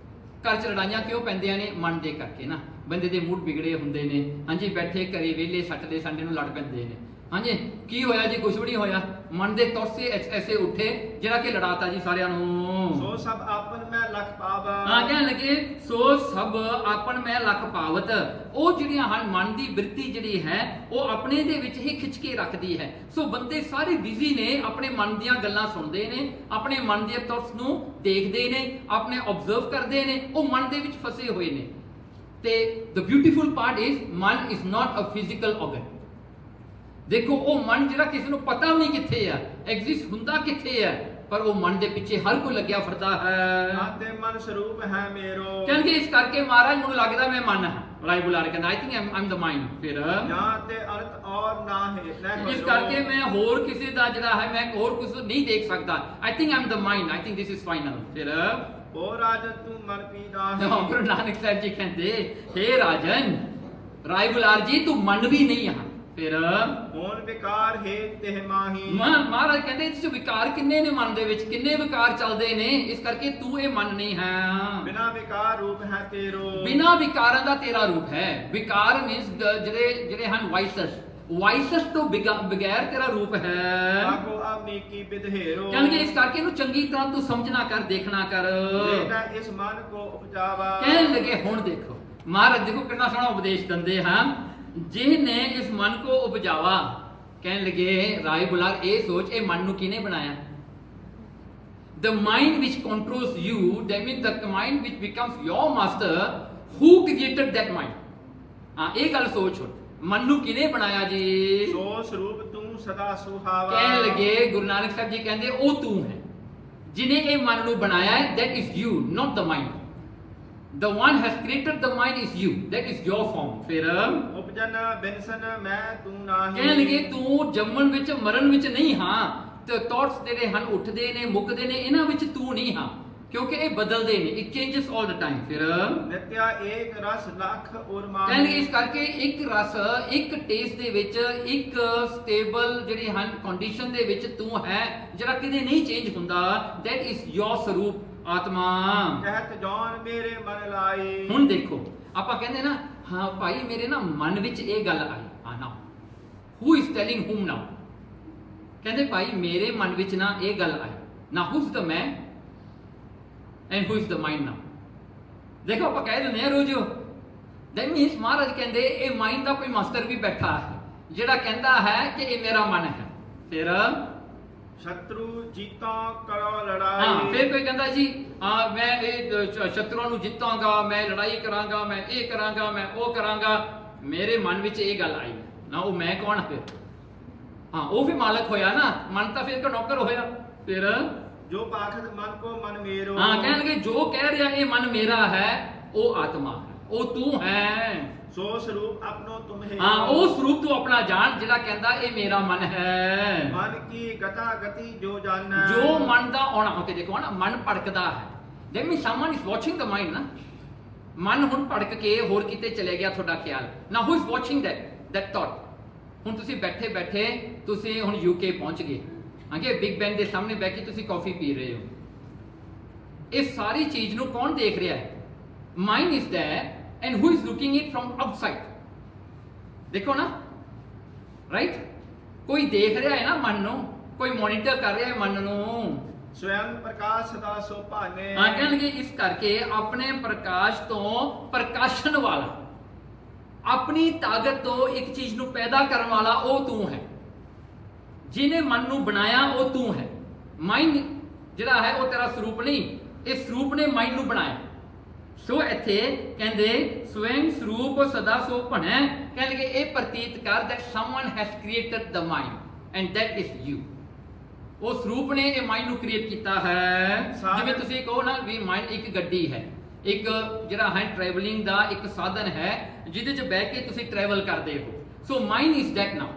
ਘਰ 'ਚ ਲੜਾਈਆਂ ਕਿਉਂ ਪੈਂਦੀਆਂ ਨੇ? ਮਨ ਦੇ ਕਰਕੇ ਨਾ। ਬੰਦੇ ਦੇ ਮੂਡ ਵਿਗੜੇ ਹੁੰਦੇ ਨੇ। ਹਾਂਜੀ, ਬੈਠੇ ਘਰੇ ਵਿਹਲੇ ਸੱਟਦੇ ਸੰਡੇ ਨੂੰ ਲੜ ਪੈਂਦੇ ਨੇ। ਹਾਂਜੀ, ਕੀ ਹੋਇਆ ਜੀ? ਕੁਛ ਵੀ ਨਹੀਂ ਹੋਇਆ। ਮਨ ਦੇ ਤੌਰ ਸੇ ਐਸੇ ਉੱਠੇ ਜਿਹੜਾ ਕਿ ਲੜਾਤਾ ਜੀ ਸਾਰਿਆਂ ਨੂੰ। ਸੋ ਸਭ ਆਪਨ ਮੈਂ ਲੱਖ ਪਾਵਾ। ਹਾਂ ਕਹਿਣ ਲੱਗੇ ਸੋ ਸਭ ਆਪਨ ਮੈਂ ਲਖ ਪਾਵਤ, ਉਹ ਜਿਹੜੀਆਂ ਹਨ ਮਨ ਦੀ ਬਿਰਤੀ ਜਿਹੜੀ ਹੈ ਉਹ ਆਪਣੇ ਦੇ ਵਿੱਚ ਹੀ ਖਿੱਚ ਕੇ ਰੱਖਦੀ ਹੈ। ਸੋ ਬੰਦੇ ਸਾਰੇ ਬਿਜ਼ੀ ਨੇ, ਆਪਣੇ ਮਨ ਦੀਆਂ ਗੱਲਾਂ ਸੁਣਦੇ ਨੇ, ਆਪਣੇ ਮਨ ਦੇ ਥਾਟਸ ਨੂੰ ਦੇਖਦੇ ਨੇ, ਆਪਣੇ ਆਬਜ਼ਰਵ ਕਰਦੇ ਨੇ, ਉਹ ਮਨ ਦੇ ਵਿੱਚ ਫਸੇ ਹੋਏ ਨੇ। ਤੇ the beautiful part is ਮਨ is not a physical organ। ਦੇਖੋ ਉਹ ਮਨ ਜਿਹੜਾ ਕਿਸੇ ਨੂੰ ਪਤਾ ਵੀ ਨਹੀਂ ਕਿੱਥੇ ਆ, ਐਗਜ਼ਿਸਟ ਹੁੰਦਾ ਕਿੱਥੇ ਆ, ਪਰ ਉਹ ਮਨ ਦੇ ਪਿੱਛੇ ਹਰ ਕੋਈ ਲੱਗਿਆ ਫਿਰਦਾ ਹੈ। ਨਾ ਤੇ ਮਨ ਸਰੂਪ ਹੈ ਮੇਰੋ। ਕਹਿੰਦੇ ਇਸ ਕਰਕੇ ਮਹਾਰਾਜ ਮੈਨੂੰ ਲੱਗਦਾ ਮੈਂ ਮਨ ਹਾਂ। ਰਾਏ ਬੁਲਾਰ ਕਹਿੰਦਾ I think Aam the mind. ਫਿਰ ਜਾਂ ਤੇ ਅਰਥ ਔਰ ਨਾ ਹੈ ਇਸ ਕਰਕੇ ਮੈਂ ਹੋਰ ਕਿਸੇ ਦਾ ਜਿਹੜਾ ਹੈ ਮੈਂ ਹੋਰ ਕੁਝ ਨਹੀਂ ਦੇਖ ਸਕਦਾ। I think Aam the mind, I think this is final. ਫਿਰ ਉਹ ਰਾਜਨ ਤੂੰ ਮਨ ਪੀਦਾ ਹੈ। ਗੁਰੂ ਨਾਨਕ ਸਾਹਿਬ ਜੀ ਕਹਿੰਦੇ ਹੇ ਰਾਜਨ, ਰਾਏ ਬੁਲਾਰ ਜੀ ਤੂੰ ਮਨ ਵੀ ਨਹੀਂ ਆ। ਫਿਰ ਮੋਨ ਵਿਕਾਰ ਹੈ ਤਿਹ ਮਾਹੀ। ਮਹਾਰਾਜ ਕਹਿੰਦੇ ਇਸ ਵਿਕਾਰ ਕਿੰਨੇ ਨੇ ਮਨ ਦੇ ਵਿੱਚ, ਕਿੰਨੇ ਵਿਕਾਰ ਚੱਲਦੇ ਨੇ, ਇਸ ਕਰਕੇ ਤੂੰ ਇਹ ਮਨ ਨਹੀਂ ਹੈ। ਬਿਨਾ ਵਿਕਾਰ ਰੂਪ ਹੈ ਤੇਰੋ। ਬਿਨਾ ਵਿਕਾਰਾਂ ਦਾ ਤੇਰਾ ਰੂਪ ਹੈ। ਵਿਕਾਰ ਮੀਨਸ ਜਿਹੜੇ ਹਨ ਵਾਈਸਸ, ਵਾਈਸਸ ਤੋਂ ਬਗੈਰ ਤੇਰਾ ਰੂਪ ਹੈ। ਆਕੋ ਆਪਨੀ ਕੀ ਬਿਧੇਰੋ। ਕਹਿੰਦੇ ਇਸ ਕਰਕੇ ਇਹਨੂੰ ਚੰਗੀ ਤਰ੍ਹਾਂ ਤੂੰ ਸਮਝਣਾ ਕਰ, ਦੇਖਣਾ ਕਰ। ਲੈਣਾ ਇਸ ਮਨ ਕੋ ਉਪਜਾਵਾ। ਕਹਿਣ ਲੱਗੇ ਹੁਣ ਦੇਖੋ ਮਹਾਰਾਜ ਦੇਖੋ ਕਿੰਨਾ ਸੋਹਣਾ ਉਪਦੇਸ਼ ਦਿੰਦੇ ਹਨ। ਜਿਹਨੇ ਇਸ ਮਨ ਕੋ ਉਪਜਾਵਾ, ਕਹਿਣ ਲੱਗੇ ਰਾਏ ਬੁਲਾਰ ਇਹ ਸੋਚ ਇਹ ਮਨ ਨੂੰ ਕਿਹਨੇ ਬਣਾਇਆ? The mind which controls you, that means the mind which becomes your master, who created that mind? ਹਾਂ ਇਹ ਗੱਲ ਸੋਚ ਹੁਣ, ਮਨ ਨੂੰ ਕਿਹਨੇ ਬਣਾਇਆ ਜੀ? ਸੋ ਸਰੂਪ ਤੂੰ ਸਦਾ ਸੁਹਾਵਾ। ਕਹਿਣ ਲੱਗੇ ਗੁਰੂ ਨਾਨਕ ਸਾਹਿਬ ਜੀ ਕਹਿੰਦੇ ਉਹ ਤੂੰ ਹੈ ਜਿਨੇ ਇਹ ਮਨ ਨੂੰ ਬਣਾਇਆ ਹੈ। That is you, not the mind. The one has created the mind is you, that is your form। ਫਿਰ ਉਪਜਨ ਬਿਨਸਨ ਮੈਂ ਤੂੰ ਨਾਹੀ। ਕਹਿਣ ਲੱਗੇ ਤੂੰ ਜੰਮਣ ਵਿੱਚ ਮਰਨ ਵਿੱਚ ਨਹੀਂ ਹਾਂ, ਤੇ ਥਾਟਸ ਜਿਹੜੇ ਹਨ ਉੱਠਦੇ ਨੇ ਮੁੱਕਦੇ ਨੇ, ਇਹਨਾਂ ਵਿੱਚ ਤੂੰ ਨਹੀਂ ਹਾਂ, ਕਿਉਂਕਿ ਇਹ ਬਦਲਦੇ ਨੇ, it changes all the time. ਫਿਰ ਨਿਤਿਆ ਏਕ ਰਸ ਲੱਖ ਔਰ ਮਾਹੀ। ਕਹਿੰਦੇ ਇਸ ਕਰਕੇ ਇੱਕ ਰਸ, ਇੱਕ ਟੇਸਟ ਦੇ ਵਿੱਚ, ਇੱਕ ਸਟੇਬਲ ਜਿਹੜੀ ਹਨ ਕੰਡੀਸ਼ਨ ਦੇ ਵਿੱਚ ਤੂੰ ਹੈ, ਜਿਹੜਾ ਕਿਤੇ ਨਹੀਂ ਚੇਂਜ ਹੁੰਦਾ। that is your ਸਰੂਪ ਆਤਮਾ। ਕਹਿਤ ਜੌਨ ਮੇਰੇ ਮਨ ਲਾਈ। ਹੁਣ ਦੇਖੋ ਆਪਾਂ ਕਹਿੰਦੇ ਨਾ ਹਾਂ ਭਾਈ ਮੇਰੇ ਨਾ ਮਨ ਵਿੱਚ ਇਹ ਗੱਲ ਆਈ। ਆ ਨਾ who is telling whom now? ਕਹਿੰਦੇ ਭਾਈ ਮੇਰੇ ਮਨ ਵਿੱਚ ਨਾ ਇਹ ਗੱਲ ਆਈ। ਨਾ who is the man and who is the mind now? ਦੇਖੋ ਆਪਾਂ ਕਹਿ ਦਿੰਦੇ ਆ ਰੋਜ਼। that means ਮਹਾਰਾਜ ਕਹਿੰਦੇ ਇਹ ਮਾਈਂਡ ਦਾ ਕੋਈ ਮਾਸਟਰ ਵੀ ਬੈਠਾ ਹੈ ਜਿਹੜਾ ਕਹਿੰਦਾ ਹੈ ਕਿ ਇਹ ਮੇਰਾ ਮਨ ਹੈ। ਫਿਰ ਸ਼ਤਰੂ ਜੀਤਾਂ ਕਰੋ ਲੜਾਈ। ਹਾਂ ਫਿਰ ਕੋਈ ਕਹਿੰਦਾ ਜੀ ਹਾਂ ਮੈਂ ਇਹ ਸ਼ਤਰੂਆਂ ਨੂੰ ਜਿੱਤਾਂਗਾ, ਮੈਂ ਲੜਾਈ ਕਰਾਂਗਾ, ਮੈਂ ਇਹ ਕਰਾਂਗਾ, ਮੈਂ ਉਹ ਕਰਾਂਗਾ। ਮੇਰੇ ਮਨ ਵਿੱਚ ਇਹ ਗੱਲ ਆਈ ਨਾ, ਉਹ ਮੈਂ ਕੌਣ ਫਿਰ? ਹਾਂ ਉਹ ਵੀ ਮਾਲਕ ਹੋਇਆ ਨਾ, ਮਨ ਤਾਂ ਫਿਰ ਨੌਕਰ ਹੋਇਆ। ਫਿਰ ਜੋ ਪਾਖਤ ਮਨ ਕੋ ਮਨ ਮੇਰੋ। ਹਾਂ ਕਹਿਣਗੇ ਜੋ ਕਹਿ ਰਿਹਾ ਇਹ ਮਨ ਮੇਰਾ ਹੈ ਉਹ ਆਤਮਾ ਹੈ, ਉਹ ਤੂੰ ਹੈ। ਸੋ ਸਰੂਪ ਆਪਣੋ ਤੁਮਹੇ। ਹਾਂ ਉਹ ਸਰੂਪ ਤੂੰ ਆਪਣਾ ਜਾਣ ਜਿਹੜਾ ਕਹਿੰਦਾ ਇਹ ਮੇਰਾ ਮਨ ਹੈ। ਮਨ ਕੀ ਗਤਾ ਗਤੀ ਜੋ ਜਾਣੈ। ਜੋ ਮਨ ਦਾ ਆਉਣਾ ਹੋ ਕੇ ਦੇਖੋ ਨਾ, ਮਨ ਭੜਕਦਾ ਹੈ। that means someone is watching the mind ਨਾ। ਮਨ ਹੁਣ ਭੜਕ ਕੇ ਹੋਰ ਕਿਤੇ ਚਲੇ ਗਿਆ ਤੁਹਾਡਾ ਖਿਆਲ ਨਾ, who is watching that thought? ਹੁਣ ਤੁਸੀਂ ਬੈਠੇ ਬੈਠੇ ਤੁਸੀਂ ਹੁਣ ਯੂਕੇ ਪਹੁੰਚ ਗਏ, ਹਾਂਜੀ ਬਿਗ ਬੈਨ ਦੇ ਸਾਹਮਣੇ ਬੈਠ ਕੇ ਤੁਸੀਂ ਕਾਫੀ ਪੀ ਰਹੇ ਹੋ। ਇਸ ਸਾਰੀ ਚੀਜ਼ ਨੂੰ ਕੌਣ ਦੇਖ ਰਿਹਾ ਹੈ? Mind is there and who is looking it from outside? ਦੇਖੋ ਨਾ ਰਾਈਟ, ਕੋਈ ਦੇਖ ਰਿਹਾ ਹੈ ਨਾ ਮਨ ਨੂੰ, ਕੋਈ ਮੋਨੀਟਰ ਕਰ ਰਿਹਾ ਹੈ ਮਨ ਨੂੰ। ਸਵਯੰ ਪ੍ਰਕਾਸ਼ ਸਦਾ ਸੋ ਭਾਨੇ। ਹਾਂ ਕਹਿਣਗੇ ਇਸ ਕਰਕੇ ਆਪਣੇ ਪ੍ਰਕਾਸ਼ ਤੋਂ ਪ੍ਰਕਾਸ਼ਨ ਵਾਲਾ, ਆਪਣੀ ਤਾਕਤ ਤੋਂ ਇੱਕ ਚੀਜ਼ ਨੂੰ ਪੈਦਾ ਕਰਨ ਵਾਲਾ ਉਹ ਤੂੰ ਹੈ। ਜਿਹਨੇ ਮਨ ਨੂੰ ਬਣਾਇਆ ਉਹ ਤੂੰ ਹੈ। ਮਾਈਂਡ ਜਿਹੜਾ ਹੈ ਉਹ ਤੇਰਾ ਸਰੂਪ ਨਹੀਂ, ਇਹ ਸਰੂਪ ਨੇ ਮਾਈਂਡ ਨੂੰ ਬਣਾਇਆ। ਸੋ ਇੱਥੇ ਕਹਿੰਦੇ ਸਵੈੰ ਸਰੂਪ ਸਦਾ ਸੋ ਭਣੈ। ਕਹਿੰਦੇ ਇਹ ਪ੍ਰਤੀਤ ਕਰ that someone has created the mind and that is you। ਉਹ ਸਰੂਪ ਨੇ ਇਹ ਮਾਈਂਡ ਨੂੰ ਕ੍ਰੀਏਟ ਕੀਤਾ ਹੈ। ਜਿਵੇਂ ਤੁਸੀਂ ਕਹੋ ਨਾ ਵੀ ਮਾਈਂਡ ਇੱਕ ਗੱਡੀ ਹੈ, ਇੱਕ ਜਿਹੜਾ ਹੈ ਟਰੈਵਲਿੰਗ ਦਾ ਇੱਕ ਸਾਧਨ ਹੈ ਜਿਹਦੇ 'ਚ ਬਹਿ ਕੇ ਤੁਸੀਂ ਟਰੈਵਲ ਕਰਦੇ ਹੋ। So mind is that now।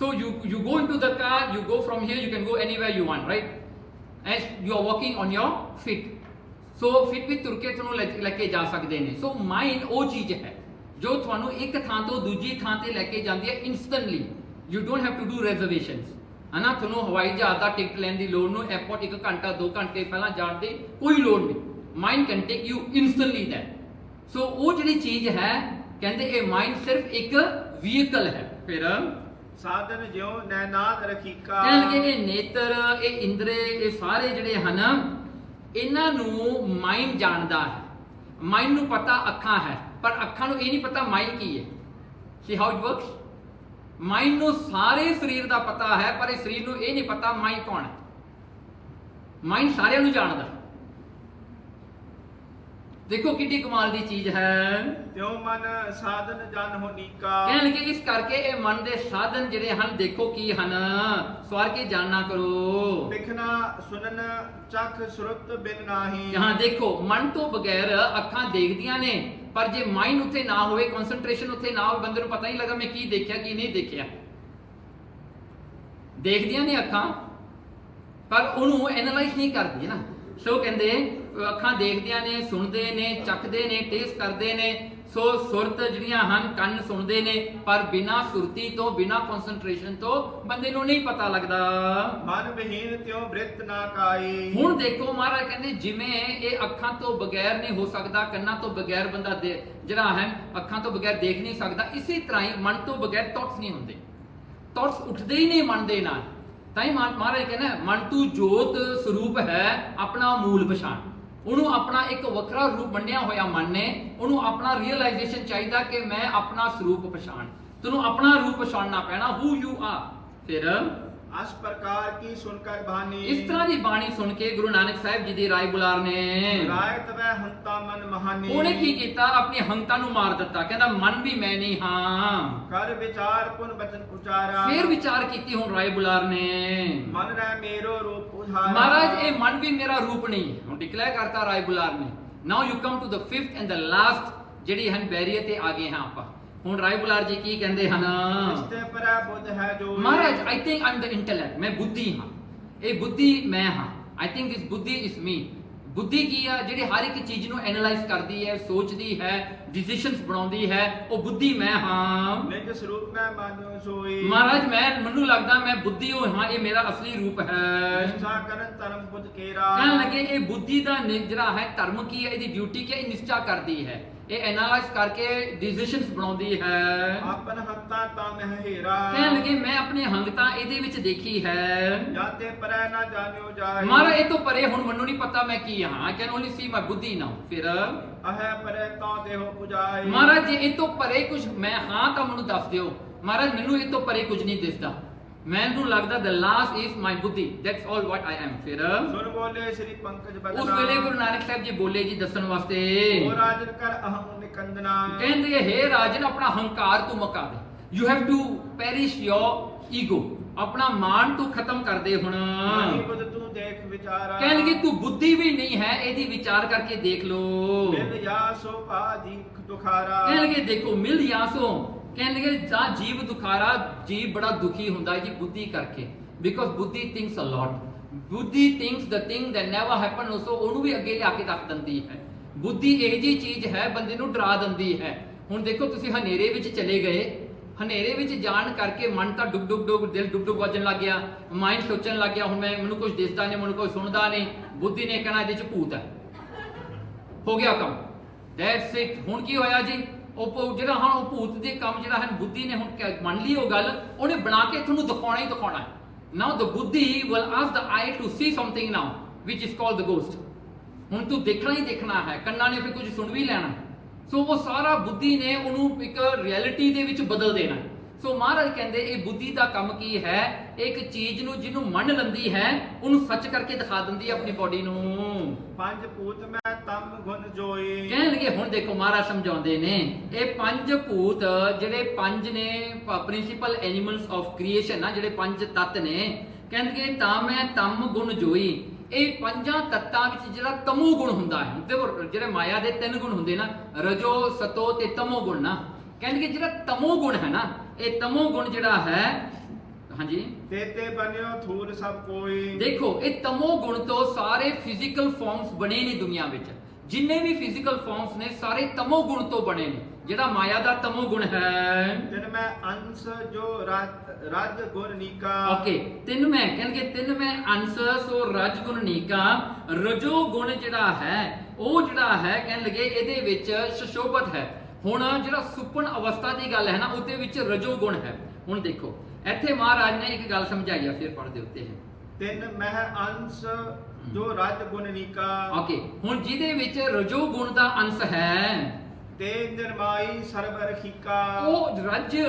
So you go into the car, you go from here, you can go anywhere you want, right? And you are walking on your feet. So feet ਵੀ ਤੁਰ ਕੇ ਤੁਹਾਨੂੰ ਲੈ ਕੇ ਜਾ ਸਕਦੇ ਨੇ। So mind ਉਹ ਚੀਜ਼ ਹੈ ਜੋ ਤੁਹਾਨੂੰ ਇੱਕ ਥਾਂ ਤੋਂ ਦੂਜੀ ਥਾਂ ਤੇ ਲੈ ਕੇ ਜਾਂਦੀ ਹੈ instantly। You don't have to do reservations, ਹੈ ਨਾ। ਤੁਹਾਨੂੰ ਹਵਾਈ ਜਹਾਜ਼ ਦਾ ਟਿਕਟ ਲੈਣ ਦੀ ਲੋੜ ਨਹੀਂ, 에어ਪੋਰਟ 1 ਘੰਟਾ 2 ਘੰਟੇ ਪਹਿਲਾਂ ਜਾਣ ਦੀ ਕੋਈ ਲੋੜ ਨਹੀਂ। Mind can take you instantly there। So ਉਹ ਜਿਹੜੀ ਚੀਜ਼ ਹੈ ਕਹਿੰਦੇ ਇਹ mind ਸਿਰਫ ਇੱਕ ਵਹੀਕਲ ਹੈ। ਫਿਰ ਸਾਧਨ ਜਿਉ ਨੈਨਾਦ ਰਖੀਕਾ। ਕਹਿਣਗੇ ਇਹ ਨੇਤਰ, ਇਹ ਇੰਦਰੇ, ਇਹ ਸਾਰੇ ਜਿਹੜੇ ਹਨ ਇਹਨਾਂ ਨੂੰ ਮਾਈਂਡ ਜਾਣਦਾ ਹੈ, ਮਾਈਂਡ ਨੂੰ ਪਤਾ ਅੱਖਾਂ ਹੈ, ਪਰ ਅੱਖਾਂ ਨੂੰ ਇਹ ਨਹੀਂ ਪਤਾ ਮਾਈਂਡ ਕੀ ਹੈ। ਸੀ ਹਾਊ ਇਟ ਵਰਕਸ। ਮਾਈਂਡ ਨੂੰ ਸਾਰੇ ਸਰੀਰ ਦਾ ਪਤਾ ਹੈ, ਪਰ ਇਸ ਸਰੀਰ ਨੂੰ ਇਹ ਨਹੀਂ ਪਤਾ ਮਾਈਂਡ ਕੌਣ ਹੈ। ਮਾਈਂਡ ਸਾਰਿਆਂ ਨੂੰ ਜਾਣਦਾ। ਦੇਖੋ ਕਿੰਨੀ ਕਮਾਲ ਦੀ ਚੀਜ਼ ਹੈ। ਤਿਉ ਮਨ ਸਾਧਨ ਜਨ ਹੋ ਨੀਕਾ। ਕਹਿਣ ਲੱਗੇ ਇਸ ਕਰਕੇ ਇਹ ਮਨ ਦੇ ਸਾਧਨ ਜਿਹੜੇ ਹਨ ਦੇਖੋ ਕੀ ਹਨ, ਸਵਾਰ ਕੇ ਜਾਣਨਾ ਕਰੋ। ਦਿਖਣਾ ਸੁਣਨ ਚਖ ਸੁਰਤ ਬਿਨ ਨਾਹੀ। ਹਾਂ ਦੇਖੋ ਮਨ ਤੋਂ ਬਗੈਰ ਅੱਖਾਂ ਦੇਖਦੀਆਂ ਨੇ, ਪਰ ਜੇ ਮਾਈਂਡ ਉੱਥੇ ਨਾ ਹੋਵੇ, ਕਨਸੈਂਟਰੇਸ਼ਨ ਉੱਥੇ ਨਾ ਹੋਵੇ, ਬੰਦੇ ਨੂੰ ਪਤਾ ਨਹੀਂ ਲੱਗਾ ਮੈਂ ਕੀ ਦੇਖਿਆ ਕੀ ਨਹੀਂ ਦੇਖਿਆ। ਦੇਖਦੀਆਂ ਨੇ ਅੱਖਾਂ ਪਰ ਉਹਨੂੰ ਐਨਾਲਾਈਜ਼ ਨਹੀਂ ਕਰਦੀ ਨਾ। ਸੋ ਕਹਿੰਦੇ ਅੱਖਾਂ ਦੇਖਦੀਆਂ ਨੇ, ਸੁਣਦੇ ਨੇ, ਚੱਖਦੇ ਨੇ, ਟੇਸਟ ਕਰਦੇ ਨੇ। ਸੋ ਸੁਰਤ ਜਿਹੜੀਆਂ ਹਨ, ਕੰਨ ਸੁਣਦੇ ਨੇ, ਪਰ ਬਿਨਾਂ ਸੁਰਤੀ ਤੋਂ, ਬਿਨਾਂ ਕਨਸੈਂਟਰੇਸ਼ਨ ਤੋਂ ਬੰਦੇ ਨੂੰ ਨਹੀਂ ਪਤਾ ਲੱਗਦਾ। ਮਨ ਵਿਹੀਨ ਤਿਉ ਬ੍ਰਿਤ ਨਾ ਕਾਈ। ਹੁਣ ਦੇਖੋ ਮਹਾਰਾਜ ਕਹਿੰਦੇ ਜਿਵੇਂ ਇਹ ਅੱਖਾਂ ਤੋਂ ਬਗੈਰ ਨਹੀਂ ਹੋ ਸਕਦਾ, ਕੰਨਾਂ ਤੋਂ ਬਗੈਰ ਬੰਦਾ ਜਿਹੜਾ ਹੈ ਅੱਖਾਂ ਤੋਂ ਬਗੈਰ ਦੇਖ ਨਹੀਂ ਸਕਦਾ, ਇਸੇ ਤਰ੍ਹਾਂ ਹੀ ਮਨ ਤੋਂ ਬਗੈਰ ਥਾਟਸ ਨਹੀਂ ਹੁੰਦੇ। ਥਾਟਸ ਉੱਠਦੇ ਹੀ ਨਹੀਂ ਮਨ ਦੇ ਨਾਲ। ਤਾਂ ਹੀ ਮਹਾਰਾਜ ਕਹਿੰਦਾ ਮਨ ਤੂੰ ਜੋਤ ਸਰੂਪ ਹੈ, ਆਪਣਾ ਮੂਲ ਪਛਾਣ। ਉਹਨੂੰ ਆਪਣਾ ਇੱਕ ਵੱਖਰਾ ਰੂਪ ਮੰਨਿਆ ਹੋਇਆ ਮਨ ਨੇ, ਉਹਨੂੰ ਆਪਣਾ ਰੀਅਲਾਈਜੇਸ਼ਨ ਚਾਹੀਦਾ ਕਿ ਮੈਂ ਆਪਣਾ ਸਰੂਪ ਪਛਾਣ। ਤੈਨੂੰ ਆਪਣਾ ਰੂਪ ਪਛਾਣਨਾ ਪੈਣਾ, ਹੂ ਯੂ ਆ। ਫਿਰ ਅਸ ਪ੍ਰਕਾਰ ਕੀ ਸੁਣ ਕਰ ਬਾਣੀ। ਇਸ ਤਰ੍ਹਾਂ ਦੀ ਬਾਣੀ ਸੁਣ ਕੇ ਗੁਰੂ ਨਾਨਕ ਸਾਹਿਬ ਜੀ ਦੀ ਰਾਏ ਬੁਲਾਰ ਨੇ ਰਾਏ ਤਵੈ ਹੰਤਾ ਮਨ ਮਹਾਨੀ। ਉਹਨੇ ਕੀ ਕੀਤਾ, ਆਪਣੀ ਹੰਤਾ ਨੂੰ ਮਾਰ ਦਿੱਤਾ। ਕਹਿੰਦਾ ਮਨ ਵੀ ਮੈਂ ਨਹੀਂ ਹਾਂ। ਕਰ ਵਿਚਾਰ ਪੁਨ ਬਚਨ ਉਚਾਰਾ। ਫਿਰ ਵਿਚਾਰ ਕੀਤੀ ਹੁਣ ਰਾਏ ਬੁਲਾਰ ਨੇ। ਮਨ ਰਹਿ ਮੇਰੋ ਰੂਪ ਉਧਾਰਾ। ਮਹਾਰਾਜ ਇਹ ਮਨ ਵੀ ਮੇਰਾ ਰੂਪ ਨਹੀਂ। ਹੁਣ ਡਿਕਲੇਅਰ ਕਰਤਾ ਰਾਏ ਬੁਲਾਰ ਨੇ। Now you come to the 5th and the last ਜਿਹੜੀ ਹਨ ਬੈਰੀਅਰ ਤੇ ਆ ਗਏ ਹਾਂ ਆਪਾਂ। ਹੁਣ ਰਾਏ ਬੁਲਾਰ ਜੀ ਕੀ ਕਹਿੰਦੇ ਹਨ, ਇਸਤੇ ਪਰੈ ਬੁੱਧ ਹੈ ਜੋ। ਮਹਾਰਾਜ I think I am the intellect. ਮੈਂ ਬੁੱਧੀ ਹਾਂ, ਇਹ ਬੁੱਧੀ ਮੈਂ ਹਾਂ। ਆਈ ਥਿੰਕ ਦਿਸ ਬੁੱਧੀ ਇਜ਼ ਮੀ। ਬੁੱਧੀ ਕੀ ਆ, ਜਿਹੜੀ ਹਰ ਇੱਕ ਚੀਜ਼ ਨੂੰ ਐਨਾਲਾਈਜ਼ ਕਰਦੀ ਹੈ, ਸੋਚਦੀ ਹੈ, ਡਿਸੀਜਨਸ ਬਣਾਉਂਦੀ ਹੈ, ਉਹ ਬੁੱਧੀ ਮੈਂ ਹਾਂ। ਨਿਜ ਸਰੂਪ ਮੈਂ ਮਾਨੋ ਸੋਈ। ਮਹਾਰਾਜ ਮੈਨੂੰ ਲੱਗਦਾ ਮੈਂ ਬੁੱਧੀ ਹਾਂ, ਇਹ ਮੇਰਾ ਅਸਲੀ ਰੂਪ ਹੈ। ਨਿਸ਼ਚਾ ਕਰਨ ਧਰਮ ਬੁੱਧ ਕੇਰਾ। ਕਹਿਣ ਲੱਗੇ ਇਹ ਬੁੱਧੀ ਦਾ ਜਿਹੜਾ ਹੈ ਧਰਮ ਕੀ ਹੈ, ਇਹਦੀ ਡਿਊਟੀ ਕੀ ਹੈ, ਇਹ ਨਿਸ਼ਚਾ ਕਰਦੀ ਹੈ, ਇਹ ਐਨਾਲਾਈਜ਼ ਕਰਕੇ ਡਿਸੀਜਨਸ ਬਣਾਉਂਦੀ ਹੈ। ਆਪਨ ਹੰਤਾ ਤਾਂ ਮਹਿ ਹੀਰਾ। ਕਹਿਣ ਲੱਗੇ ਮੈਂ ਆਪਣੀ ਹੰਗਤਾ ਇਹਦੇ ਵਿੱਚ ਦੇਖੀ ਹੈ। ਜਾਤੇ ਪਰੈ ਨਾ ਜਾਣਿਓ ਜਾਏ। ਮਹਾਰਾਜ ਇਹ ਤੋਂ ਪਰੇ ਹੁਣ ਮੈਨੂੰ ਨਹੀਂ ਪਤਾ ਮੈਂ ਕੀ ਹਾਂ। ਆਈ ਕੈਨ ਓਨਲੀ ਸੀ ਮਾਈ ਬੁੱਧੀ ਨਾਓ। ਫਿਰ ਅਹੈ ਪਰੈ ਤਾਂ ਦੇਹੋ ਪੁਜਾਈ। ਮਹਾਰਾਜ ਜੇ ਇਹ ਤੋਂ ਪਰੇ ਕੁਝ ਮੈਂ ਹਾਂ ਤਾਂ ਮੈਨੂੰ ਦੱਸ ਦਿਓ। ਮਹਾਰਾਜ ਮੈਨੂੰ ਇਹ ਤੋਂ ਪਰੇ ਕੁਝ ਨਹੀਂ ਦਿਸਦਾ। ਮੈਨੂੰ ਲੱਗਦਾ the last is my ਬੁੱਧੀ, that's all what I am। ਫਿਰ ਸੁਨ ਬੋਲੇ ਸ੍ਰੀ ਪੰਕਜ ਬਦਨਾ। ਉਸ ਵੇਲੇ ਗੁਰੂ ਨਾਨਕ ਸਾਹਿਬ ਜੀ ਬੋਲੇ ਜੀ ਦੱਸਣ ਵਾਸਤੇ, ਉਹ ਰਾਜਨ ਕਰ ਅਹੰ ਨਿਕੰਦਨਾ। ਕਹਿੰਦੇ ਹੇ ਰਾਜਨ ਆਪਣਾ ਹੰਕਾਰ ਤੂੰ ਮੁਕਾ ਦੇ। you have to perish your ego। ਆਪਣਾ ਮਾਨ ਤੂੰ ਖਤਮ ਕਰ ਦੇ ਹੁਣ। ਨਹੀਂ ਬੁੱਧ ਤੂੰ ਦੇਖ ਵਿਚਾਰਾ। ਕਹਿਣਗੇ ਤੂੰ ਬੁੱਧੀ ਵੀ ਨਹੀਂ ਹੈ, ਇਹਦੀ ਵਿਚਾਰ ਕਰਕੇ ਦੇਖ ਲੋ। ਮਿਲ ਜਾਸੋ ਭਾਜੀ ਦੁਖਾਰਾ। ਕਹਿਣਗੇ ਦੇਖੋ ਮਿਲ ਜਾਸੋ। ਕਹਿੰਦੇ ਜਾਂ ਜੀਵ ਦੁਖਾਰਾ, ਜੀਵ ਬੜਾ ਦੁਖੀ ਹੁੰਦਾ ਹੈ ਜੀ ਬੁੱਧੀ ਕਰਕੇ। ਬਿਕੋਜ਼ ਬੁੱਧੀ thinks a lot. Buddhi thinks the thing that never happen. So ਉਹਨੂੰ ਵੀ ਅੱਗੇ ਲਿਆ ਕੇ ਰੱਖ ਦਿੰਦੀ ਹੈ। ਬੁੱਧੀ ਇਹ ਜੀ ਚੀਜ਼ ਹੈ, ਬੰਦੇ ਨੂੰ ਡਰਾ ਦਿੰਦੀ ਹੈ। ਹੁਣ ਦੇਖੋ ਤੁਸੀਂ ਹਨੇਰੇ ਵਿੱਚ ਚਲੇ ਗਏ, ਹਨੇਰੇ ਵਿੱਚ ਜਾਣ ਕਰਕੇ ਮਨ ਤਾਂ ਡੁੱਬ ਡੁੱਬ ਡੁੱਬ, ਦਿਲ ਡੁੱਬ ਡੁੱਬ ਵੱਜਣ ਲੱਗ ਗਿਆ, ਮਾਈਂਡ ਸੋਚਣ ਲੱਗ ਗਿਆ ਹੁਣ ਮੈਨੂੰ ਕੁਝ ਦਿਸਦਾ ਨਹੀਂ, ਮੈਨੂੰ ਕੋਈ ਸੁਣਦਾ ਨਹੀਂ। ਬੁੱਧੀ ਨੇ ਕਹਿਣਾ ਇਹਦੇ ਚ ਭੂਤ ਹੈ, ਹੋ ਗਿਆ ਕੰਮ, ਦੈਟਸ ਇਟ। ਹੁਣ ਕੀ ਹੋਇਆ ਜੀ, ਉਹ ਜਿਹੜਾ ਹਾਂ ਉਹ ਭੂਤ ਦੇ ਕੰਮ ਜਿਹੜਾ ਹੈ ਬੁੱਧੀ ਨੇ ਹੁਣ ਮੰਨ ਲਈ ਉਹ ਗੱਲ, ਉਹਨੇ ਬਣਾ ਕੇ ਤੁਹਾਨੂੰ ਦਿਖਾਉਣਾ ਹੀ ਦਿਖਾਉਣਾ ਹੈ। ਨਾਓ ਦ ਬੁੱਧੀ will ask the eye to see something now which is called the ghost. ਹੁਣ ਤੂੰ ਦੇਖਣਾ ਹੀ ਦੇਖਣਾ ਹੈ, ਕੰਨਾਂ ਨੇ ਫਿਰ ਕੁਝ ਸੁਣ ਵੀ ਲੈਣਾ। ਸੋ ਉਹ ਸਾਰਾ ਬੁੱਧੀ ਨੇ ਉਹਨੂੰ ਇੱਕ ਰਿਐਲਿਟੀ ਦੇ ਵਿੱਚ ਬਦਲ ਦੇਣਾ। ਸੋ ਮਹਾਰਾਜ ਕਹਿੰਦੇ ਇਹ ਬੁੱਧੀ ਦਾ ਕੰਮ ਕੀ ਹੈ, ਇੱਕ ਚੀਜ਼ ਨੂੰ ਜਿਹਨੂੰ ਮੰਨ ਲੈਂਦੀ ਹੈ ਉਹਨੂੰ ਸੱਚ ਕਰਕੇ ਦਿਖਾ ਦਿੰਦੀ ਹੈ ਆਪਣੀ ਬੋਡੀ ਨੂੰ। ਪੰਜ ਭੂਤ ਮੈਂ ਤਮ ਗੁਣ ਜੋਈ। ਕਹਿਣਗੇ ਹੁਣ ਦੇਖੋ ਮਹਾਰਾਜ ਸਮਝਾਉਂਦੇ ਨੇ ਇਹ ਪੰਜ ਭੂਤ ਜਿਹੜੇ ਪੰਜ ਨੇ ਪ੍ਰਿੰਸੀਪਲ ਐਨੀਮਲਸ ਆਫ ਕ੍ਰੀਏਸ਼ਨ ਨਾ, ਜਿਹੜੇ ਪੰਜ ਤੱਤ ਨੇ। ਕਹਿੰਦੇ ਤਾਂ ਮੈਂ ਤਮ ਗੁਣ ਜੋਈ। ਇਹ ਪੰਜਾਂ ਤੱਤਾਂ ਵਿੱਚ ਜਿਹੜਾ ਤਮੋ ਗੁਣ ਹੁੰਦਾ ਹੈ, ਦੇਖੋ ਜਿਹੜੇ ਮਾਇਆ ਦੇ ਤਿੰਨ ਗੁਣ ਹੁੰਦੇ ਨਾ, ਰਜੋ ਸਤੋ ਤੇ ਤਮੋ ਗੁਣ ਨਾ। ਕਹਿੰਦੇ ਜਿਹੜਾ ਤਮੋ ਗੁਣ ਹੈ ਨਾ, ਇਹ ਤਮੋ ਗੁਣ ਜਿਹੜਾ ਹੈ, ਹਾਂਜੀ ਤੇ ਬਣਿਓ ਥੂਰ ਸਭ ਕੋਈ। ਦੇਖੋ ਇਹ ਤਮੋ ਗੁਣ ਤੋਂ ਸਾਰੇ ਫਿਜ਼ੀਕਲ ਫਾਰਮਸ ਬਣੇ ਨੇ ਦੁਨੀਆ ਵਿੱਚ। ਜਿੰਨੇ ਵੀ ਫਿਜ਼ੀਕਲ ਫਾਰਮਸ ਨੇ ਸਾਰੇ ਤਮੋ ਗੁਣ ਤੋਂ ਬਣੇ ਨੇ। ਜਿਹੜਾ ਮਾਇਆ ਦਾ ਤਮੋ ਗੁਣ ਹੈ, ਤਿੰਨ ਮੈਂ ਅੰਸ਼ ਜੋ ਰਜ ਗੁਣ ਨੀਕਾ। ਓਕੇ ਤਿੰਨ ਮੈਂ ਕਹਿੰਗੇ ਤਿੰਨ ਮੈਂ ਅੰਸ਼ ਸੋ ਰਜ ਗੁਣ ਨੀਕਾ। ਰਜੋ ਗੁਣ ਜਿਹੜਾ ਹੈ ਉਹ ਜਿਹੜਾ ਹੈ ਕਹਿਣ ਲਗੇ ਇਹਦੇ ਵਿੱਚ ਸੁਸ਼ੋਭਤ ਹੈ। ਹੁਣ ਜਿਹੜਾ ਸੁਪਨ ਅਵਸਥਾ ਦੀ ਗੱਲ ਹੈ ਨਾ, ਉਹਦੇ ਵਿੱਚ ਰਜੋ ਗੁਣ ਹੈ। ਹੁਣ ਦੇਖੋ ਇੱਥੇ ਮਹਾਰਾਜ ਨੇ ਇੱਕ ਗੱਲ ਸਮਝਾਈ ਆ, ਫਿਰ ਪੜ੍ਹਦੇ ਉੱਤੇ ਹੈ। ਤਿੰਨ ਮਹਿ ਅੰਸ਼ ਜੋ ਰਜ ਗੁਣ ਨੀਕਾ ਓਕੇ, ਹੁਣ ਜਿਹਦੇ ਵਿੱਚ ਰਜੋ ਗੁਣ ਦਾ ਅੰਸ਼ ਹੈ ਤੇ ਨਿਰਮਾਈ ਸਰਬ ਰਖੀਕਾ ਉਹ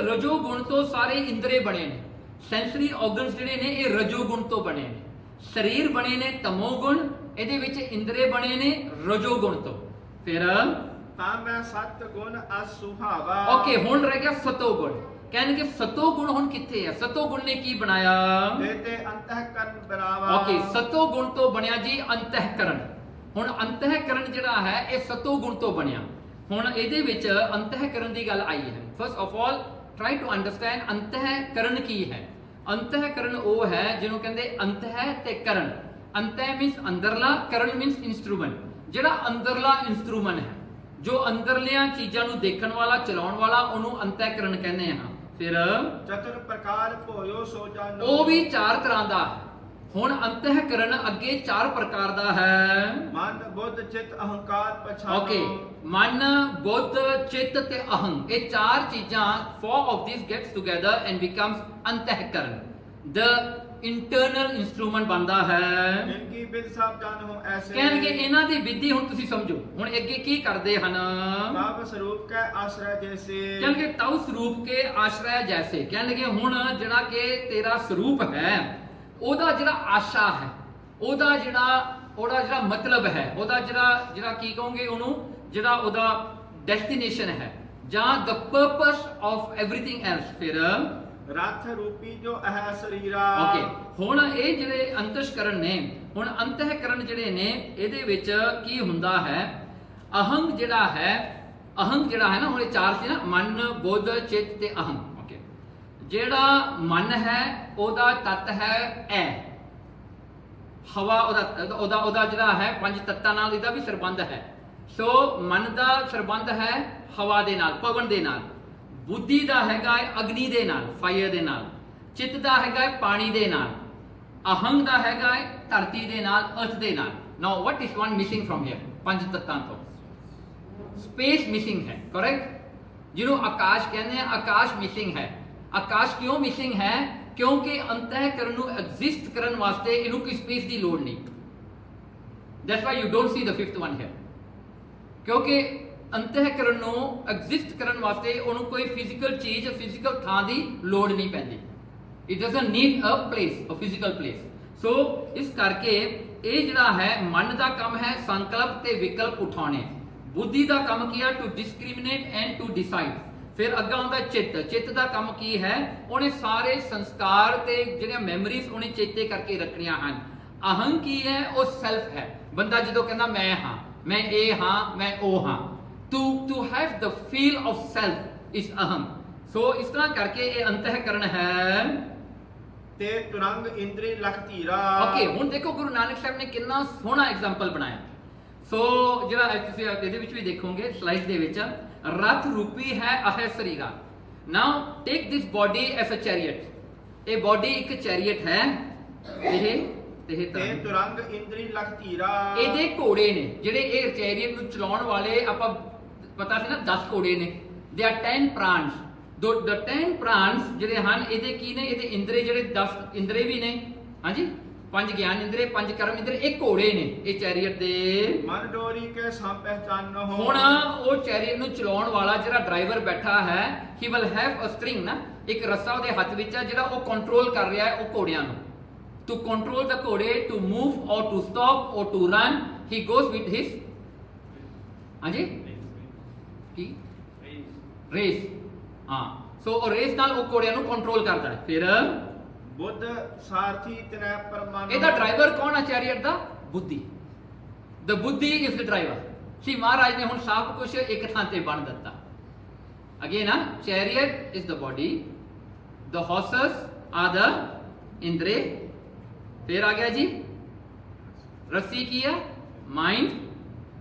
ਰਜੋ ਗੁਣ ਤੋਂ ਸਾਰੇ ਇੰਦਰੇ ਬਣੇ ਨੇ। ਸੈਂਸਰੀ ਆਰਗਨਸ ਜਿਹੜੇ ਨੇ ਇਹ ਰਜੋ ਗੁਣ ਤੋਂ ਬਣੇ ਨੇ। ਸਰੀਰ ਬਣੇ ਨੇ ਤਮੋ ਗੁਣ, ਇਹਦੇ ਵਿੱਚ ਇੰਦਰੇ ਬਣੇ ਨੇ ਰਜੋ ਗੁਣ ਤੋਂ। ਫਿਰ ਤਾਂ ਮੈਂ ਸਤ ਗੁਣ ਅਸੁਭਾਵਾ ਓਕੇ, ਹੁਣ ਰਹਿ ਗਿਆ ਸਤੋ ਗੁਣ। ਕਹਿਣਗੇ ਸਤੋ ਗੁਣ ਹੁਣ ਕਿੱਥੇ ਹੈ? ਸਤੋ ਗੁਣ ਨੇ ਕੀ ਬਣਾਇਆ? ਤੇ ਅੰਤఃਕਰਨ ਬਣਾਵਾ ਓਕੇ, ਸਤੋ ਗੁਣ ਤੋਂ ਬਣਿਆ ਜੀ ਅੰਤःਕਰਨ। ਹੁਣ ਅੰਤःਕਰਨ ਜਿਹੜਾ ਹੈ ਇਹ ਸਤੋ ਗੁਣ ਤੋਂ ਬਣਿਆ। ਹੁਣ ਇਹਦੇ ਵਿੱਚ ਅੰਤःਕਰਨ ਦੀ ਗੱਲ ਆਈ ਹੈ। First of all try to understand ਅੰਤःਕਰਨ ਕੀ ਹੈ। ਅੰਤःਕਰਨ ਉਹ ਹੈ ਜਿਹਨੂੰ ਕਹਿੰਦੇ ਅੰਤਹ ਤੇ ਕਰਨ। ਅੰਤਹ ਮੀਨਸ ਅੰਦਰਲਾ, ਕਰਨ ਮੀਨਸ ਇਨਸਟਰੂਮੈਂਟ। ਜਿਹੜਾ ਅੰਦਰਲਾ ਇਨਸਟਰੂਮੈਂਟ ਹੈ, ਜੋ ਅੰਦਰਲੀਆਂ ਚੀਜ਼ਾਂ ਨੂੰ ਦੇਖਣ ਵਾਲਾ, ਚਲਾਉਣ ਵਾਲਾ, ਉਹਨੂੰ ਅੰਤःਕਰਨ ਕਹਿੰਦੇ ਆ। ਫਿਰ ਚਤੁਰ ਪ੍ਰਕਾਰ ਭੋਇਓ ਸੋ ਜਾਣੋ ਉਹ ਵੀ 4 ਤਰ੍ਹਾਂ ਦਾ ਹੈ। ਹੁਣ ਅੰਤःਕਰਨ ਅੱਗੇ 4 ਪ੍ਰਕਾਰ ਦਾ ਹੈ। ਮਨ ਬੁੱਧ ਚਿਤ ਅਹੰਕਾਰ ਪਛਾਨੋ ਓਕੇ, ਮਨ, ਬੁੱਧ, ਚਿੱਤ ਤੇ ਅਹੰ, ਇਹ 4 ਚੀਜ਼ਾਂ 4 of these gets together and becomes ਅੰਤःਕਰਨ। the internal instrument ਬਣਦਾ ਹੈ। ਇਨਕੀ ਬਿਦ ਸਭ ਜਾਣੋ ਐਸੇ ਕਹਿਣਗੇ ਇਹਨਾਂ ਦੀ ਵਿਧੀ ਹੁਣ ਤੁਸੀਂ ਸਮਝੋ। ਹੁਣ ਅੱਗੇ ਕੀ ਕਰਦੇ ਹਨ? ਭਾਵ ਸਰੂਪ ਕੈ ਆਸ਼ਰੈ ਜੈਸੇ ਕਹਿਣਗੇ ਤਉ ਸਰੂਪ ਕੇ ਆਸ਼ਰੈ ਜੈਸੇ। ਕਹਿਣਗੇ ਹੁਣ ਜਿਹੜਾ ਕਿ ਤੇਰਾ ਸਰੂਪ ਹੈ, ਉਹਦਾ ਜਿਹੜਾ ਆਸ਼ਾ ਹੈ, ਉਹਦਾ ਜਿਹੜਾ ਮਤਲਬ ਹੈ, ਉਹਦਾ ਜਿਹੜਾ ਕੀ ਕਹੋਗੇ ਉਹਨੂੰ, ਜਿਹੜਾ ਉਹਦਾ ਡੈਸਟੀਨੇਸ਼ਨ ਹੈ, ਜਾਂ the purpose of everything else। ਫਿਰ ਰਥ ਰੂਪੀ ਜੋ ਅਹ ਸਰੀਰਾ ਓਕੇ, ਹੁਣ ਇਹ ਜਿਹੜੇ ਅੰਤਸ਼ਕਰਨ ਨੇ, ਹੁਣ ਅੰਤःਕਰਨ ਜਿਹੜੇ ਨੇ ਇਹਦੇ ਵਿੱਚ ਕੀ ਹੁੰਦਾ ਹੈ? ਅਹੰਗ ਜਿਹੜਾ ਹੈ ਨਾ, ਹੁਣ ਇਹ 4 ਸੀ ਨਾ, ਮਨ, ਬੁੱਧ, ਚਿੱਤ ਤੇ ਅਹੰ। ਓਕੇ, ਜਿਹੜਾ ਮਨ ਹੈ ਉਹਦਾ ਤੱਤ ਹੈ ਐ, ਹਵਾ, ਉਹਦਾ ਜਿਹੜਾ ਹੈ 5 ਤੱਤਾਂ ਨਾਲ ਇਹਦਾ ਵੀ ਸੰਬੰਧ ਹੈ। ਸੋ ਮਨ ਦਾ ਸੰਬੰਧ ਹੈ ਹਵਾ ਦੇ ਨਾਲ, ਪਵਨ ਦੇ ਨਾਲ। ਬੁੱਧੀ ਦਾ ਹੈਗਾ ਹੈ ਅਗਨੀ ਦੇ ਨਾਲ, ਫਾਇਰ ਦੇ ਨਾਲ। ਚਿੱਤ ਦਾ ਹੈਗਾ ਹੈ ਪਾਣੀ ਦੇ ਨਾਲ। ਅਹੰਗ ਦਾ ਹੈਗਾ ਹੈ ਧਰਤੀ ਦੇ ਨਾਲ, ਅਰਥ ਦੇ ਨਾਲ। Now what is one missing from here? 5 ਤੱਤਾਂ ਤੋਂ ਸਪੇਸ ਮਿਸਿੰਗ ਹੈ, ਕਰੈਕਟ। ਜਿਹਨੂੰ ਆਕਾਸ਼ ਕਹਿੰਦੇ ਆ, ਆਕਾਸ਼ ਮਿਸਿੰਗ ਹੈ। ਆਕਾਸ਼ ਕਿਉਂ ਮਿਸਿੰਗ ਹੈ? ਕਿਉਂਕਿ ਅੰਤःਕਰਨ ਨੂੰ ਐਗਜ਼ਿਸਟ ਕਰਨ ਵਾਸਤੇ ਇਹਨੂੰ ਕੋਈ ਸਪੇਸ ਦੀ ਲੋੜ ਨਹੀਂ। That's why you don't see the 5th one here. ਕਿਉਂਕਿ ਅੰਤःਕਰਨ ਨੂੰ ਐਗਜ਼ਿਸਟ ਕਰਨ ਵਾਸਤੇ ਉਹਨੂੰ ਕੋਈ ਫਿਜ਼ੀਕਲ ਚੀਜ਼, ਫਿਜ਼ੀਕਲ ਥਾਂ ਦੀ ਲੋੜ ਨਹੀਂ ਪੈਂਦੀ। It doesn't need a place, a physical place. So ਇਸ ਕਰਕੇ ਇਹ ਜਿਹੜਾ ਹੈ ਮਨ ਦਾ ਕੰਮ ਹੈ ਸੰਕਲਪ ਤੇ ਵਿਕਲਪ ਉਠਾਉਣੇ। ਬੁੱਧੀ ਦਾ ਕੰਮ ਕੀ ਹੈ? To discriminate and to decide. ਫਿਰ ਅੱਗਾ ਆਉਂਦਾ ਚਿੱਤ। ਚਿੱਤ ਦਾ ਕੰਮ ਕੀ ਹੈ? ਉਹਨੇ ਸਾਰੇ ਸੰਸਕਾਰ ਤੇ ਜਿਹੜੀਆਂ ਮੈਮਰੀਜ਼ ਉਹਨੇ ਚੇਤੇ ਕਰਕੇ ਰੱਖਣੀਆਂ ਹਨ। ਅਹੰ ਕੀ ਹੈ? ਉਹ ਸੈਲਫ ਹੈ। ਬੰਦਾ ਜਦੋਂ ਕਹਿੰਦਾ ਮੈਂ ਹਾਂ, ਮੈਂ ਇਹ ਹਾਂ, ਮੈਂ ਉਹ ਹਾਂ, to have the feel of self is aham। ਸੋ ਇਸ ਤਰ੍ਹਾਂ ਕਰਕੇ ਇਹ ਅੰਤःਕਰਨ ਹੈ। ਤੇ ਤੁਰੰਗ ਇੰਦਰੀ ਲਖ ਧੀਰਾ ਓਕੇ, ਹੁਣ ਦੇਖੋ ਗੁਰੂ ਨਾਨਕ ਸਾਹਿਬ ਨੇ ਕਿੰਨਾ ਸੋਹਣਾ ਐਗਜ਼ਾਮਪਲ ਬਣਾਇਆ। ਸੋ ਜਿਹੜਾ ਤੁਸੀਂ ਇਹਦੇ ਵਿੱਚ ਵੀ ਦੇਖੋਗੇ ਸਲਾਈਡ ਦੇ ਵਿੱਚ, ਰਥ ਰੂਪੀ ਹੈ ਅਹ ਸਰੀਰਾ। ਨਾਓ ਟੇਕ ਦਿਸ ਬੋਡੀ ਐਸ ਅ ਚੈਰੀਅਟ। ਇਹ ਬੋਡੀ ਇੱਕ ਚੈਰੀਅਟ ਹੈ। ਤੇ ਤੁਰੰਗ ਇੰਦਰੀ ਲਖ ਧੀਰਾ, ਇਹਦੇ ਘੋੜੇ ਨੇ ਜਿਹੜੇ ਇਹ ਚੈਰੀਅਟ ਨੂੰ ਚਲਾਉਣ ਵਾਲੇ। ਆਪਾਂ ਪਤਾ ਸੀ ਨਾ 10 ਘੋੜੇ ਨੇ। They are 10 ਪ੍ਰਾਣਸ। the 10 ਪ੍ਰਾਣਸ ਜਿਹੜੇ ਹਨ ਇਹਦੇ ਕੀ ਨੇ? ਇਹਦੇ ਇੰਦਰੇ ਜਿਹੜੇ 10 ਇੰਦਰੇ ਵੀ ਨੇ। ਹਾਂਜੀ, 5 ਗਿਆਨ ਇੰਦਰੇ, 5 ਕਰਮ ਇੰਦਰੇ, ਇਹ ਘੋੜੇ ਨੇ ਇਹ ਚੈਰੀਅਟ ਦੇ। ਮਨ ਡੋਰੀ ਕੇ ਸਭ ਪਹਿਚਾਨੋ। ਹੁਣ ਉਹ ਚੈਰੀਅਟ ਨੂੰ ਚਲਾਉਣ ਵਾਲਾ ਜਿਹੜਾ ਡਰਾਈਵਰ ਬੈਠਾ ਹੈ, he will have a string ਨਾ, ਇੱਕ ਰੱਸਾ ਉਹਦੇ ਹੱਥ ਵਿੱਚ ਹੈ ਜਿਹੜਾ ਉਹ ਕੰਟਰੋਲ ਕਰ ਰਿਹਾ ਹੈ ਉਹ ਘੋੜਿਆਂ ਨੂੰ। To control the ਘੋੜੇ, to move or to stop or to run, he goes with his ਹਾਂਜੀ ਕੀ ਰੇਸ। ਹਾਂ, ਸੋ ਉਹ ਰੇਸ ਨਾਲ ਉਹ ਘੋੜਿਆਂ ਨੂੰ ਕੰਟਰੋਲ ਕਰਦਾ ਹੈ। ਫਿਰ ਬੁੱਧ ਸਾਰਥੀ ਤਨੈ ਪਰਮਾਨੁ। ਇਹਦਾ ਡਰਾਈਵਰ ਕੌਣ ਹੈ ਚੈਰੀਅਟ ਦਾ? ਬੁੱਧੀ। the ਬੁੱਧੀ is the driver। ਸੀ ਮਹਾਰਾਜ ਨੇ ਹੁਣ ਸਭ ਕੁਝ ਇੱਕ ਥਾਂ ਤੇ ਬਣ ਦਿੱਤਾ। ਅਗੇਨ ਨਾ, ਚੈਰੀਅਟ is the body, the horses are the ਇੰਦਰੇ। ਫਿਰ ਆ ਗਿਆ ਜੀ ਰੱਸੀ ਕੀ ਹੈ? ਮਾਈਂਡ।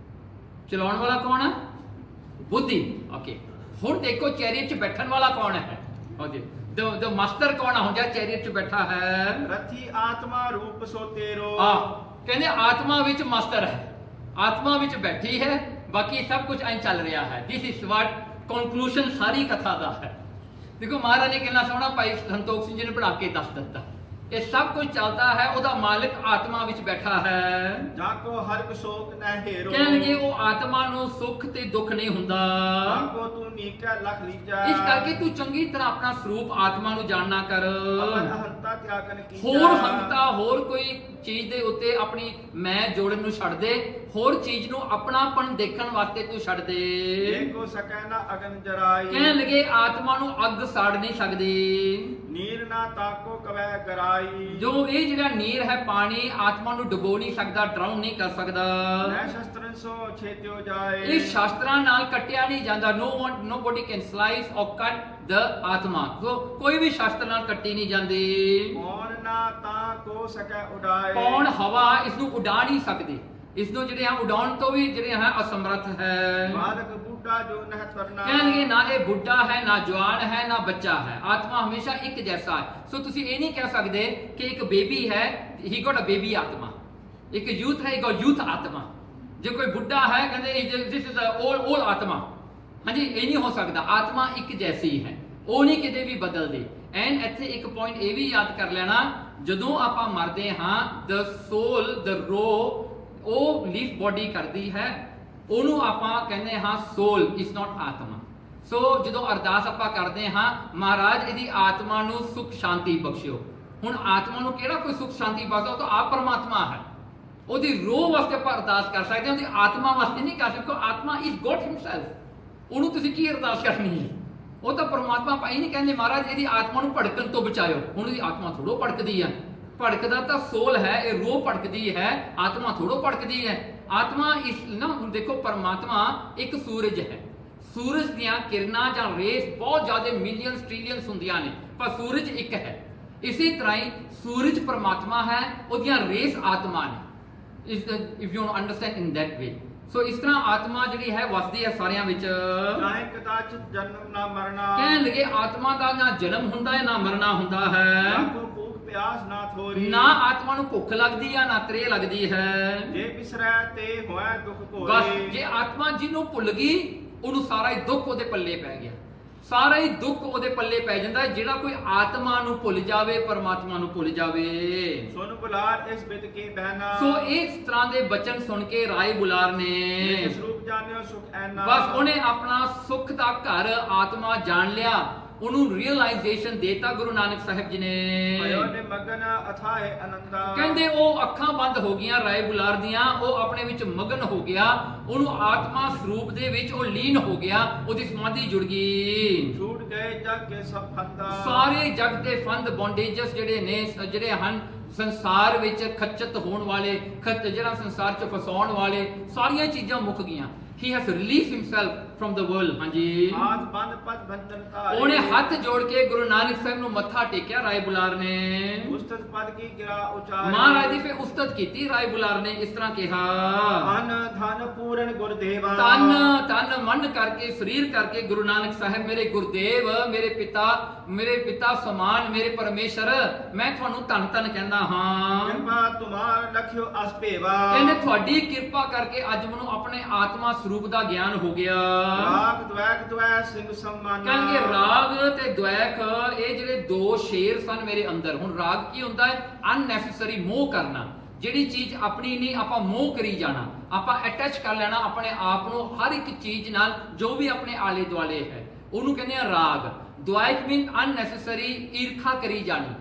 ਚਲਾਉਣ ਵਾਲਾ ਕੌਣ ਹੈ? ਬੁੱਧੀ। ਓਕੇ, ਹੁਣ ਦੇਖੋ ਚੈਰੀਅਟ 'ਚ ਬੈਠਣ ਵਾਲਾ ਕੌਣ ਹੈ? ਓਕੇ, ਦ ਮਾਸਟਰ ਕੌਣ ਹੈ ਹੁਣ ਜਿਹੜਾ ਚੈਰੀਅਟ 'ਚ ਬੈਠਾ ਹੈ? ਰਥੀ ਆਤਮਾ ਰੂਪ ਸੋ ਤੇਰੋ। ਕਹਿੰਦੇ ਆਤਮਾ ਵਿੱਚ ਮਾਸਟਰ ਹੈ, ਆਤਮਾ ਵਿੱਚ ਬੈਠੀ ਹੈ, ਬਾਕੀ ਸਭ ਕੁਝ ਐਂ ਚੱਲ ਰਿਹਾ ਹੈ। ਦਿਸ ਇਜ਼ ਵਾਟ ਕੰਕਲੂਜਨ ਸਾਰੀ ਕਥਾ ਦਾ ਹੈ। ਦੇਖੋ ਮਹਾਰਾਜ ਨੇ ਕਿੰਨਾ ਸੋਹਣਾ ਭਾਈ ਸੰਤੋਖ ਸਿੰਘ ਜੀ ਨੇ ਬਣਾ ਕੇ ਦੱਸ ਦਿੱਤਾ। ਇਹ ਸਭ ਕੁਝ ਚੱਲਦਾ ਹੈ, ਉਹਦਾ ਮਾਲਕ ਆਤਮਾ ਵਿੱਚ ਬੈਠਾ ਹੈ। ਜਾਕੋ ਹਰਕ ਸ਼ੋਕ ਨਹਿ ਢੇਰੋ, ਕਹਿਣਗੇ ਉਹ ਆਤਮਾ ਨੂੰ ਸੁੱਖ ਤੇ ਦੁੱਖ ਨਹੀਂ ਹੁੰਦਾ। ਜਾਕੋ ਤੂੰ ਨੀਕੈ ਲਖ ਲੀਜੈ, ਇਸ ਕਰਕੇ ਤੂੰ ਚੰਗੀ ਤਰ੍ਹਾਂ ਆਪਣਾ ਸਰੂਪ ਆਤਮਾ ਨੂੰ ਜਾਣਨਾ ਕਰ। ਅਪਨ ਅਹੰਤਾ ਤਿਆਗਨ ਕੀਜੈ, ਹੋਰ ਹੰਤਾ ਹੋਰ ਕੋਈ ਚੀਜ਼ ਦੇ ਉੱਤੇ ਆਪਣੀ ਮੈਂ ਜੋੜਨ ਨੂੰ ਛੱਡ ਦੇ, ਹੋਰ ਚੀਜ਼ ਨੂੰ ਆਪਣਾਪਣ ਦੇਖਣ ਵਾਸਤੇ ਤੂੰ ਛੱਡ ਦੇ। ਜੇ ਕੋ ਸਕੈ ਨਾ ਅਗਨ ਜਰਾਈ, ਕਹਿਣ ਲਗੇ ਆਤਮਾ ਨੂੰ ਅੱਗ ਸਾੜ ਨਹੀਂ ਸਕਦੀ। ਨੀਰ ਨਾ ਤਾਕੋ ਕਵੈ ਗਰਾਈ, ਜੋ ਇਹ ਜਿਹੜਾ ਨੀਰ ਹੈ ਪਾਣੀ ਆਤਮਾ ਨੂੰ ਡੁਬੋ ਨਹੀਂ ਸਕਦਾ, ਡਰਾਉਣ ਨਹੀਂ ਕਰ ਸਕਦਾ। ਨੈ ਸ਼ਸਤਰਨ ਸੋ ਛੇਤਿਓ ਜਾਏ, ਇਹ ਸ਼ਾਸਤਰਾਂ ਨਾਲ ਕੱਟਿਆ ਨਹੀਂ ਜਾਂਦਾ। nobody can slice or cut the ਆਤਮਾ। ਸੋ ਕੋਈ ਵੀ ਸ਼ਾਸਤਰ ਨਾਲ ਕੱਟੀ ਨਹੀਂ ਜਾਂਦੀ। ਕੌਣ ਨਾ ਤਾਂ ਕੋ ਸਕੈ ਉਡਾਏ, ਕੌਣ ਹਵਾ ਇਸ ਨੂੰ ਉਡਾ ਨਹੀਂ ਸਕਦੀ, ਇਸ ਨੂੰ ਜਿਹੜੇ ਆ ਉਡਾਉਣ ਤੋਂ ਵੀ ਜਿਹੜੇ ਹੈ ਅਸਮਰਥ ਹੈ। ਬਾਲਕ ਬੁੱਢਾ ਜੋ ਨਹਿ ਤਰਨਾ, ਕਹਿਣਗੇ ਨਾ ਇਹ ਬੁੱਢਾ ਹੈ, ਨਾ ਜਵਾਨ ਹੈ, ਨਾ ਬੱਚਾ ਹੈ। ਆਤਮਾ ਹਮੇਸ਼ਾ ਇੱਕ ਜੈਸਾ ਹੈ। ਸੋ ਤੁਸੀਂ ਇਹ ਨਹੀਂ ਕਹਿ ਸਕਦੇ ਕਿ ਇੱਕ ਬੇਬੀ ਹੈ, ਹੀ ਗੋਟ ਅ ਬੇਬੀ ਆਤਮਾ, ਇੱਕ ਯੂਥ ਹੈ, ਇੱਕ ਯੂਥ ਆਤਮਾ। ਜੇ ਕੋਈ ਬੁੱਢਾ ਹੈ ਕਹਿੰਦੇ ਦਿਸ ਇਜ਼ ਓਲਡ ਆਤਮਾ। ਹਾਂਜੀ, ਇਹ ਨਹੀਂ ਹੋ ਸਕਦਾ। ਆਤਮਾ ਇੱਕ ਜੈਸੀ ਹੈ, ਉਹ ਨਹੀਂ ਕਿਤੇ ਵੀ ਬਦਲਦੀ। ਐਂਡ ਇੱਥੇ ਇੱਕ ਪੁਆਇੰਟ ਇਹ ਵੀ ਯਾਦ ਕਰ ਲੈਣਾ, ਜਦੋਂ ਆਪਾਂ ਮਰਦੇ ਹਾਂ ਦ ਸੋਲ ਦ ਰੋ ਉਹ ਲੀਫ ਬੋਡੀ ਕਰਦੀ ਹੈ, ਉਹਨੂੰ ਆਪਾਂ ਕਹਿੰਦੇ ਹਾਂ ਸੋਲ ਇਜ਼ ਨਾਟ ਆਤਮਾ। ਸੋ ਜਦੋਂ ਅਰਦਾਸ ਆਪਾਂ ਕਰਦੇ ਹਾਂ ਮਹਾਰਾਜ ਇਹਦੀ ਆਤਮਾ ਨੂੰ ਸੁਖ ਸ਼ਾਂਤੀ ਬਖਸ਼ਿਓ। ਹੁਣ ਆਤਮਾ ਨੂੰ ਕਿਹੜਾ ਕੋਈ ਸੁਖ ਸ਼ਾਂਤੀ ਬਖਸ਼ਦਾ? ਉਹ ਤਾਂ ਆਪ ਪਰਮਾਤਮਾ ਹੈ। ਉਹਦੀ ਰੂਹ ਵਾਸਤੇ ਆਪਾਂ ਅਰਦਾਸ ਕਰ ਸਕਦੇ ਹਾਂ, ਉਹਦੀ ਆਤਮਾ ਵਾਸਤੇ ਨਹੀਂ ਕਰ ਸਕਦੇ। ਆਤਮਾ ਇਜ਼ ਗੋਡ ਹਿਮਸੈਲਫ। ਉਹਨੂੰ ਤੁਸੀਂ ਕੀ ਅਰਦਾਸ ਕਰਨੀ ਹੈ? ਉਹ ਤਾਂ ਪਰਮਾਤਮਾ ਪਾਈ ਨਹੀਂ ਕਹਿੰਦੇ ਮਹਾਰਾਜ ਇਹਦੀ ਆਤਮਾ ਨੂੰ ਭੜਕਣ ਤੋਂ ਬਚਾਇਓ। ਹੁਣ ਇਹਦੀ ਆਤਮਾ ਥੋੜੋ ਭੜਕਦੀ ਹੈ, ਭੜਕਦਾ ਤਾਂ ਸੋਲ ਹੈ, ਇਹ ਰੂਹ ਭੜਕਦੀ ਹੈ, ਆਤਮਾ ਥੋੜੋ ਭੜਕਦੀ ਹੈ। ਆਤਮਾ ਇਸ ਨਾ ਹੁਣ ਦੇਖੋ ਪਰਮਾਤਮਾ ਇੱਕ ਸੂਰਜ ਹੈ, ਸੂਰਜ ਦੀਆਂ ਕਿਰਨਾਂ ਜਾਂ ਰੇਸ ਬਹੁਤ ਜ਼ਿਆਦਾ ਮਿਲੀਅਨਸ ਟ੍ਰਿਲੀਅਨਸ ਹੁੰਦੀਆਂ ਨੇ, ਪਰ ਸੂਰਜ ਇੱਕ ਹੈ। ਇਸੇ ਤਰ੍ਹਾਂ ਹੀ ਸੂਰਜ ਪਰਮਾਤਮਾ ਹੈ, ਉਹਦੀਆਂ ਰੇਸ ਆਤਮਾ ਨੇ। If you understand in that way. So ਇਸ ਤਰ੍ਹਾਂ ਆਤਮਾ ਜਿਹੜੀ ਹੈ ਵਸਦੀ ਹੈ ਸਾਰਿਆਂ ਵਿੱਚ। ਨਾਇ ਕਦਾਚਿਤ ਜਨਮ ਨਾ ਮਰਨਾ, ਕਹਿਣ ਲਗੇ ਆਤਮਾ ਦਾ ਨਾ ਜਨਮ ਹੁੰਦਾ ਹੈ ਨਾ ਮਰਨਾ ਹੁੰਦਾ ਹੈ। ਜਾਕੋ ਭੂਖ ਪਿਆਸ ਨਾ ਥੋਰੀ, ਨਾ ਆਤਮਾ ਨੂੰ ਭੁੱਖ ਲੱਗਦੀ ਆ ਨਾ ਤ੍ਰੇ ਲੱਗਦੀ ਹੈ। ਜੇ ਬਿਸਰੈ ਤੇ ਹੋਇ ਦੁਖ ਬਸ ਭੋਰੇ, ਜੇ ਆਤਮਾ ਜਿਹਨੂੰ ਭੁੱਲ ਗਈ ਉਹਨੂੰ ਸਾਰਾ ਹੀ ਦੁੱਖ ਉਹਦੇ ਪੱਲੇ ਪੈ ਗਿਆ, ਸਾਰਾ ਹੀ ਦੁੱਖ ਉਹਦੇ ਪੱਲੇ ਪੈ ਜਾਂਦਾ। ਜਿਹੜਾ ਕੋਈ ਆਤਮਾ ਨੂੰ ਭੁੱਲ ਜਾਵੇ, ਪਰਮਾਤਮਾ ਨੂੰ ਭੁੱਲ ਜਾਵੇ। ਸੁਨ ਬੁਲਾਰ ਇਸ ਬਿਦ ਕੀ ਬਹਿਨਾ, ਸੋ ਇਸ ਤਰ੍ਹਾਂ ਦੇ ਬਚਨ ਸੁਣ ਕੇ ਰਾਏ ਬੁਲਾਰ ਨੇ ਸਰੂਪ ਜਾਣਿਓ ਸੁਖ ਐਨਾ, ਬਸ ਉਹਨੇ ਆਪਣਾ ਸੁੱਖ ਦਾ ਘਰ ਆਤਮਾ ਜਾਣ ਲਿਆ, ਉਹਨੂੰ ਰੀਅਲਾਈਜੇਸ਼ਨ ਦੇਤਾ ਗੁਰੂ ਨਾਨਕ ਸਾਹਿਬ ਜੀ ਭਇਓ ਨੇ। ਨੇ ਮਗਨ ਅਥਾਏ ਅਨੰਦਾ, ਕਹਿੰਦੇ ਉਹ ਅੱਖਾਂ ਬੰਦ ਹੋ ਗਈਆਂ ਰਾਏ ਬੁਲਾਰ ਦੀਆਂ, ਉਹ ਆਪਣੇ ਵਿੱਚ ਮਗਨ ਹੋ ਗਿਆ, ਉਹਨੂੰ ਆਤਮਾ ਸਰੂਪ ਦੇ ਵਿੱਚ ਉਹ ਲੀਨ ਹੋ ਗਿਆ, ਉਹਦੀ ਸਮਾਧੀ ਜੁੜ ਗਈ। ਛੂਟ ਗਏ ਜਗ ਕੇ ਸਭ ਫੰਦਾ, ਸਾਰੇ ਜਗ ਦੇ ਫੰਦ ਬੌਂਡੇਜਸ ਜਿਹੜੇ ਨੇ, ਜਿਹੜੇ ਹਨ ਸੰਸਾਰ ਵਿੱਚ ਖੱਚਤ ਹੋਣ ਵਾਲੇ, ਜਿਹੜਾ ਸੰਸਾਰ ਚ ਫਸਾਉਣ ਵਾਲੇ, ਸਾਰੀਆਂ ਚੀਜ਼ਾਂ ਮੁੱਕ ਗਈਆਂ। He has released himself from the world। ਹਾਂਜੀ, ਹਾਥ ਬੰਦ ਪਦ ਬੰਧਨ ਧਾਰੇ, ਉਹਨੇ ਹੱਥ ਜੋੜ ਕੇ ਗੁਰੂ ਨਾਨਕ ਸਾਹਿਬ ਨੂੰ ਮੱਥਾ ਟੇਕਿਆ ਰਾਏ ਬੁਲਾਰ ਨੇ। ਉਸਤਤ ਪਦ ਕੀ ਗਿਰਾ ਉਚਾਰੇ, ਮਹਾਰਾਜ ਦੀ ਫਿਰ ਉਸਤਤ ਕੀਤੀ ਰਾਏ ਬੁਲਾਰ ਨੇ, ਇਸ ਤਰ੍ਹਾਂ ਕਿਹਾ ਧਨ ਧਨ ਪੂਰਨ ਗੁਰਦੇਵਾ, ਤਨ ਤਨ ਮਨ ਕਰਕੇ ਸਰੀਰ ਕਰਕੇ ਗੁਰੂ ਨਾਨਕ ਸਾਹਿਬ ਮੇਰੇ ਗੁਰਦੇਵ, ਮੇਰੇ ਪਿਤਾ ਸਮਾਨ, ਮੇਰੇ ਪਰਮੇਸ਼ਰ, ਮੈਂ ਤੁਹਾਨੂੰ ਧੰਨ ਧੰਨ ਕਹਿੰਦਾ ਹਾਂ। ਕਿਰਪਾ ਤੁਮਾਰ ਲਖਿਓ ਅਸ ਭੇਵਾ, ਕਹਿੰਦੇ ਤੁਹਾਡੀ ਕਿਰਪਾ ਕਰਕੇ ਅੱਜ ਮੈਨੂੰ ਆਪਣੇ ਆਤਮਾ ਸਰੂਪ ਦਾ ਗਿਆਨ ਹੋ ਗਿਆ। ਰਾਗ ਦ્વੈਕ ਦ્વੈ ਸਿੰਘ ਸਮਾਨਾ, ਕਹਿੰਦੇ ਰਾਗ ਤੇ ਦ્વੈਕ ਇਹ ਜਿਹੜੇ ਦੋ ਸ਼ੇਰ ਸਨ ਮੇਰੇ ਅੰਦਰ। ਹੁਣ ਰਾਗ ਕੀ ਹੁੰਦਾ ਹੈ? ਅਨਨੈਸੈਸਰੀ ਮੋਹ ਕਰਨਾ, ਜਿਹੜੀ ਚੀਜ਼ ਆਪਣੀ ਨਹੀਂ ਆਪਾਂ ਮੋਹ ਕਰੀ ਜਾਣਾ, ਆਪਾਂ ਅਟੈਚ ਕਰ ਲੈਣਾ ਆਪਣੇ ਆਪ ਨੂੰ ਹਰ ਇੱਕ ਚੀਜ਼ ਨਾਲ ਜੋ ਵੀ ਆਪਣੇ ਆਲੇ ਦੁਆਲੇ ਹੈ, ਉਹਨੂੰ ਕਹਿੰਦੇ ਆ ਰਾਗ। ਦ્વੈਕ ਮੀਨ ਅਨਨੈਸੈਸਰੀ ਈਰਖਾ ਕਰੀ ਜਾਣੀ,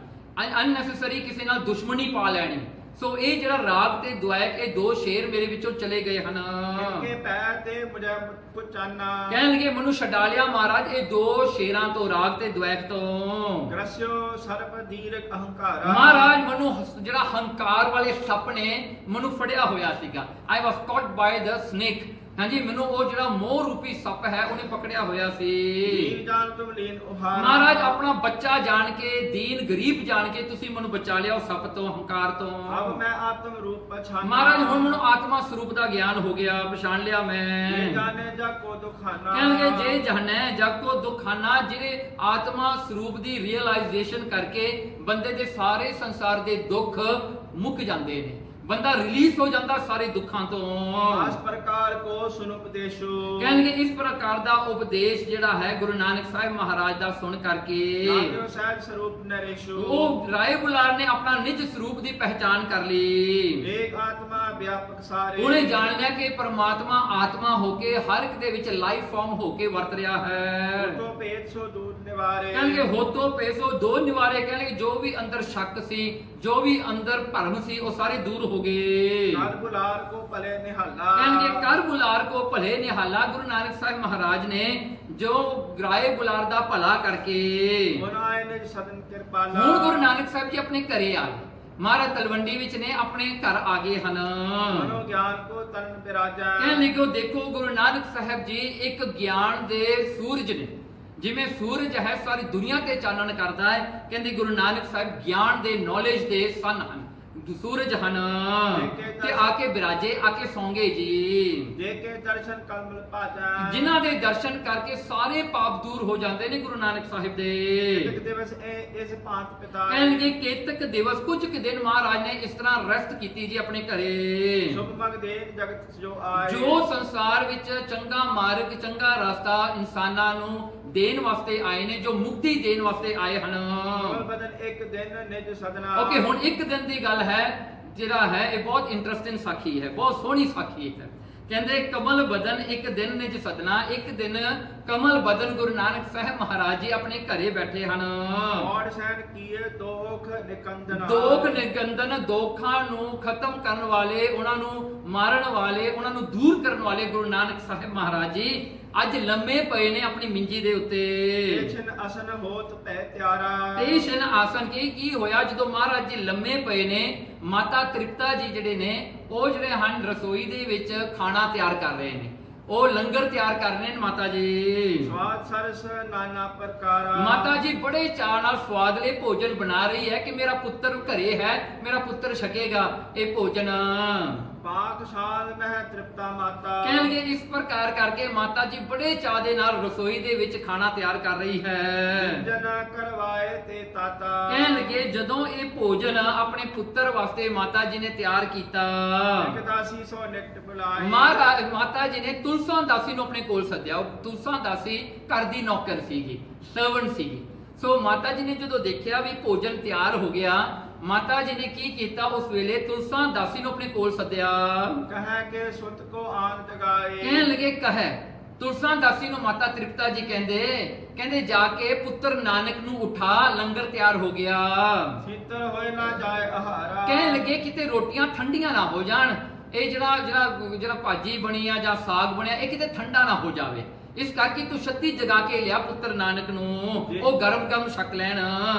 ਅਨਨੈਸੈਸਰੀ ਕਿਸੇ ਨਾਲ ਦੁਸ਼ਮਣੀ ਪਾ ਲੈਣੀ। ਸੋ ਇਹ ਜਿਹੜਾ ਰਾਗ ਤੇ ਦ્વੈਕ, ਇਹ ਦੋ ਸ਼ੇਰ ਮੇਰੇ ਵਿੱਚੋਂ ਚਲੇ ਗਏ ਹਨ। ਇਨਕੇ ਪੈਰ ਤੇ ਮੁਝੇ ਪੁਚਾਨਾ, ਕਹਿਣਗੇ ਮੈਨੂੰ ਛਡਾ ਲਿਆ ਮਹਾਰਾਜ ਇਹ ਦੋ ਸ਼ੇਰਾਂ ਤੋਂ, ਰਾਗ ਤੇ ਦ્વੈਕ ਤੋਂ। ਗ੍ਰਸਿਓ ਸਰਪ ਦੀਰਘ ਅਹੰਕਾਰਾ, ਮਹਾਰਾਜ ਮੈਨੂੰ ਜਿਹੜਾ ਹੰਕਾਰ ਵਾਲੇ ਸੱਪ ਨੇ ਮੈਨੂੰ ਫੜਿਆ ਹੋਇਆ ਸੀਗਾ। ਆਈ ਵਾਸ ਕਾਟ ਬਾਈ ਦ ਸਨੇਕ। ਹਾਂਜੀ, ਮੈਨੂੰ ਉਹ ਜਿਹੜਾ ਮੋਹ ਰੂਪੀ ਸੱਪ ਹੈ ਉਹਨੇ ਪਕੜਿਆ ਹੋਇਆ ਸੀ। ਦੀਨ ਜਾਨ ਤੁਮ ਲੀਨ ਉਹਾਰਾ, ਮਹਾਰਾਜ ਆਪਣਾ ਬੱਚਾ ਜਾਣ ਕੇ, ਦੀਨ ਗਰੀਬ ਜਾਣ ਕੇ ਤੁਸੀਂ ਮੈਨੂੰ ਬਚਾ ਲਿਆ ਉਸ ਸੱਪ ਤੋਂ, ਹੰਕਾਰ ਤੋਂ। ਅਬ ਮੈਂ ਆਤਮ ਰੂਪ ਪਛਾਨਾ, ਮਹਾਰਾਜ ਹੁਣ ਮੈਨੂੰ ਆਤਮਾ ਸਰੂਪ ਦਾ ਗਿਆਨ ਹੋ ਗਿਆ, ਪਛਾਣ ਲਿਆ ਮੈਂ। ਜੇ ਜਾਣੇ ਜਾ ਕੋ ਦੁਖਾਨਾ, ਕਹਿਣਗੇ ਜੇ ਜਾਣੈ ਜਗ ਕੋ ਦੁਖਾਨਾ, ਜਿਹੜੇ ਆਤਮਾ ਸਰੂਪ ਦੀ ਰੀਅਲਾਈਜੇਸ਼ਨ ਕਰਕੇ ਬੰਦੇ ਦੇ ਸਾਰੇ ਸੰਸਾਰ ਦੇ ਦੁੱਖ ਮੁੱਕ ਜਾਂਦੇ ਨੇ। ਬੰਦਾ ਰਿਲੀਜ਼ ਹੋ ਜਾਂਦਾ ਸਾਰੇ ਦੁੱਖਾਂ ਤੋਂ। इस प्रकार को सुन उपदेशो। ਕਹਿਣਗੇ ਇਸ ਪ੍ਰਕਾਰ ਦਾ ਉਪਦੇਸ਼ ਜਿਹੜਾ ਹੈ ਗੁਰੂ ਨਾਨਕ ਸਾਹਿਬ ਮਹਾਰਾਜ ਦਾ ਸੁਣ ਕਰਕੇ नान्यो सहज स्वरूप नरेशो। ਉਹ ਰਾਏ ਬੁਲਾਰ ਨੇ ਆਪਣਾ ਨਿਜ ਸਰੂਪ ਦੀ ਪਹਿਚਾਨ ਕਰ ਲਈ। एक आत्मा व्यापक सारे। ਉਹਨੇ ਜਾਣ ਲਿਆ ਕਿ ਪਰਮਾਤਮਾ ਆਤਮਾ ਹੋ ਕੇ ਹਰ ਇੱਕ ਦੇ ਵਿੱਚ ਲਾਈਫ ਫਾਰਮ ਹੋ ਕੇ ਵਰਤ ਰਿਹਾ ਹੈ। तो भेद सो दूर निवारे। ਕਹਿਣਗੇ ਹੋਤੋ ਪੇਸੋ ਦੋ ਨਿਵਾਰੇ, ਕਹਿਣਗੇ ਜੋ ਵੀ ਅੰਦਰ ਸ਼ੱਕ ਸੀ, ਜੋ ਵੀ ਅੰਦਰ ਭਰਮ ਸੀ, ਉਹ ਸਾਰੇ ਦੂਰ ਹੋ ਗਏ। काल बुलार को भले निहाला। ਕਹਿਣਗੇ ਕਰ ਬੁਲਾਰ ਕੋ ਭਲੇ ਨਿਹਾਲਾ, ਗੁਰੂ ਨਾਨਕ ਸਾਹਿਬ ਮਹਾਰਾਜ ਨੇ ਜੋ ਰਾਏ ਬੁਲਾਰ ਦਾ ਭਲਾ ਕਰਕੇ मुनाए निज सदन कृपाला। ਹੁਣ ਗੁਰੂ ਨਾਨਕ ਸਾਹਿਬ ਜੀ ਆਪਣੇ ਘਰੇ ਆ ਗਏ। ਮਹਾਰਾਜ ਤਲਵੰਡੀ ਵਿੱਚ ਨੇ, ਆਪਣੇ ਘਰ ਆ ਗਏ ਹਨ। मनो ज्ञान को तन विराजा। ਕਹਿਣ ਲੱਗੇ ਦੇਖੋ ਗੁਰੂ ਨਾਨਕ ਸਾਹਿਬ ਜੀ ਇੱਕ ਗਿਆਨ ਦੇ ਸੂਰਜ ਨੇ। ਜਿਵੇਂ ਸੂਰਜ ਹੈ ਸਾਰੀ ਦੁਨੀਆ ਤੇ ਚਾਨਣ ਕਰਦਾ ਹੈ, ਕਹਿੰਦੇ ਗੁਰੂ ਨਾਨਕ ਸਾਹਿਬ ਗਿਆਨ ਦੇ ਨੌਲੇਜ ਦੇ ਸਨ ਹਨ, ਸੂਰਜ ਹਨ। ਤੇ ਆ ਕੇ ਬਿਰਾਜੇ, ਆ ਕੇ ਸੌਂਗੇ ਜੀ। जेके दर्शन कमल पाजा। ਜਿਨ੍ਹਾਂ ਦੇ ਦਰਸ਼ਨ ਕਰਕੇ ਸਾਰੇ ਪਾਪ ਦੂਰ ਹੋ ਜਾਂਦੇ ਨੇ ਗੁਰੂ ਨਾਨਕ ਸਾਹਿਬ ਦੇ। एक दिवस इस पांच पिता। ਕਹਿਣਗੇ ਕੇਤਕ ਦਿਵਸ, ਕੁਝ ਕੁ ਦਿਨ ਮਹਾਰਾਜ ਨੇ ਇਸ ਤਰ੍ਹਾਂ ਰੈਸਟ ਕੀਤੀ ਜੀ ਆਪਣੇ ਘਰੇ। सुख मग देन जगत जो आए। ਜੋ ਸੰਸਾਰ ਵਿੱਚ ਚੰਗਾ ਮਾਰਗ, ਚੰਗਾ ਰਸਤਾ ਇਨਸਾਨਾਂ ਨੂੰ ਦੇਣ ਵਾਸਤੇ ਆਏ ਨੇ, ਜੋ ਮੁਕਤੀ ਦੇਣ ਵਾਸਤੇ ਆਏ ਹਨ। कमल बदन एक दिन निज सदना। ਓਕੇ, ਹੁਣ ਇੱਕ ਦਿਨ ਦੀ ਗੱਲ ਹੈ ਜਿਹੜਾ ਹੈ ਇਹ ਬਹੁਤ ਇੰਟਰਸਟਿੰਗ ਸਾਖੀ ਹੈ, ਬਹੁਤ ਸੋਹਣੀ ਸਾਖੀ ਹੈ। ਕਹਿੰਦੇ ਕਮਲ ਬਦਨ ਇੱਕ ਦਿਨ ਨਿਜ ਸਦਨਾ, ਇੱਕ ਦਿਨ ਕਮਲ ਬਦਨ ਗੁਰੂ ਨਾਨਕ ਸਾਹਿਬ ਮਹਾਰਾਜ ਜੀ ਆਪਣੇ ਘਰੇ ਬੈਠੇ ਹਨ। और सहन किए दोख निकंदन। ਦੋਖ ਨਿਕੰਦਨ, ਦੋਖਾਂ ਨੂੰ ਖਤਮ ਕਰਨ ਵਾਲੇ, ਉਹਨਾਂ ਨੂੰ ਮਾਰਨ ਵਾਲੇ, ਉਹਨਾਂ ਨੂੰ ਦੂਰ ਕਰਨ ਵਾਲੇ ਗੁਰੂ ਨਾਨਕ ਸਾਹਿਬ ਮਹਾਰਾਜ ਜੀ ਅੱਜ ਲੰਮੇ ਪਏ ਨੇ ਆਪਣੀ ਮਿੰਜੀ ਦੇ ਉੱਤੇ। तेछन असन होत पै त्यारा। ਤੇਸ਼ਨ ਆਸਨ ਕੀ ਹੋਇਆ ਜਦੋਂ ਮਹਾਰਾਜ ਜੀ ਲੰਮੇ ਪਏ ਨੇ, ਮਾਤਾ ਤ੍ਰਿਪਤਾ ਜੀ ਜਿਹੜੇ ਨੇ ਉਹ ਜਿਹੜੇ ਹਨ ਰਸੋਈ ਦੇ ਵਿੱਚ ਖਾਣਾ ਤਿਆਰ ਕਰ ਰਹੇ ਨੇ, ਉਹ ਲੰਗਰ ਤਿਆਰ ਕਰ ਰਹੇ ਨੇ ਮਾਤਾ ਜੀ। स्वाद सरस नाना प्रकारा। ਮਾਤਾ ਜੀ ਬੜੇ ਚਾਅ ਨਾਲ ਸਵਾਦਲੇ ਭੋਜਨ ਬਣਾ ਰਹੀ ਹੈ ਕਿ ਮੇਰਾ ਪੁੱਤਰ ਘਰੇ ਹੈ, ਮੇਰਾ ਪੁੱਤਰ ਛਕੇਗਾ ਇਹ ਭੋਜਨ। पाक साल मह तृप्ता माता। ਕਹਿਣਗੇ ਇਸ ਪ੍ਰਕਾਰ ਕਰਕੇ ਮਾਤਾ ਜੀ ਬੜੇ ਚਾਅ ਦੇ ਨਾਲ ਰਸੋਈ ਦੇ ਵਿੱਚ ਖਾਣਾ ਤਿਆਰ ਕਰ ਰਹੀ ਹੈ। जन करवाए ते ताता। ਕਹਿਣ ਲੱਗੇ ਜਦੋਂ ਇਹ ਭੋਜਨ ਆਪਣੇ ਪੁੱਤਰ ਵਾਸਤੇ ਮਾਤਾ ਜੀ ਨੇ ਤਿਆਰ ਕੀਤਾ, एक दासी सो निकट बुलाए। ਮਹਾਰਾਜ ਮਾਤਾ ਜੀ ਨੇ ਤੁਲਸਾਂ ਦਾਸੀ ਨੂੰ ਆਪਣੇ ਕੋਲ ਸੱਦਿਆ। ਉਹ ਤੁਲਸਾਂ ਦਾਸੀ ਘਰ ਦੀ ਨੌਕਰ ਸੀਗੀ, ਸਰਵੈਂਟ ਸੀਗੀ। ਸੋ ਮਾਤਾ ਜੀ ਨੇ ਜਦੋਂ ਦੇਖਿਆ ਵੀ ਭੋਜਨ ਤਿਆਰ ਹੋ ਗਿਆ, ਮਾਤਾ ਜੀ ਨੇ ਕੀ ਕੀਤਾ, ਉਸ ਵੇਲੇ ਤੁਲਸਾਂ ਦਾਸੀ ਨੂੰ ਆਪਣੇ ਕੋਲ ਸੱਦਿਆ। कह के सुत को आन जगाए। ਕਹਿਣ ਲੱਗੇ ਕਹੇ, ਤੁਲਸਾਂ ਦਾਸੀ ਨੂੰ ਮਾਤਾ ਤ੍ਰਿਪਤਾ ਜੀ ਕਹਿੰਦੇ ਜਾ ਕੇ ਪੁੱਤਰ ਨਾਨਕ ਨੂੰ ਉਠਾ, ਲੰਗਰ ਤਿਆਰ ਹੋ ਗਿਆ। शीतल होए ना जाए आहारा। ਕਹਿਣ ਲੱਗੇ ਕਿਤੇ ਰੋਟੀਆਂ ਠੰਡੀਆਂ ਨਾ ਹੋ ਜਾਣ, ਇਹ ਜਿਹੜਾ ਭਾਜੀ ਬਣੀ ਆ ਜਾਂ ਸਾਗ ਬਣਿਆ ਇਹ ਕਿਤੇ ਠੰਡਾ ਨਾ ਹੋ ਜਾਵੇ, ਇਸ ਕਰਕੇ ਤੂੰ ਛੱਤੀ ਜਗਾ ਕੇ ਲਿਆ ਪੁੱਤਰ ਨਾਨਕ ਨੂੰ, ਉਹ ਗਰਮ ਗਰਮ ਛਕ ਲੈਣ।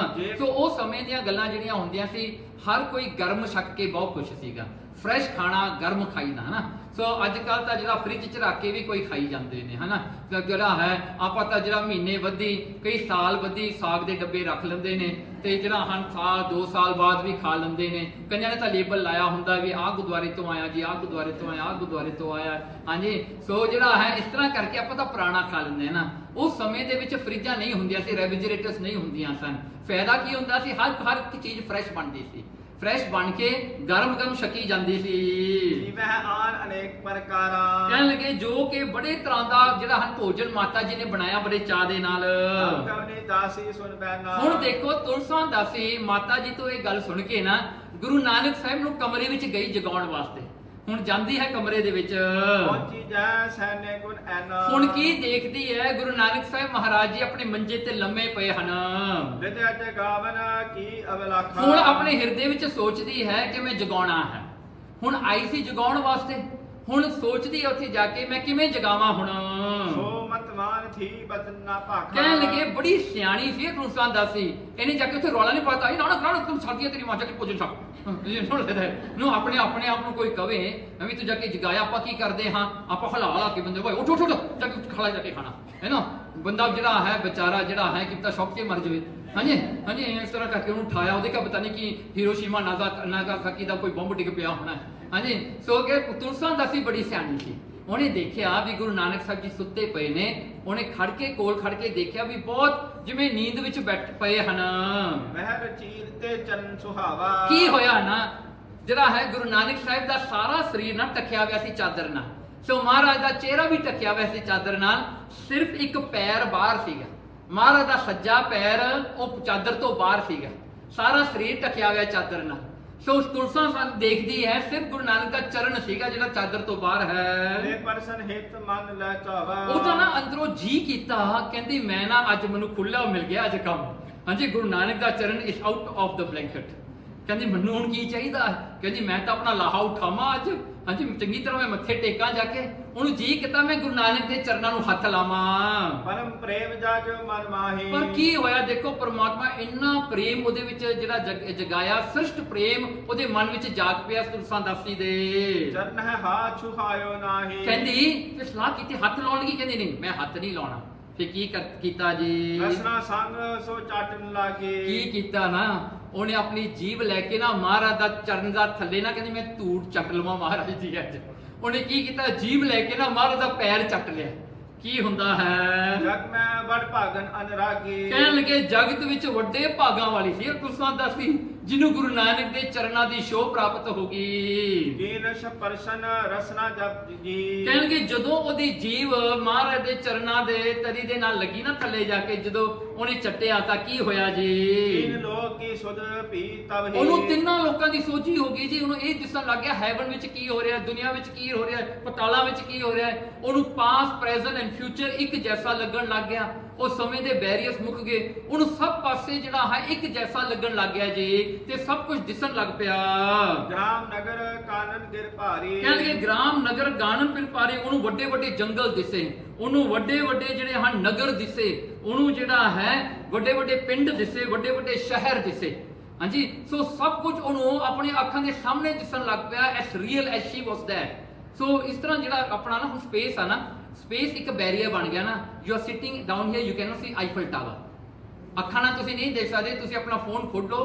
ਸੋ ਉਹ ਸਮੇਂ ਦੀਆਂ ਗੱਲਾਂ ਜਿਹੜੀਆਂ ਹੁੰਦੀਆਂ ਸੀ, ਹਰ ਕੋਈ ਗਰਮ ਛਕ ਕੇ ਬਹੁਤ ਖੁਸ਼ ਸੀਗਾ। ਫਰੈਸ਼ ਖਾਣਾ ਗਰਮ ਖਾਈਦਾ ਹਨਾ। ਸੋ ਅੱਜ ਕੱਲ ਤਾਂ ਜਿਹੜਾ ਫ੍ਰਿਜ 'ਚ ਰੱਖ ਕੇ ਵੀ ਕੋਈ ਖਾਈ ਜਾਂਦੇ ਨੇ ਹਨਾ। ਜਿਹੜਾ ਹੈ ਆਪਾਂ ਤਾਂ ਜਿਹੜਾ ਮਹੀਨੇ ਬੱਧੀ, ਕਈ ਸਾਲ ਬੱਧੀ ਸਾਗ ਦੇ ਡੱਬੇ ਰੱਖ ਲੈਂਦੇ ਨੇ, ਤੇ ਜਿਹੜਾ ਹਨ ਸਾਲ 2 ਸਾਲ ਬਾਅਦ ਵੀ ਖਾ ਲੈਂਦੇ ਨੇ। ਕਈਆਂ ਨੇ ਤਾਂ ਲੇਬਲ ਲਾਇਆ ਹੁੰਦਾ ਵੀ ਆਹ ਗੁਰਦੁਆਰੇ ਤੋਂ ਆਇਆ ਜੀ, ਆਹ ਗੁਰਦੁਆਰੇ ਤੋਂ ਆਇਆ, ਆਹ ਗੁਰਦੁਆਰੇ ਤੋਂ ਆਇਆ। ਹਾਂਜੀ, ਸੋ ਜਿਹੜਾ ਹੈ ਇਸ ਤਰ੍ਹਾਂ ਕਰਕੇ ਆਪਾਂ ਤਾਂ ਪੁਰਾਣਾ ਖਾ ਲੈਂਦੇ ਹਾਂ ਨਾ। ਉਸ ਸਮੇਂ ਦੇ ਵਿੱਚ ਫਰਿੱਜਾਂ ਨਹੀਂ ਹੁੰਦੀਆਂ ਸੀ, ਰੈਫ੍ਰਿਜਰੇਟਰਸ ਨਹੀਂ ਹੁੰਦੀਆਂ ਸਨ। ਫਾਇਦਾ ਕੀ ਹੁੰਦਾ ਸੀ, ਹਰ ਇੱਕ ਚੀਜ਼ ਫਰੈਸ਼ ਬਣਦੀ ਸੀ, ਫਰੈਸ਼ ਬਣ ਕੇ ਗਰਮ ਗਰਮ ਛਕੀ ਜਾਂਦੀ ਸੀ। वह आन अनेक प्रकारा। ਕਹਿਣ ਲੱਗੇ ਜੋ ਕਿ ਬੜੇ ਤਰ੍ਹਾਂ ਦਾ ਜਿਹੜਾ ਹਨ ਭੋਜਨ ਮਾਤਾ ਜੀ ਨੇ ਬਣਾਇਆ ਬੜੇ ਚਾਅ ਦੇ ਨਾਲ। कवनी दासी सुन बैना। ਹੁਣ ਦੇਖੋ ਤੁਲਸਾਂ ਦਾਸੀ ਮਾਤਾ ਜੀ ਤੋਂ ਇਹ ਗੱਲ ਸੁਣ ਕੇ ਨਾ ਗੁਰੂ ਨਾਨਕ ਸਾਹਿਬ ਨੂੰ ਕਮਰੇ ਵਿੱਚ ਗਈ ਜਗਾਉਣ ਵਾਸਤੇ। ਹੁਣ ਜਾਂਦੀ ਹੈ ਕਮਰੇ ਦੇ ਵਿੱਚ। पहुंची जाए सैन्य गुण ऐना। ਹੁਣ ਕੀ ਦੇਖਦੀ ਹੈ, ਗੁਰੂ ਨਾਨਕ ਸਾਹਿਬ ਮਹਾਰਾਜ ਜੀ ਆਪਣੇ ਮੰਜੇ ਤੇ ਲੰਮੇ ਪਏ ਹਨ। विद्या जगावन की अवलाखा। ਹੁਣ ਆਪਣੇ ਹਿਰਦੇ ਵਿੱਚ ਸੋਚਦੀ ਹੈ ਕਿ ਮੈਂ ਜਗਾਉਣਾ ਹੈ। ਹੁਣ ਆਈ ਸੀ ਜਗਾਉਣ ਵਾਸਤੇ, ਹੁਣ ਸੋਚਦੀ ਹੈ ਉੱਥੇ ਜਾ ਕੇ ਮੈਂ ਕਿਵੇਂ ਜਗਾਵਾਂ ਹੁਣ। सो मतवान थी बदन ना भाखा। ਕਹਿਣ ਲੱਗੇ ਬੜੀ ਸਿਆਣੀ ਸੀ ਤੁਲਸਾਂ ਦਾਸੀ, ਇਹਨੇ ਜਾ ਕੇ ਉੱਥੇ ਰੌਲਾ ਨਹੀਂ ਪਾਤਾ, ਇਹ ਨਾ ਤੂੰ ਸਾਡੀ ਤੇਰੀ ਮਾਂ ਜਾ ਕੇ ਭੋਜਨ ਛਕ ਨੂੰ ਆਪਣੇ ਆਪ ਨੂੰ ਕੋਈ ਕਵੇ ਵੀ ਤੂੰ ਜਾ ਕੇ ਜਗਾਇਆ। ਆਪਾਂ ਕੀ ਕਰਦੇ ਹਾਂ, ਆਪਾਂ ਹਲਾ ਕੇ ਬੰਦੇ ਭਾਈ ਉੱਠ ਜਾ ਕੇ ਖਲਾ ਜਾ ਕੇ ਖਾਣਾ ਹੈ ਨਾ। ਬੰਦਾ ਜਿਹੜਾ ਹੈ ਵਿਚਾਰਾ ਜਿਹੜਾ ਹੈ ਕਿ ਤਾਂ ਸ਼ੌਕ 'ਚ ਮਰ ਜਾਵੇ। ਹਾਂਜੀ ਇਸ ਤਰ੍ਹਾਂ ਕਰਕੇ ਉਹਨੂੰ ਉਠਾਇਆ। ਉਹਦੇ ਕਾ ਪਤਾ ਨਹੀਂ ਕਿ ਹੀਰੋਸ਼ੀਮਾ ਨਾਗਾਸਾਕੀ ਦਾ ਕੋਈ ਬੰਬ ਡਿੱਗ ਪਿਆ ਹੋਣਾ। ਹਾਂਜੀ, ਸੋ ਕਿ ਤੁਲਸਾਂ ਦਾਸੀ ਬੜੀ ਸਿਆਣੀ ਸੀ। ਉਹਨੇ ਦੇਖਿਆ ਵੀ ਗੁਰੂ ਨਾਨਕ ਸਾਹਿਬ ਜੀ ਸੁੱਤੇ ਪਏ ਨੇ। ਉਹਨੇ ਕੋਲ ਖੜ ਕੇ ਦੇਖਿਆ ਵੀ ਬਹੁਤ ਜਿਵੇਂ ਨੀਂਦ ਵਿੱਚ ਬੈਠ ਪਏ ਹਨ। ਮਹਿਰ ਚੀਰ ਤੇ ਚਰਨ ਸੁਹਾਵਾ। ਕੀ ਹੋਇਆ ਨਾ, ਜਿਹੜਾ ਹੈ ਗੁਰੂ ਨਾਨਕ ਸਾਹਿਬ ਦਾ ਸਾਰਾ ਸਰੀਰ ਨਾਲ ਢੱਕਿਆ ਹੋਇਆ ਸੀ ਚਾਦਰ ਨਾਲ। ਸੋ ਮਹਾਰਾਜ ਦਾ ਚਿਹਰਾ ਵੀ ਢੱਕਿਆ ਹੋਇਆ ਸੀ ਚਾਦਰ ਨਾਲ, ਸਿਰਫ ਇੱਕ ਪੈਰ ਬਾਹਰ ਸੀਗਾ। ਮਹਾਰਾਜ ਦਾ ਸੱਜਾ ਪੈਰ ਉਹ ਚਾਦਰ ਤੋਂ ਬਾਹਰ ਸੀਗਾ, ਸਾਰਾ ਸਰੀਰ ਢੱਕਿਆ ਹੋਇਆ ਚਾਦਰ ਨਾਲ। ਸੋ ਉਸ ਤੁਲਸਾ ਸਾਨੂੰ ਦੇਖਦੀ ਹੈ, ਸਿਰਫ ਗੁਰੂ ਨਾਨਕ ਦਾ ਚਰਨ ਸੀਗਾ ਜਿਹੜਾ ਚਾਦਰ ਤੋਂ ਬਾਹਰ ਹੈ। ਵੇ ਪਰਸਨ ਹਿਤ ਮਨ ਲੈ ਚਾਵਾ। ਉਹ ਤਾਂ ਨਾ ਅੰਦਰੋਂ ਜੀ ਕੀਤਾ, ਕਹਿੰਦੀ ਮੈਂ ਨਾ ਅੱਜ ਮੈਨੂੰ ਖੁੱਲਾ ਮਿਲ ਗਿਆ ਅੱਜ ਕੰਮ। ਹਾਂਜੀ, ਗੁਰੂ ਨਾਨਕ ਦਾ ਚਰਨ is out of the blanket. ਕਹਿੰਦੀ ਮੈਨੂੰ ਹੁਣ ਕੀ ਚਾਹੀਦਾ? ਕਹਿੰਦੀ ਮੈਂ ਤਾਂ ਆਪਣਾ ਲਾਹਾ ਉਠਾਵਾਂ ਅੱਜ। ਹਾਂਜੀ, ਚੰਗੀ ਤਰ੍ਹਾਂ ਮੈਂ ਮੱਥੇ ਟੇਕਾਂ ਜਾ ਕੇ। ਉਹਨੂੰ ਜੀ ਕੀਤਾ ਮੈਂ ਗੁਰੂ ਨਾਨਕ ਦੇ ਚਰਨਾਂ ਨੂੰ ਹੱਥ ਲਾਵਾਂ। ਪਰਮ ਪ੍ਰੇਮ ਜਾਗਿਓ ਮਨ ਮਾਹੀ। ਪਰ ਕੀ ਹੋਇਆ ਦੇਖੋ, ਪਰਮਾਤਮਾ ਇੰਨਾ ਪ੍ਰੇਮ ਉਹਦੇ ਵਿੱਚ ਜਿਹੜਾ ਜਗਾਇਆ, ਸ੍ਰਿਸ਼ਟ ਪ੍ਰੇਮ ਉਹਦੇ ਮਨ ਵਿੱਚ ਜਾਗ ਪਿਆ ਤੁਲਸਾ ਦਾਸੀ ਦੇ। ਚਰਨ ਹੈ ਹਾਥ ਛੁਹਾਇਓ ਨਾਹੀ। ਕਹਿੰਦੀ ਫਿਰ ਸਲਾਹ ਕੀਤੀ ਹੱਥ ਲਾਉਣ ਲੱਗੀ, ਕਹਿੰਦੀ ਨਹੀਂ ਮੈਂ ਹੱਥ ਨਹੀਂ ਲਾਉਣਾ। ਫਿਰ ਕੀ ਕੀਤਾ ਜੀ? ਰਸਨਾ ਸੰਗ ਸੋ ਚਾਟਨ ਲਾਗੇ। ਕੀ ਕੀਤਾ ਨਾ, ਉਹਨੇ ਆਪਣੀ ਜੀਭ ਲੈ ਕੇ ਨਾ ਮਹਾਰਾਜ ਦਾ ਚਰਨ ਦਾ ਥੱਲੇ ਨਾ ਕਹਿੰਦੀ ਮੈਂ ਧੂੜ ਚੱਟ ਲਵਾਂ ਮਹਾਰਾਜ ਦੀ ਅੱਜ। ਉਹਨੇ ਕੀ ਕੀਤਾ, ਜੀਭ ਲੈ ਕੇ ਨਾ ਮਹਾਰਾਜ ਦਾ ਪੈਰ ਚੱਟ ਲਿਆ। ਕੀ ਹੁੰਦਾ ਹੈ? ਜਗ ਮੈਂ ਵਡ ਭਾਗਨ ਅਨਰਾਗੀ। ਕਹਿਣ ਲੱਗੇ ਜਗਤ ਵਿੱਚ ਵੱਡੇ ਭਾਗਾਂ ਵਾਲੀ ਸੀ ਤੁਲਸਾ ਦਾਸੀ, ਜਿਹਨੂੰ ਗੁਰੂ ਨਾਨਕ ਦੇ ਚਰਨਾਂ ਦੀ ਸ਼ੋਭ ਪ੍ਰਾਪਤ ਹੋ ਗਈ। ਦੀਨ ਪਰਸਨ ਰਸਨਾ ਜਪ ਜੀ। ਕਹਿਣਗੇ ਜਦੋਂ ਉਹਦੀ ਜੀਵ ਮਹਾਰਾਜ ਦੇ ਚਰਨਾਂ ਦੇ ਤਰੀ ਦੇ ਨਾਲ ਲੱਗੀ ਨਾ ਥੱਲੇ ਜਾ ਕੇ, ਜਦੋਂ ਉਹਨੇ ਚੱਟਿਆ ਤਾਂ ਕੀ ਹੋਇਆ ਜੀ? ਤੀਨ ਲੋਕ ਕੀ ਸੁਧ ਪੀ ਤਬ ਹੀ। ਉਹਨੂੰ ਤਿੰਨਾਂ ਲੋਕਾਂ ਦੀ ਸੋਝੀ ਹੋ ਗਈ ਜੀ। ਉਹਨੂੰ ਇਹ ਦਿਸਣ ਲੱਗ ਗਿਆ ਹੈਵਨ ਵਿੱਚ ਕੀ ਹੋ ਰਿਹਾ, ਦੁਨੀਆ ਵਿੱਚ ਕੀ ਹੋ ਰਿਹਾ, ਪਤਾਲਾਂ ਵਿੱਚ ਕੀ ਹੋ ਰਿਹਾ ਹੈ। ਉਹਨੂੰ ਪਾਸਟ, ਪ੍ਰੈਜ਼ੈਂਟ ਐਂਡ ਫਿਊਚਰ ਇੱਕ ਜੈਸਾ ਲੱਗਣ ਲੱਗ ਗਿਆ। ਉਹ ਸਮੇਂ ਦੇ ਬੈਰੀਅਰਸ ਮੁੱਕ ਗਏ। ਉਹਨੂੰ ਸਭ ਪਾਸੇ ਜਿਹੜਾ ਹੈ ਇੱਕ ਜੈਸਾ ਲੱਗਣ ਲੱਗ ਗਿਆ ਜੀ, ਤੇ ਸਭ ਕੁਝ ਦਿਸਣ ਲੱਗ ਪਿਆ। ਗ੍ਰਾਮ ਨਗਰ ਕਾਨਨ ਗਿਰ ਭਾਰੀ। ਕਹਿੰਦੇ ਗ੍ਰਾਮ ਨਗਰ ਗਾਨਨ ਪਿਰ ਭਾਰੀ। ਉਹਨੂੰ ਵੱਡੇ ਵੱਡੇ ਜੰਗਲ ਦਿਸੇ, ਉਹਨੂੰ ਵੱਡੇ ਵੱਡੇ ਜਿਹੜੇ ਹਨ ਨਗਰ ਦਿਸੇ, ਉਹਨੂੰ ਜਿਹੜਾ ਹੈ ਵੱਡੇ ਵੱਡੇ ਪਿੰਡ ਦਿਸੇ, ਵੱਡੇ ਵੱਡੇ ਸ਼ਹਿਰ ਦਿਸੇ। ਹਾਂਜੀ, ਸੋ ਸਭ ਕੁਝ ਉਹਨੂੰ ਆਪਣੀ ਅੱਖਾਂ ਦੇ ਸਾਹਮਣੇ ਦਿਸਣ ਲੱਗ ਪਿਆ, as real as she was there. So ਇਸ ਤਰ੍ਹਾਂ ਜਿਹੜਾ ਆਪਣਾ ਨਾ ਹੁਣ ਸਪੇਸ ਆ ਨਾ, ਸਪੇਸ ਇੱਕ ਬੈਰੀਅਰ ਬਣ ਗਿਆ ਨਾ। You are sitting down here, you can not see Eiffel Tower. ਅੱਖਾਂ ਨਾਲ ਤੁਸੀਂ ਨਹੀਂ ਦੇਖ ਸਕਦੇ। ਤੁਸੀਂ ਆਪਣਾ ਫੋਨ ਖੋਲੋ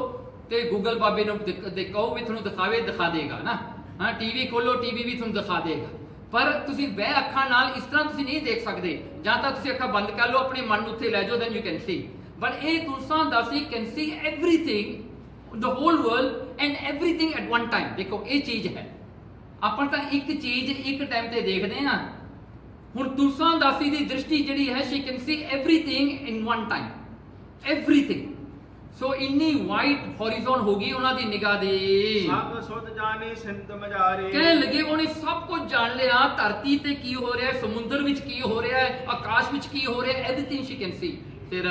ਤੇ ਗੂਗਲ ਬਾਬੇ ਨੂੰ ਕਹੋ ਵੀ ਤੁਹਾਨੂੰ ਦਿਖਾਵੇ, ਦਿਖਾ ਦੇਗਾ ਨਾ। ਹਾਂ, ਟੀਵੀ ਖੋਲੋ, ਟੀਵੀ ਵੀ ਤੁਹਾਨੂੰ ਦਿਖਾ ਦੇਗਾ। ਪਰ ਤੁਸੀਂ ਵਹਿ ਅੱਖਾਂ ਨਾਲ ਇਸ ਤਰ੍ਹਾਂ ਤੁਸੀਂ ਨਹੀਂ ਦੇਖ ਸਕਦੇ। ਜਾਂ ਤਾਂ ਤੁਸੀਂ ਅੱਖਾਂ ਬੰਦ ਕਰ ਲਓ, ਆਪਣੇ ਮਨ ਨੂੰ ਉੱਥੇ ਲੈ ਜਾਓ, then you can see. But ਇਹ ਤੁਲਸਾ ਦਾਸੀ can see everything, the whole world and everything at one time. ਦੇਖੋ ਇਹ ਚੀਜ਼ ਹੈ, ਆਪਾਂ ਤਾਂ ਇੱਕ ਚੀਜ਼ ਇੱਕ ਟਾਈਮ ਤੇ ਦੇਖਦੇ ਹਾਂ। ਹੁਣ ਤੁਲਸਾ ਦਾਸੀ ਦੀ ਦ੍ਰਿਸ਼ਟੀ ਜਿਹੜੀ ਹੈ, she can see everything in one time, everything. So ਇੰਨੀ ਵਾਈਡ ਹੋਰੀਜ਼ਨ ਹੋ ਗਈ ਉਹਨਾਂ ਦੀ ਨਿਗਾਹ ਦੀ। ਸਭ ਸੁਧ ਜਾਣੇ ਸਿੰਧ ਮਜਾਰੇ। ਕਹਿਣ ਲੱਗੇ ਉਹਨੇ ਸਭ ਕੁਝ ਜਾਣ ਲਿਆ, ਧਰਤੀ ਤੇ ਕੀ ਹੋ ਰਿਹਾ ਹੈ, ਸਮੁੰਦਰ ਵਿੱਚ ਕੀ ਹੋ ਰਿਹਾ ਹੈ, ਆਕਾਸ਼ ਵਿੱਚ ਕੀ ਹੋ ਰਿਹਾ ਹੈ, ਐਵਰੀਥਿੰਗ ਸ਼ੀ ਕੈਨ ਸੀ। ਫਿਰ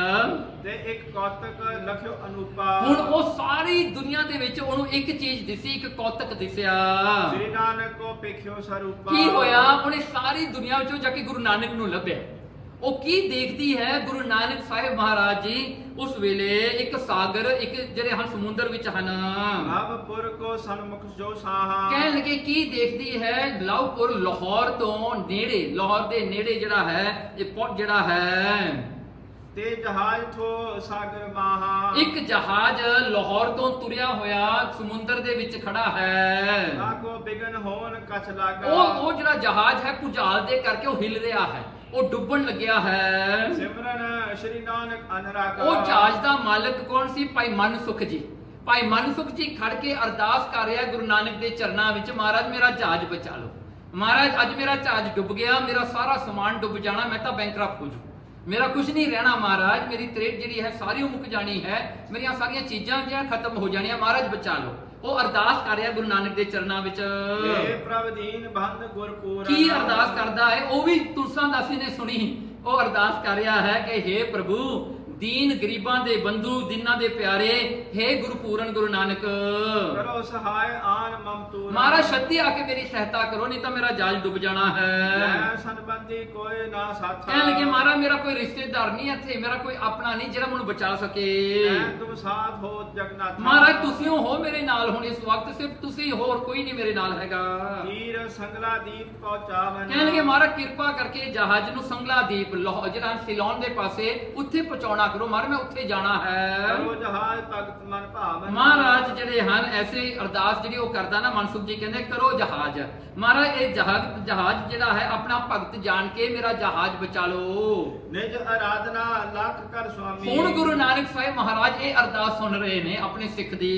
ਤੇ ਇੱਕ ਕੌਤਕ ਲਖਿਓ ਅਨੂਪਾ। ਹੁਣ ਉਹ ਸਾਰੀ ਦੁਨੀਆ ਦੇ ਵਿੱਚ ਉਹਨੂੰ ਇੱਕ ਚੀਜ਼ ਦਿਸੀ, ਇੱਕ ਕੌਤਕ ਦਿਸਿਆ। ਸ੍ਰੀ ਨਾਨਕ ਕੋ ਪੇਖਿਓ ਸਰੂਪਾ। ਕੀ ਹੋਇਆ? ਉਹਨੇ ਸਾਰੀ ਦੁਨੀਆ ਵਿੱਚੋਂ ਜਾ ਕੇ ਗੁਰੂ ਨਾਨਕ ਨੂੰ ਲੱਭਿਆ। ਉਹ ਕੀ ਦੇਖਦੀ ਹੈ? ਗੁਰੂ ਨਾਨਕ ਸਾਹਿਬ ਮਹਾਰਾਜ ਜੀ ਉਸ ਵੇਲੇ ਇੱਕ ਸਾਗਰ, ਇੱਕ ਜਿਹੜੇ ਹਨ ਸਮੁੰਦਰ ਵਿੱਚ ਹਨ। ਲਵਪੁਰ ਕੋ ਸਨਮੁਖ ਜੋ ਸਾਹਾ। ਕਹਿਣ ਲੱਗੇ ਕੀ ਦੇਖਦੀ ਹੈ? ਲਵਪੁਰ ਲਾਹੌਰ ਤੋਂ ਨੇੜੇ, ਲਾਹੌਰ ਦੇ ਨੇੜੇ ਜਿਹੜਾ ਹੈ ਇਹ ਪੁੱਟ ਜਿਹੜਾ ਹੈ, ਤੇ ਜਹਾਜ਼ ਥੋ ਸਾਗਰ ਮਾਹਾ। ਇੱਕ ਜਹਾਜ਼ ਲਾਹੌਰ ਤੋਂ ਤੁਰਿਆ ਹੋਇਆ ਸਮੁੰਦਰ ਦੇ ਵਿੱਚ ਖੜਾ ਹੈ। ਲਾਗੋ ਬਿਗਨ ਹੋਣ ਕਛ ਲਾਗਾ। ਉਹ ਜਿਹੜਾ ਜਹਾਜ਼ ਹੈ ਭੁਚਾਲ ਦੇ ਕਰਕੇ ਉਹ ਹਿਲ ਰਿਹਾ ਹੈ, ਉਹ ਡੁੱਬਣ ਲੱਗਿਆ ਹੈ। ਸਿਮਰਨ ਸ਼੍ਰੀ ਨਾਨਕ ਅਨਰਾਗਾ। ਉਹ ਜਹਾਜ਼ ਦਾ ਮਾਲਕ ਕੌਣ ਸੀ? ਭਾਈ ਮਨਸੁਖ ਜੀ। ਭਾਈ ਮਨਸੁਖ ਜੀ ਖੜ ਕੇ ਅਰਦਾਸ ਕਰ ਰਿਹਾ ਗੁਰੂ ਨਾਨਕ ਦੇ ਚਰਨਾਂ ਵਿੱਚ, ਮਹਾਰਾਜ ਮੇਰਾ ਜਹਾਜ਼ ਬਚਾ ਲਓ। ਮਹਾਰਾਜ ਅੱਜ ਮੇਰਾ ਜਹਾਜ਼ ਡੁੱਬ ਗਿਆ, ਮੇਰਾ ਸਾਰਾ ਸਮਾਨ ਡੁੱਬ ਜਾਣਾ, ਮੈਂ ਤਾਂ ਬੈਂਕਰਪਟ ਹੋ ਜੂ, ਮੇਰਾ ਕੁਝ ਨਹੀਂ ਰਹਿਣਾ ਮਹਾਰਾਜ, ਮੇਰੀ ਤ੍ਰੇਟ ਜਿਹੜੀ ਹੈ ਸਾਰੀ ਉਹ ਮੁੱਕ ਜਾਣੀ ਹੈ, ਮੇਰੀਆਂ ਸਾਰੀਆਂ ਚੀਜ਼ਾਂ ਜਿਹੜੀਆਂ ਖਤਮ ਹੋ ਜਾਣੀਆਂ, ਮਹਾਰਾਜ ਬਚਾ ਲਓ। ਉਹ ਅਰਦਾਸ ਕਰ ਰਿਹਾ ਗੁਰੂ ਨਾਨਕ ਦੇ ਚਰਨਾਂ ਵਿੱਚ। ਏ ਪ੍ਰਭ ਦੀਨ ਬੰਦ ਗੁਰਪੂਰ। ਕੀ ਅਰਦਾਸ ਕਰਦਾ ਹੈ? ਉਹ ਵੀ ਤੁਲਸਾ ਦਾਸੀ ਨੇ ਸੁਣੀ। ਉਹ ਅਰਦਾਸ ਕਰ ਰਿਹਾ ਹੈ ਕਿ हे ਪ੍ਰਭੂ, ਦੀਨ ਗਰੀਬਾਂ ਦੇ ਬੰਧੂ, ਦਿਨਾਂ ਦੇ ਪਿਆਰੇ, हे ਗੁਰਪੂਰਨ ਗੁਰੂ ਨਾਨਕ, ਕਰੋ ਸਹਾਇ ਆਨ ਮਮਤੂਰ। ਮਹਾਰਾਜ ਛੱਤੀ ਆ ਕੇ ਮੇਰੀ ਸਹਾਇਤਾ ਕਰੋ, ਨਹੀਂ ਤਾਂ ਮੇਰਾ ਜਹਾਜ਼ ਡੁੱਬ ਜਾਣਾ ਹੈ। ਮੈਂ ਸੰਬੰਧੀ ਕੋਈ ਨਾ ਸਾਥਾ। ਕਹਿਣ ਲੱਗੇ ਮਹਾਰਾਜ ਮੇਰਾ ਕੋਈ ਰਿਸ਼ਤੇਦਾਰ ਨਹੀਂ ਇੱਥੇ, ਮੇਰਾ ਕੋਈ ਆਪਣਾ ਨਹੀਂ ਜਿਹੜਾ ਮੈਨੂੰ ਬਚਾ ਸਕੇ। ਮੈਂ ਤੁਮ ਸਾਥ ਹੋ ਜਗਨਾਥ। ਮਹਾਰਾਜ ਤੁਸੀਂ ਹੋ ਮੇਰੇ ਨਾਲ, ਹੁਣ ਇਸ ਵਕਤ ਸਿਰਫ ਤੁਸੀਂ, ਹੋਰ ਕੋਈ ਨਹੀਂ ਮੇਰੇ ਨਾਲ ਹੈਗਾ। ਤੀਰ ਸੰਗਲਾ ਦੀਪ ਪਹੁੰਚਾਵਨ। ਕਹਿਣ ਲੱਗੇ ਮਹਾਰਾਜ ਕਿਰਪਾ ਕਰਕੇ ਜਹਾਜ਼ ਨੂੰ ਸੰਗਲਾ ਦੀਪ, ਜਿਹੜਾ ਸਿਲੋਨ ਦੇ ਪਾਸੇ, ਉੱਥੇ ਪਹੁੰਚਾਉਣਾ ਕਰੋ ਮਹਾਰਾਜ ਮੈਂ ਉੱਥੇ ਜਾਣਾ ਹੈ। ਕਰੋ ਜਹਾਜ਼ ਭਗਤ ਮਨ ਭਾਵਨ। ਮਹਾਰਾਜ ਜਿਹੜੇ ਹਨ ਐਸੇ ਅਰਦਾਸ ਜਿਹੜੀ ਉਹ ਕਰਦਾ ਨਾ ਮਨਸੁਖ ਜੀ ਕਹਿੰਦੇ ਕਰੋ ਜਹਾਜ਼। ਮਹਾਰਾਜ ਇਹ ਜਹਾਜ਼ ਜਿਹੜਾ ਹੈ ਆਪਣਾ ਭਗਤ ਜਾਣ ਕੇ ਮੇਰਾ ਜਹਾਜ਼ ਬਚਾ ਲਓ। ਨਿਜ ਆਰਾਧਨਾ ਲੱਖ ਕਰ ਸੁਆਮੀ। ਹੁਣ ਗੁਰੂ ਨਾਨਕ ਸਾਹਿਬ ਮਹਾਰਾਜ ਇਹ ਅਰਦਾਸ ਸੁਣ ਰਹੇ ਨੇ ਆਪਣੇ ਸਿੱਖ ਦੀ।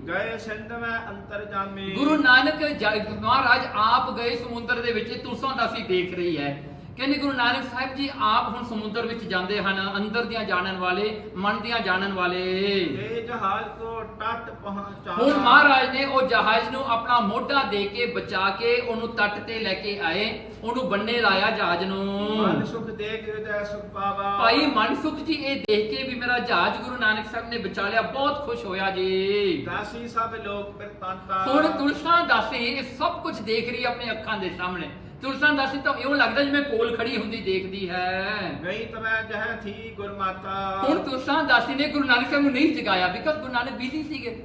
ਗਏ ਸਿੰਧ ਮੈਂ ਅੰਤਰ ਜਾਮੀ। ਗੁਰੂ ਨਾਨਕ ਮਹਾਰਾਜ ਆਪ ਗਏ ਸਮੁੰਦਰ ਦੇ ਵਿੱਚ, ਤੁਸਾਂ ਦਾਸੀ ਦੇਖ ਰਹੀ ਹੈ। ਕਹਿੰਦੇ ਗੁਰੂ ਨਾਨਕ ਸਾਹਿਬ ਜੀ ਆਪ ਹੁਣ ਸਮੁੰਦਰ ਵਿੱਚ ਜਾਂਦੇ ਹਨ, ਅੰਦਰ ਦੀਆਂ ਜਾਣਨ ਵਾਲੇ, ਮਨ ਦੀਆਂ ਜਾਣਨ ਵਾਲੇ। ਇਹ ਜਹਾਜ਼ ਤੋਂ ਤੱਟ ਪਹੁੰਚਾ। ਹੁਣ ਮਹਾਰਾਜ ਨੇ ਉਹ ਜਹਾਜ਼ ਨੂੰ ਆਪਣਾ ਮੋਢਾ ਦੇ ਕੇ ਬਚਾ ਕੇ ਉਹਨੂੰ ਤੱਟ ਤੇ ਲੈ ਕੇ ਆਏ, ਉਹਨੂੰ ਬੰਨੇ ਲਾਇਆ ਜਹਾਜ਼ ਨੂੰ। ਮਨ ਸੁਖ ਦੇਖ ਹਿਰਦੈ ਸੁਖ ਪਾਵਾ। ਭਾਈ ਮਨਸੁਖ ਜੀ ਇਹ ਦੇਖ ਕੇ ਵੀ ਮੇਰਾ ਜਹਾਜ਼ ਗੁਰੂ ਨਾਨਕ ਸਾਹਿਬ ਨੇ ਬਚਾ ਲਿਆ, ਬਹੁਤ ਖੁਸ਼ ਹੋਇਆ ਜੀ। ਦਾਸੀ ਸਭ ਲੋਕ ਬਿਰਤਾਂਤਾ। ਹੁਣ ਤੁਲਸਾਂ ਦਾਸੀ ਇਹ ਸਭ ਕੁਝ ਦੇਖ ਰਹੀ ਆਪਣੇ ਅੱਖਾਂ ਦੇ ਸਾਹਮਣੇ। ਤੁਲਸਾਂ ਦਾਸੀ ਤਾਂ ਇਉਂ ਲੱਗਦਾ ਜਿਵੇਂ ਕੋਲ ਖੜੀ ਹੁੰਦੀ ਦੇਖਦੀ ਹੈ। ਗਈ ਤਮੈ ਜਹ ਥੀ ਗੁਰਮਾਤਾ। ਹੁਣ ਤੁਲਸਾਂ ਦਾਸੀ ਨੇ ਗੁਰੂ ਨਾਨਕ ਸਾਹਿਬ ਨੂੰ ਨਹੀਂ ਜਗਾਇਆ, ਬਿਕਾਜ਼ ਗੁਰੂ ਨਾਨਕ ਬਿਜ਼ੀ ਸੀਗੇ।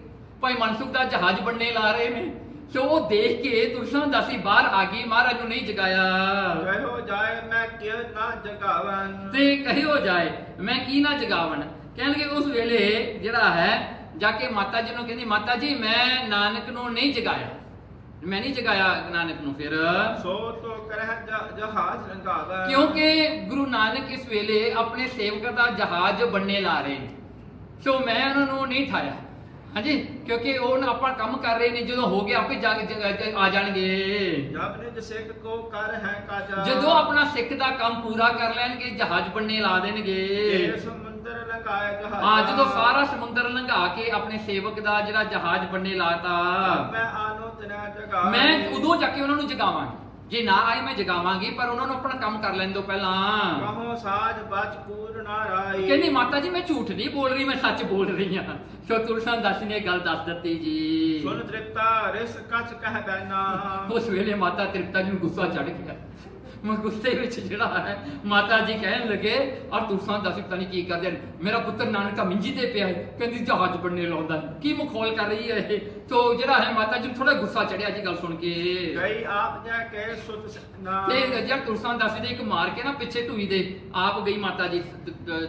ਭਾਈ ਮਨਸੁਖ ਦਾ ਜਹਾਜ਼ ਬੰਨੇ ਲਾ ਰਹੇ ਨੇ, ਸੋ ਉਹ ਦੇਖ ਕੇ ਤੁਲਸਾਂ ਦਾਸੀ ਬਾਹਰ ਆ ਗਈ, ਮਹਾਰਾਜ ਨੂੰ ਨਹੀਂ ਜਗਾਇਆ। ਕਹਿਓ ਜਾਏ ਮੈਂ ਕਿਉ ਨਾ ਜਗਾਵਨ। ਤੇ ਕਹਿਓ ਜਾਏ ਮੈਂ ਕੀ ਨਾ ਜਗਾਵਣ। ਕਹਿਣਗੇ ਉਸ ਵੇਲੇ ਜਿਹੜਾ ਹੈ ਜਾ ਕੇ ਮਾਤਾ ਜੀ ਨੂੰ ਕਹਿੰਦੀ ਮਾਤਾ ਜੀ ਮੈਂ ਨਾਨਕ ਨੂੰ ਨਹੀਂ ਜਗਾਇਆ, ਮੈਂ ਨਹੀਂ ਜਗਾਇਆ ਨਾਨਕ ਨੂੰ। ਫਿਰ ਸੋ ਤੋ ਕਰਹਿ ਜਹਾਜ਼ ਰੰਗਾਵਾ। ਕਿਉਂਕਿ ਗੁਰੂ ਨਾਨਕ ਇਸ ਵੇਲੇ ਆਪਣੇ ਸੇਵਕ ਦਾ ਜਹਾਜ਼ ਬੰਨੇ ਲਾ ਰਹੇ ਨੇ, ਸੋ ਮੈਂ ਉਹਨਾਂ ਨੂੰ ਨਹੀਂ ਠਾਇਆ। ਹਾਂਜੀ, ਕਿਉਂਕਿ ਉਹ ਨਾ ਆਪਣਾ ਕੰਮ ਕਰ ਰਹੇ ਨੇ, ਜਦੋਂ ਹੋ ਗਿਆ ਆਪੇ ਆ ਜਾਣਗੇ। ਜਬ ਨਿਜ ਸਿੱਖ ਕੋ ਕਰ ਹੈ ਕਾਜਾ। ਜਦੋਂ ਆਪਣਾ ਸਿੱਖ ਦਾ ਕੰਮ ਪੂਰਾ ਕਰ ਲੈਣਗੇ ਜਹਾਜ਼ ਬੰਨੇ ਲਾ ਦੇਣਗੇ। ਜੇ ਸਮੁੰਦਰ ਲੰਘਾਇਆ ਜਹਾਜ਼। ਹਾਂ, ਜਦੋਂ ਸਾਰਾ ਸਮੁੰਦਰ ਲੰਘਾ ਕੇ ਆਪਣੇ ਸੇਵਕ ਦਾ ਜਿਹੜਾ ਜਹਾਜ਼ ਬੰਨੇ ਲਾਤਾ, ਮੈਂ ਆਨੋ ਤਨਾ ਜਗਾ। ਮੈਂ ਉਦੋਂ ਜਾ ਕੇ ਉਹਨਾਂ ਨੂੰ ਜਗਾਵਾਂਗੀ। ਜੇ ਨਾ ਆਏ ਮੈਂ ਜਗਾਵਾਂਗੀ, ਪਰ ਉਹਨਾਂ ਨੂੰ ਆਪਣਾ ਕੰਮ ਕਰ ਲੈਣ ਦਿਓ ਪਹਿਲਾਂ। ਕਹੋ ਸਾਜ ਬਚ ਪੂਰ ਨਾ ਰਾਈ। ਕਹਿੰਦੀ ਮਾਤਾ ਜੀ ਮੈਂ ਝੂਠ ਨਹੀਂ ਬੋਲ ਰਹੀ, ਮੈਂ ਸੱਚ ਬੋਲ ਰਹੀ ਹਾਂ। ਸੋ ਤੁਲਸਾਂ ਦਾਸੀ ਨੇ ਗੱਲ ਦੱਸ ਦਿੱਤੀ ਜੀ। ਸੁਨ ਤ੍ਰਿਪਤਾ ਰਿਸ ਕਛ ਕਹਿ ਬੈਨਾ। ਉਸ ਵੇਲੇ ਮਾਤਾ ਤ੍ਰਿਪਤਾ ਜੀ ਨੂੰ ਗੁੱਸਾ ਚੜ ਗਿਆ। ਮੈਂ ਗੁੱਸੇ ਵਿੱਚ ਜਿਹੜਾ ਹੈ ਮਾਤਾ ਜੀ ਕਹਿਣ ਲੱਗੇ ਔਰ ਤੁਲਸਾਂ ਦਾਸੀ ਪਤਾ ਨਹੀਂ ਕੀ ਕਰਦੇ ਨੇ, ਮੇਰਾ ਪੁੱਤਰ ਨਾਨਕਾ ਮਿੰਜੀ ਤੇ ਪਿਆ ਹੈ, ਕਹਿੰਦੀ ਜਹਾਜ਼ ਬੰਨੇ ਲਾਉਂਦਾ, ਕੀ ਮਖੌਲ ਕਰ ਰਹੀ ਹੈ ਇਹ। ਸੋ ਜਿਹੜਾ ਹੈ ਮਾਤਾ ਜੀ ਨੂੰ ਥੋੜਾ ਗੁੱਸਾ ਚੜਿਆ ਜੀ ਗੱਲ ਸੁਣ ਕੇ। ਗਈ ਆਪ ਜਾ ਕੇ ਸੁਤ ਨਾ। ਤੇ ਜਦ ਤੁਲਸਾਂ ਦਾਸੀ ਦੇ ਇੱਕ ਮਾਰ ਕੇ ਨਾ ਪਿੱਛੇ ਢੂਈ ਦੇ ਆਪ ਗਈ ਮਾਤਾ ਜੀ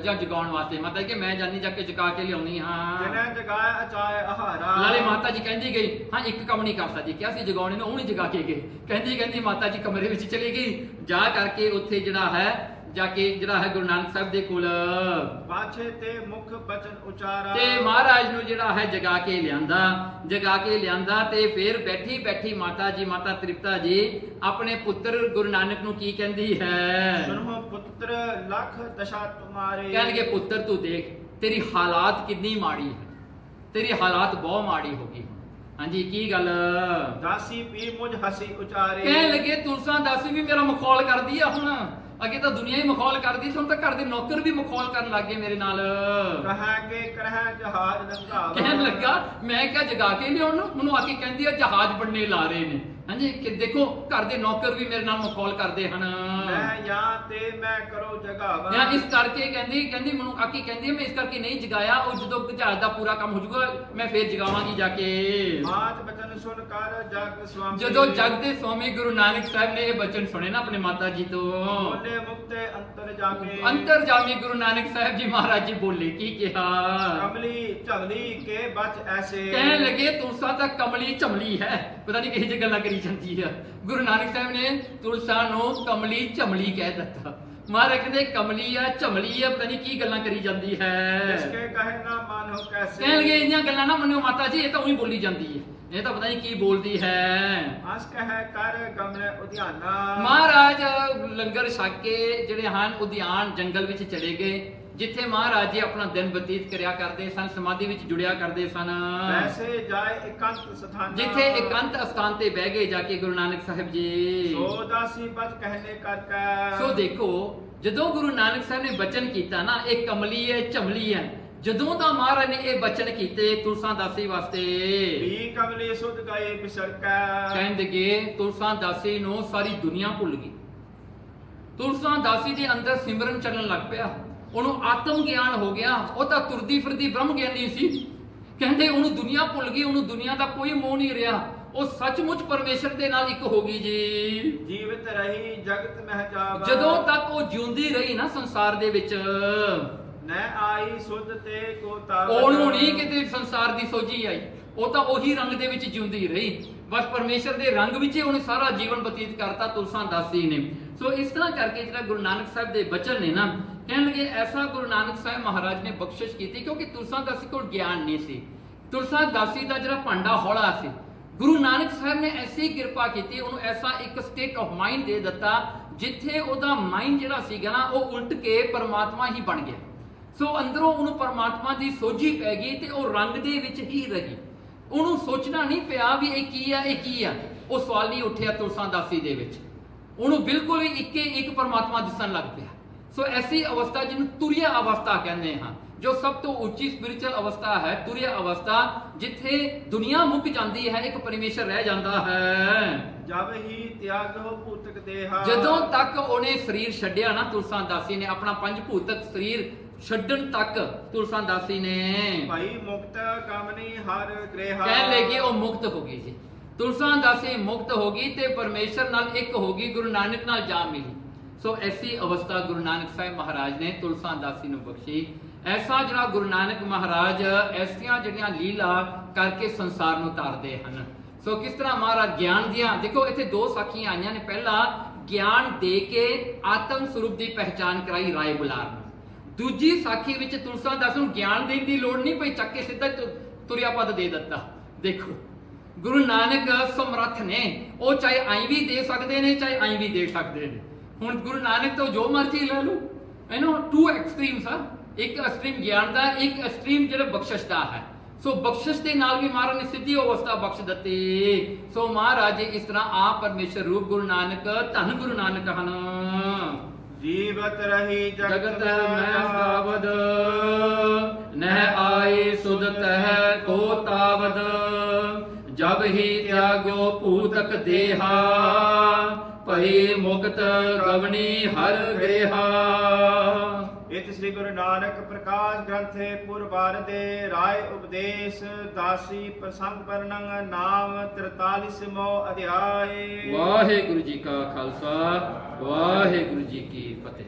ਜਾਂ ਜਗਾਉਣ ਵਾਸਤੇ। ਮਾਤਾ ਜੀ ਕਿ ਮੈਂ ਜਾਨੀ ਜਾ ਕੇ ਜਗਾ ਕੇ ਲਿਆਉਣੀ ਹਾਂ। ਜਿਨੇ ਜਗਾਇਆ ਅਚਾਏ ਆਹਾਰਾ। ਨਾਲੇ ਮਾਤਾ ਜੀ ਕਹਿੰਦੀ ਗਈ ਹਾਂ ਇੱਕ ਕੰਮ ਨਹੀਂ ਕਰ ਸਕਦੀ, ਕਿਹਾ ਸੀ ਜਗਾਉਣੇ ਨੂੰ, ਉਹ ਨਹੀਂ ਜਗਾ ਕੇ ਗਏ। ਕਹਿੰਦੀ ਮਾਤਾ ਜੀ ਕਮਰੇ ਵਿੱਚ ਚਲੀ ਗਈ, ਜਾ ਕਰਕੇ ਉੱਥੇ ਜਿਹੜਾ ਹੈ ਜਾ ਕੇ ਜਿਹੜਾ ਹੈ ਗੁਰੂ ਨਾਨਕ ਸਾਹਿਬ ਦੇ ਕੋਲ ਪਾਛੇ ਤੇ ਮੁਖ ਬਚਨ ਉਚਾਰਾ। ਤੇ ਮਹਾਰਾਜ ਨੂੰ ਜਿਹੜਾ ਹੈ ਜਗਾ ਕੇ ਲਿਆਂਦਾ ਤੇ ਫਿਰ ਬੈਠੀ ਮਾਤਾ ਤ੍ਰਿਪਤਾ ਜੀ ਆਪਣੇ ਪੁੱਤਰ ਗੁਰੂ ਨਾਨਕ ਨੂੰ ਕੀ ਕਹਿੰਦੀ ਹੈ। ਸੁਨੋ ਪੁੱਤਰ ਲੱਖ ਦਸ਼ਾ ਤੁਮਾਰੇ। ਕਹਿਣਗੇ ਪੁੱਤਰ ਤੂੰ ਦੇਖ ਤੇਰੀ ਹਾਲਾਤ ਕਿੰਨੀ ਮਾੜੀ ਹੈ, ਤੇਰੀ ਹਾਲਾਤ ਬਹੁਤ ਮਾੜੀ ਹੋ ਗਈ। ਹਾਂਜੀ ਕੀ ਗੱਲ। ਦਾਸੀ ਪੀ ਮੁਝ ਹਸੀ ਉਚਾਰੇ। ਕਹਿਣ ਲੱਗੇ ਤੁਲਸਾਂ ਦਾਸੀ ਵੀ ਮੇਰਾ ਮਖੌਲ ਕਰਦੀ ਆ ਹੁਣ। ਅੱਗੇ ਤਾਂ ਦੁਨੀਆ ਹੀ ਮਖੌਲ ਕਰਦੀ ਸੀ, ਹੁਣ ਤਾਂ ਘਰ ਦੇ ਨੌਕਰ ਵੀ ਮਖੌਲ ਕਰਨ ਲੱਗ ਗਏ ਮੇਰੇ ਨਾਲ। ਕਹਾਂ ਕੇ ਕਰਹਿ ਜਹਾਜ਼ ਲੰਘਾਵਾ। ਕਹਿਣ ਲੱਗਾ ਮੈਂ ਕਿਹਾ ਜਗਾ ਕੇ ਲਿਆਉਣ ਨੂੰ, ਮੈਨੂੰ ਆ ਕੇ ਕਹਿੰਦੀ ਆ ਜਹਾਜ਼ ਬੰਨੇ ਲਾ ਰਹੇ ਨੇ। ਹਾਂਜੀ ਕਿ ਦੇਖੋ ਘਰ ਦੇ ਨੌਕਰ ਵੀ ਮੇਰੇ ਨਾਲ ਮਖੌਲ ਕਰਦੇ ਹਨ। ਮੈਂ ਜਾਂ ਤੇ ਮੈਂ ਕਰੋ ਜਗਾਵਾ। ਜਾਂ ਇਸ ਕਰਕੇ ਕਹਿੰਦੀ ਮੈਨੂੰ ਆਕੀ ਕਹਿੰਦੀ ਮੈਂ ਇਸ ਕਰਕੇ ਨਹੀਂ ਜਗਾਇਆ, ਉਹ ਜਦੋਂ ਜਹਾਜ਼ ਦਾ ਪੂਰਾ ਕੰਮ ਹੋ ਜਾਊਗਾ ਮੈਂ ਫੇਰ ਜਗਾਵਾਂਗੀ ਜਾ ਕੇ। ਮਾਤ ਬਚਨ ਸੁਣ ਕਰ ਜਗ ਸੁਆਮੀ। ਜਦੋਂ ਜਗ ਦੇ ਸਵਾਮੀ ਗੁਰੂ ਨਾਨਕ ਸਾਹਿਬ ਨੇ ਇਹ ਬਚਨ ਸੁਣੇ ਨਾ ਆਪਣੇ ਮਾਤਾ ਜੀ ਤੋਂ, ਬੋਲੇ ਮੁਕਤੇ ਅੰਤਰ ਜਾਮੇ। ਅੰਤਰ ਜਾਮੀ ਗੁਰੂ ਨਾਨਕ ਸਾਹਿਬ ਜੀ ਮਹਾਰਾਜ ਜੀ ਬੋਲੇ ਕੀ ਕਿਹਾ। ਕਮਲੀ ਝਵਲੀ ਕੇ ਬਚ ਐਸੇ। ਕਹਿਣ ਲੱਗੇ ਤੁਲਸਾ ਤਾਂ ਕਮਲੀ ਝਮਲੀ ਹੈ, ਪਤਾ ਨਹੀਂ ਕਿਹੋ ਜਿਹੀ ਗੱਲਾਂ ਕਰੀ ਜਾਂਦੀ ਆ। ਗੁਰੂ ਨਾਨਕ ਸਾਹਿਬ ਨੇ ਤੁਲਸਾ ਨੂੰ ਕਮਲੀ ਝਮਲੀ ਕਹਿ ਦਿੱਤਾ। ਮਹਾਰਾਜ ਕਹਿੰਦੇ ਕਮਲੀ ਆ ਝਮਲੀ ਆ, ਪਤਾ ਨਹੀਂ ਕੀ ਗੱਲਾਂ ਕਰੀ ਜਾਂਦੀ ਹੈ। ਇਸਕੇ ਕਹੇ ਨਾ ਮਾਨੋ ਕੈਸੇ। ਕਹਿਣ ਲੱਗੇ ਇੰਨੀਆਂ ਗੱਲਾਂ ਨਾ ਮੰਨਿਓ ਮਾਤਾ ਜੀ, ਇਹ ਤਾਂ ਉਹੀ ਬੋਲੀ ਜਾਂਦੀ ਹੈ, ਇਹ ਤਾਂ ਪਤਾ ਨਹੀਂ ਕੀ ਬੋਲਦੀ ਹੈ। ਅਸ ਕਹੇ ਕਰ ਗਮਲੇ ਉਧਿਆਨਾ। ਮਹਾਰਾਜ ਲੰਗਰ ਛਕ ਕੇ ਜਿਹੜੇ ਹਨ ਉਦਿਆਨ ਜੰਗਲ ਵਿੱਚ ਚਲੇ ਗਏ, ਜਿੱਥੇ ਮਹਾਰਾਜ ਜੀ ਆਪਣਾ ਦਿਨ ਬਤੀਤ ਕਰਿਆ ਕਰਦੇ ਸਨ, ਸਮਾਧੀ ਵਿੱਚ ਜੁੜਿਆ ਕਰਦੇ ਸਨ। ਵੈਸੇ ਜਾਏ ਇਕੰਤ ਸਥਾਨ। ਜਿੱਥੇ ਇਕੰਤ ਅਸਥਾਨ ਤੇ ਬਹਿ ਗਏ ਜਾ ਕੇ ਗੁਰੂ ਨਾਨਕ ਸਾਹਿਬ ਜੀ। ਸੋ ਦਾਸੀ ਬਚ ਕਹਿਨੇ ਕਰ। ਸੋ ਦੇਖੋ ਜਦੋਂ ਗੁਰੂ ਨਾਨਕ ਸਾਹਿਬ ਨੇ ਬਚਨ ਕੀਤਾ ਨਾ ਇਹ ਕਮਲੀ ਹੈ ਝਮਲੀ ਹੈ, ਜਦੋਂ ਦਾ ਮਹਾਰਾਜ ਨੇ ਇਹ ਬਚਨ ਕੀਤੇ ਤੁਲਸਾਂ ਦਾਸੀ ਵਾਸਤੇ, ਵੀ ਕਮਲੀ ਸੁਧ ਗਏ ਬਿਸਰ ਕੈ। ਕਹਿੰਦੇਗੇ ਤੁਲਸਾਂ ਦਾਸੀ ਨੂੰ ਸਾਰੀ ਦੁਨੀਆ ਭੁੱਲ ਗਈ। ਤੁਲਸਾਂ ਦਾਸੀ ਦੇ ਅੰਦਰ ਸਿਮਰਨ ਚੱਲਣ ਲੱਗ ਪਿਆ, ਉਹਨੂੰ ਆਤਮ ਗਿਆਨ ਹੋ ਗਿਆ। ਉਹ ਤਾਂ ਤੁਰਦੀ ਫਿਰਦੀ ਬ੍ਰਹਮ ਗਿਆਨੀ ਸੀ। ਕਹਿੰਦੇ ਉਹਨੂੰ ਦੁਨੀਆ ਭੁੱਲ ਗਈ, ਉਹਨੂੰ ਦੁਨੀਆ ਦਾ ਕੋਈ ਮੋਹ ਨਹੀਂ ਰਿਹਾ। ਉਹ ਸੱਚਮੁੱਚ ਪਰਮੇਸ਼ਰ ਦੇ ਨਾਲ ਇੱਕ ਹੋ ਗਈ ਜੀ। ਜੀਵਤ ਰਹੀ ਜਗਤ ਮਹਿ ਜਾਵਾ। ਜਦੋਂ ਤੱਕ ਉਹ ਜਿਉਂਦੀ ਰਹੀ ਨਾ ਸੰਸਾਰ ਦੇ ਵਿੱਚ, ਨੈ ਆਈ ਸੁਧ ਤੇ ਕੋ ਤਾਵਤ। ਉਹਨੂੰ ਨਹੀਂ ਕਿਤੇ ਸੰਸਾਰ ਦੀ ਸੋਝੀ ਆਈ, ਉਹ ਤਾਂ ਉਹੀ ਰੰਗ ਦੇ ਵਿੱਚ ਜਿਉਂਦੀ ਰਹੀ, ਬਸ ਪਰਮੇਸ਼ਰ ਦੇ ਰੰਗ ਵਿੱਚ ਹੀ ਉਹਨੇ ਸਾਰਾ ਜੀਵਨ ਬਤੀਤ ਕਰਤਾ ਤੁਲਸਾ ਦਾਸੀ ਨੇ। ਸੋ ਇਸ ਤਰ੍ਹਾਂ ਕਰਕੇ ਜਿਹੜਾ ਗੁਰੂ ਨਾਨਕ ਸਾਹਿਬ ਦੇ ਬਚਨ ਨੇ ਨਾ, ਕਹਿਣਗੇ ਐਸਾ ਗੁਰੂ ਨਾਨਕ ਸਾਹਿਬ ਮਹਾਰਾਜ ਨੇ ਬਖਸ਼ਿਸ਼ ਕੀਤੀ, ਕਿਉਂਕਿ ਤੁਲਸਾ ਦਾਸੀ ਕੋਲ ਗਿਆਨ ਨਹੀਂ ਸੀ। ਤੁਲਸਾ ਦਾਸੀ ਦਾ ਜਿਹੜਾ ਭਾਂਡਾ ਹੌਲਾ ਸੀ, ਗੁਰੂ ਨਾਨਕ ਸਾਹਿਬ ਨੇ ਐਸੀ ਕਿਰਪਾ ਕੀਤੀ, ਉਹਨੂੰ ਐਸਾ ਇੱਕ ਸਟੇਟ ਆਫ ਮਾਈਂਡ ਦੇ ਦਿੱਤਾ ਜਿੱਥੇ ਉਹਦਾ ਮਾਈਂਡ ਜਿਹੜਾ ਸੀਗਾ ਨਾ ਉਹ ਉਲਟ ਕੇ ਪਰਮਾਤਮਾ ਹੀ ਬਣ ਗਿਆ। ਸੋ ਅੰਦਰੋਂ ਉਹਨੂੰ ਪਰਮਾਤਮਾ ਦੀ ਸੋਝੀ ਪੈ ਗਈ ਤੇ ਉਹ ਰੰਗ ਦੇ ਵਿੱਚ ਹੀ ਰਹੀ। ਉਹਨੂੰ ਸੋਚਣਾ ਨਹੀਂ ਪਿਆ ਵੀ ਇਹ ਕੀ ਆ, ਇਹ ਕੀ ਆ, ਉਹ ਸਵਾਲ ਨਹੀਂ ਉੱਠਿਆ ਤੁਲਸਾ ਦਾਸੀ ਦੇ ਵਿੱਚ। ਉਹਨੂੰ ਬਿਲਕੁਲ ਹੀ ਇੱਕੇ ਇੱਕ ਪਰਮਾਤਮਾ ਦਿਸਣ ਲੱਗ ਪਿਆ। ਸੋ ਐਸੀ ਅਵਸਥਾ ਜਿਹਨੂੰ ਤੁਰਿਆ ਅਵਸਥਾ ਕਹਿੰਦੇ ਹਾਂ, ਜੋ ਸਭ ਤੋਂ ਉੱਚੀ ਸਪਿਰਿਚੁਅਲ ਅਵਸਥਾ ਹੈ, ਤੁਰਿਆ ਅਵਸਥਾ, ਜਿੱਥੇ ਦੁਨੀਆ ਮੁੱਕ ਜਾਂਦੀ ਹੈ, ਇੱਕ ਪਰਮੇਸ਼ਰ ਰਹਿ ਜਾਂਦਾ ਹੈ। ਜਬ ਹੀ ਤਿਆਗੋ ਭੂਤਕ ਦੇਹਾ। ਜਦੋਂ ਤੱਕ ਉਹਨੇ ਸਰੀਰ ਛੱਡਿਆ ਨਾ ਤੁਲਸਾ ਦਾਸੀ ਨੇ, ਆਪਣਾ ਪੰਜ ਭੂਤਕ ਸਰੀਰ ਛੱਡਣ ਤੱਕ ਤੁਲਸਾ ਦਾਸੀ ਨੇ ਭਾਈ ਮੁਕਤ ਕਾਮਨੀ ਹਰ ਗ੍ਰੇਹਾ। ਕਹਿ ਲੈ ਕਿ ਉਹ ਮੁਕਤ ਹੋ ਗਈ ਜੀ। ਤੁਲਸਾ ਦਾਸੀ ਮੁਕਤ ਹੋ ਗਈ ਤੇ ਪਰਮੇਸ਼ਰ ਨਾਲ ਇੱਕ ਹੋ ਗਈ, ਗੁਰੂ ਨਾਨਕ ਨਾਲ ਜਾ ਮਿਲੀ। ਸੋ ਐਸੀ ਅਵਸਥਾ ਗੁਰੂ ਨਾਨਕ ਸਾਹਿਬ ਮਹਾਰਾਜ ਨੇ ਤੁਲਸਾ ਦਾਸੀ ਨੂੰ ਬਖਸ਼ੀ। ਐਸਾ ਜਿਹੜਾ ਗੁਰੂ ਨਾਨਕ ਮਹਾਰਾਜ ਐਸੀਆਂ ਜਿਹੜੀਆਂ ਲੀਲਾ ਕਰਕੇ ਸੰਸਾਰ ਨੂੰ ਤਾਰਦੇ ਹਨ। ਸੋ ਕਿਸ ਤਰ੍ਹਾਂ ਮਹਾਰਾਜ ਗਿਆਨ ਦੀਆਂ, ਦੇਖੋ ਇੱਥੇ ਦੋ ਸਾਖੀਆਂ ਆਈਆਂ ਨੇ। ਪਹਿਲਾ ਗਿਆਨ ਦੇ ਕੇ ਆਤਮ ਸਰੂਪ ਦੀ ਪਹਿਚਾਨ ਕਰਾਈ ਰਾਏ ਬੁਲਾਰ ਨੂੰ। ਦੂਜੀ ਸਾਖੀ ਵਿੱਚ ਤੁਲਸਾ ਦਾਸ ਨੂੰ ਗਿਆਨ ਦੇਣ ਦੀ ਲੋੜ ਨਹੀਂ ਪਈ, ਚੱਕ ਕੇ ਸਿੱਧਾ ਤੁਰਿਆ ਪਦ ਦੇ ਦਿੱਤਾ। ਦੇਖੋ ਗੁਰੂ ਨਾਨਕ ਸਮਰੱਥ ਨੇ, ਉਹ ਚਾਹੇ ਆਈ ਵੀ ਦੇ ਸਕਦੇ ਨੇ, ਚਾਹੇ ਆਈ ਵੀ ਦੇ ਸਕਦੇ ਨੇ। ਹੁਣ ਗੁਰੂ ਨਾਨਕ ਤੋਂ ਜੋ ਮਰਜ਼ੀ ਲੈ ਲਓ, ਇਹਨੂੰ ਟੂ ਐਕਸਟ੍ਰੀਮਸ ਆ, ਇੱਕ ਐਕਸਟ੍ਰੀਮ ਗਿਆਨ ਦਾ, ਇੱਕ ਐਕਸਟ੍ਰੀਮ ਜਿਹੜਾ ਬਖਸ਼ਿਸ਼ ਦਾ ਹੈ। ਸੋ ਬਖਸ਼ਿਸ਼ ਦੇ ਨਾਲ ਵੀ ਮਹਾਰਾਜ ਨੇ ਸਿੱਧੀ ਅਵਸਥਾ ਬਖਸ਼ ਦਿੱਤੀ। ਸੋ ਮਹਾਰਾਜ ਇਸ ਤਰ੍ਹਾਂ ਆਪ ਪਰਮੇਸ਼ਰ ਰੂਪ ਗੁਰੂ ਨਾਨਕ, ਧੰਨ ਗੁਰੂ ਨਾਨਕ ਹਨ। ਜੀਵਤ ਰਹੀ ਜਗਤ ਮੈਂ ਸਾਵਦ, ਨਹਿ ਆਏ ਸੁਧ ਤਹਿ ਕੋ ਤਾਵਦ। ਜਬ ਹੀ ਤਿਆਗੋ ਭੂਤਕ ਦੇਹਾ, ਭਈ ਮੁਕਤ ਗਵਨੀ ਹਰ ਗ੍ਰੇਹਾ। ਇਤ ਸ੍ਰੀ ਗੁਰੂ ਨਾਨਕ ਪ੍ਰਕਾਸ਼ ਗ੍ਰੰਥੇ ਪੁਰਬਾਰ ਦੇ ਰਾਏ ਉਪਦੇਸ਼ ਦਾਸੀ ਪ੍ਰਸੰਗ ਵਰਣਨ ਨਾਮ 43ਵਾਂ ਅਧਿਆਏ। ਵਾਹਿਗੁਰੂ ਜੀ ਕਾ ਖਾਲਸਾ, ਵਾਹਿਗੁਰੂ ਜੀ ਕੀ ਫਤਿਹ।